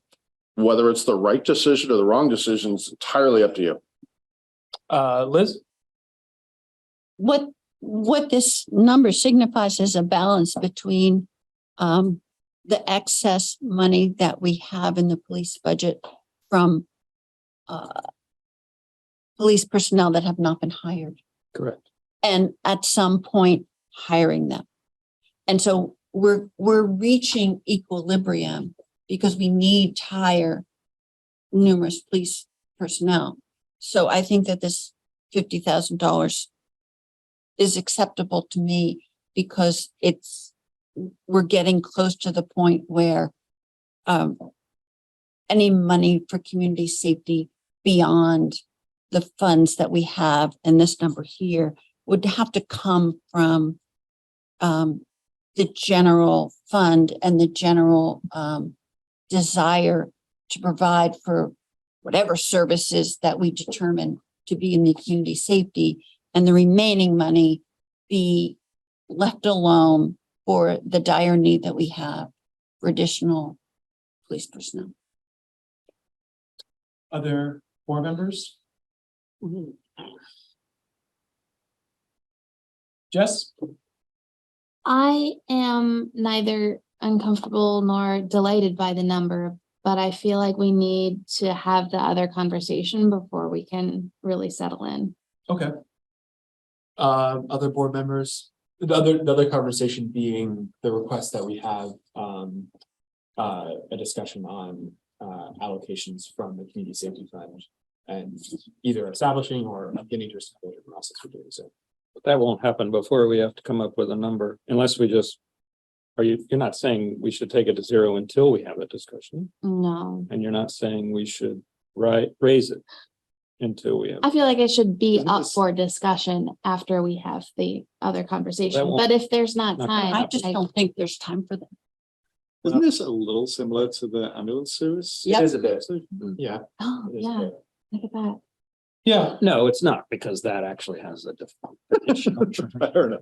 Whether it's the right decision or the wrong decision is entirely up to you. Liz? What this number signifies is a balance between the excess money that we have in the police budget from police personnel that have not been hired. Correct. And at some point hiring them. And so we're reaching equilibrium because we need to hire numerous police personnel. So I think that this $50,000 is acceptable to me because we're getting close to the point where any money for community safety beyond the funds that we have and this number here would have to come from the general fund and the general desire to provide for whatever services that we determine to be in the community safety, and the remaining money be left alone for the dire need that we have for additional police personnel. Other board members? Jess? I am neither uncomfortable nor delighted by the number, but I feel like we need to have the other conversation before we can really settle in. Okay. Other board members, the other conversation being the request that we have a discussion on allocations from the community safety fund and either establishing or beginning to establish a process for doing so. But that won't happen before we have to come up with a number, unless we just, you're not saying we should take it to 0 until we have a discussion. No. And you're not saying we should raise it until we have. I feel like it should be up for discussion after we have the other conversation, won't- but if there's not time. I just don't think there's time for that. Isn't this a little similar to the ambulance service? Yep. It is a bit. Yeah. Oh, It is yeah, a bit. look at that. Yeah. No, it's not, because that actually has a definition. Fair enough.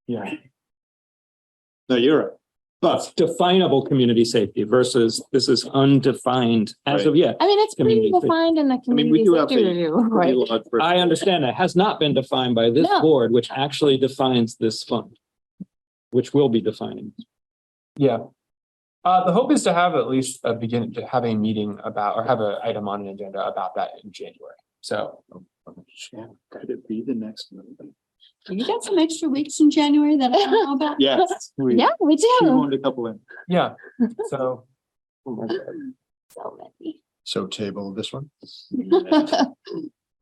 Yeah. No, you're right. But definable community safety versus this is undefined as of yet. I mean, it's pretty Community safety. defined in the community safety review, right? I understand that has not been defined by this No. board, which actually defines this fund, which will be defining. Yeah. The hope is to have at least to have a meeting about, or have an item on an agenda about that in January. So Could it be the next meeting? You got some extra weeks in January that I don't know about? Yes. Yeah, we do. Shoehorned a couple in. Yeah, so. So many. So table this one.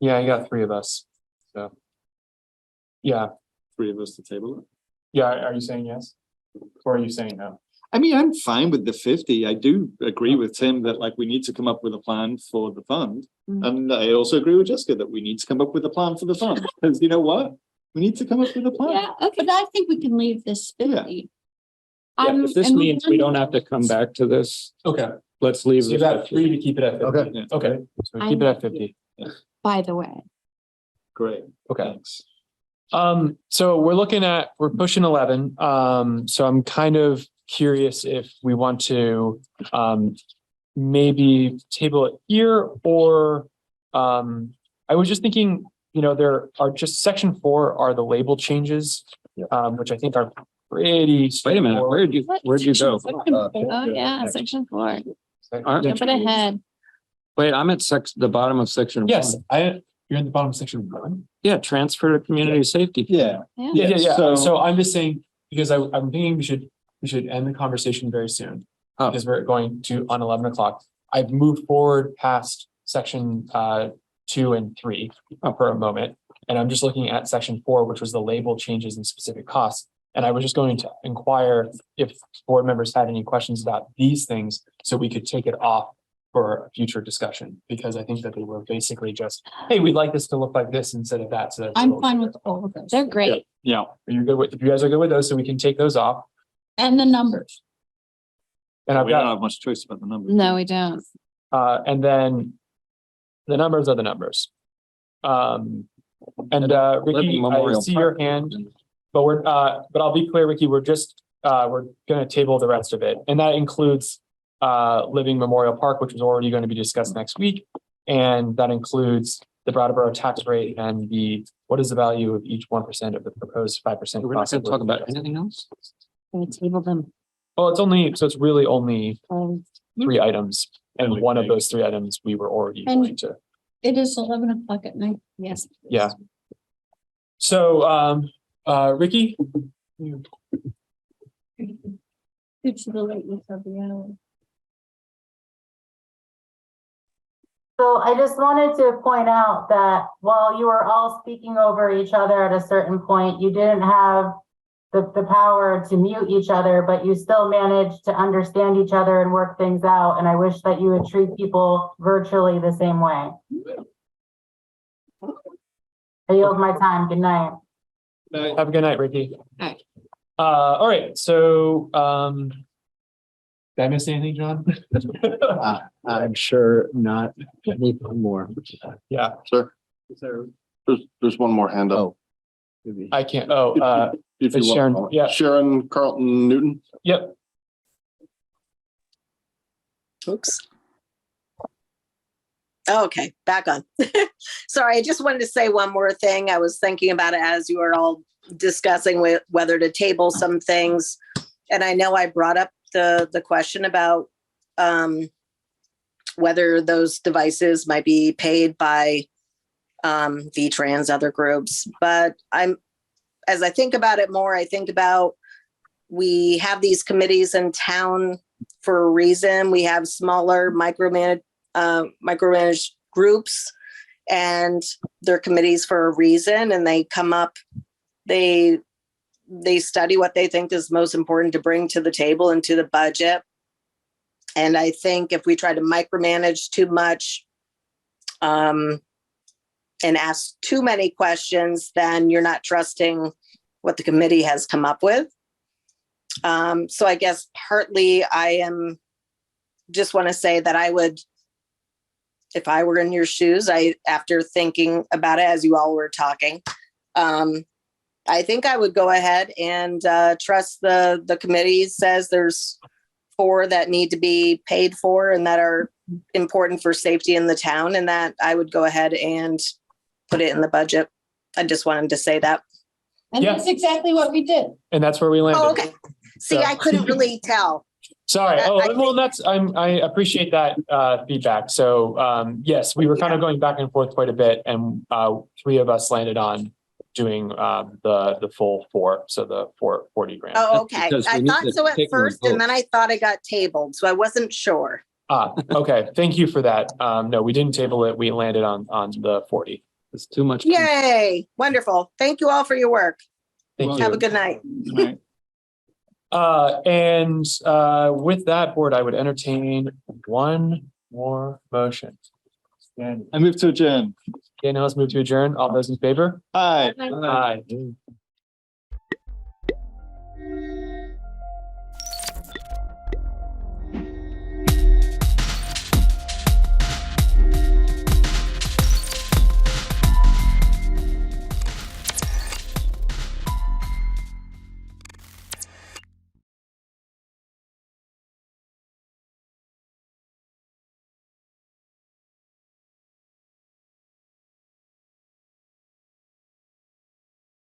Yeah, you got three of us, so. Yeah, 3 of us to table it. yeah, are you saying yes? Or are you saying no? I mean, I'm fine with the 50. I do agree with Tim that like we need to come up with a plan for the fund. And I also agree with Jessica that we need to come up with a plan for the fund. Because you know what? We need to come up with a plan. Yeah, okay, but I think we can leave this 50. Yeah, if this means we don't have to come back to this, Okay, let's leave. so you the got 50. 3 to keep it at 50. Okay. Okay, so we keep it at 50. By the way. Great. Okay. Thanks. So we're pushing 11. So I'm kind of curious if we want to maybe table it here or I was just thinking, there are just section 4 are the label changes, which I think are pretty. Wait a minute, where'd you go? Oh, yeah, section 4. Aren't- Jumping ahead. Wait, I'm at the bottom of section. Yes, 1. you're in the bottom of section 1. Yeah, transfer to community safety. Yeah. Yeah. So- So I'm just saying, because I'm thinking we should end the conversation very soon. Oh. Because we're going to on 11 o'clock. I've moved forward past section 2 and 3 for a moment. And I'm just looking at section 4, which was the label changes and specific costs. And I was just going to inquire if board members had any questions about these things, so we could take it off for a future discussion, because I think that they were basically just, hey, we'd like this to look like this instead of that. So I'm fine with all of those. They're great. Yeah. You're good with, if you guys are good with those, so we can take those off. And the numbers. And I've We don't got, have much choice about the numbers. No, we don't. and then the numbers are the numbers. And Ricky, Living I Memorial see Park. your hand, but but I'll be clear, Ricky, we're gonna table the rest of it. And that includes Living Memorial Park, which is already going to be discussed next week. And that includes the Brattleboro tax rate and what is the value of each 1% of the proposed 5%. We're not going to talk about anything else? We table them. Well, it's really only 3 items. And one of those 3 items we were already And- going to. It is 11 o'clock at night. Yes. Yeah. So, Ricky, It's the lateness of the hour. So I just wanted to point out that while you were all speaking over each other at a certain point, you didn't have the power to mute each other, but you still managed to understand each other and work things out. And I wish that you would treat people virtually the same way. I yield my time. Good night. have a good night, Ricky. Alright. All right, so, did I miss anything, John? I'm sure not anything more. Yeah, Sir, there's one more hand up. Oh. Maybe. I can't, If it's you Sharon, want. yeah. Sharon Carlton Newton. Yep. Oops. Okay, back on. Sorry, I just wanted to say one more thing. I was thinking about it as you were all discussing whether to table some things. And I know I brought up the question about whether those devices might be paid by VTrans, other groups. But as I think about it more, I think about we have these committees in town for a reason. We have smaller micromanaged groups, and they're committees for a reason, and they come up, they study what they think is most important to bring to the table and to the budget. And I think if we try to micromanage too much and ask too many questions, then you're not trusting what the committee has come up with. So I guess partly just want to say that I would, if I were in your shoes, after thinking about it as you all were talking, I think I would go ahead and trust the committee says there's 4 that need to be paid for and that are important for safety in the town, and that I would go ahead and put it in the budget. I just wanted to say that. And Yeah. that's exactly what we did. And that's where we landed. Oh, okay. See, So- I couldn't really tell. Sorry. I Well, I appreciate that feedback. So yes, we were kind of going back and forth quite a bit, and 3 of us landed on doing the full 40 grand. Oh, okay. because we I need thought to so at take more first, and then votes. I thought it got tabled, so I wasn't sure. Okay, thank you for that. No, we didn't table it. We landed on the 40. It's too much. Yay, wonderful. Thank you all for your work. Thank Have you. a good night. And with that, board, I would entertain one more motion. I move to adjourn. Okay, now let's move to adjourn. All those in favor? Aye. Aye.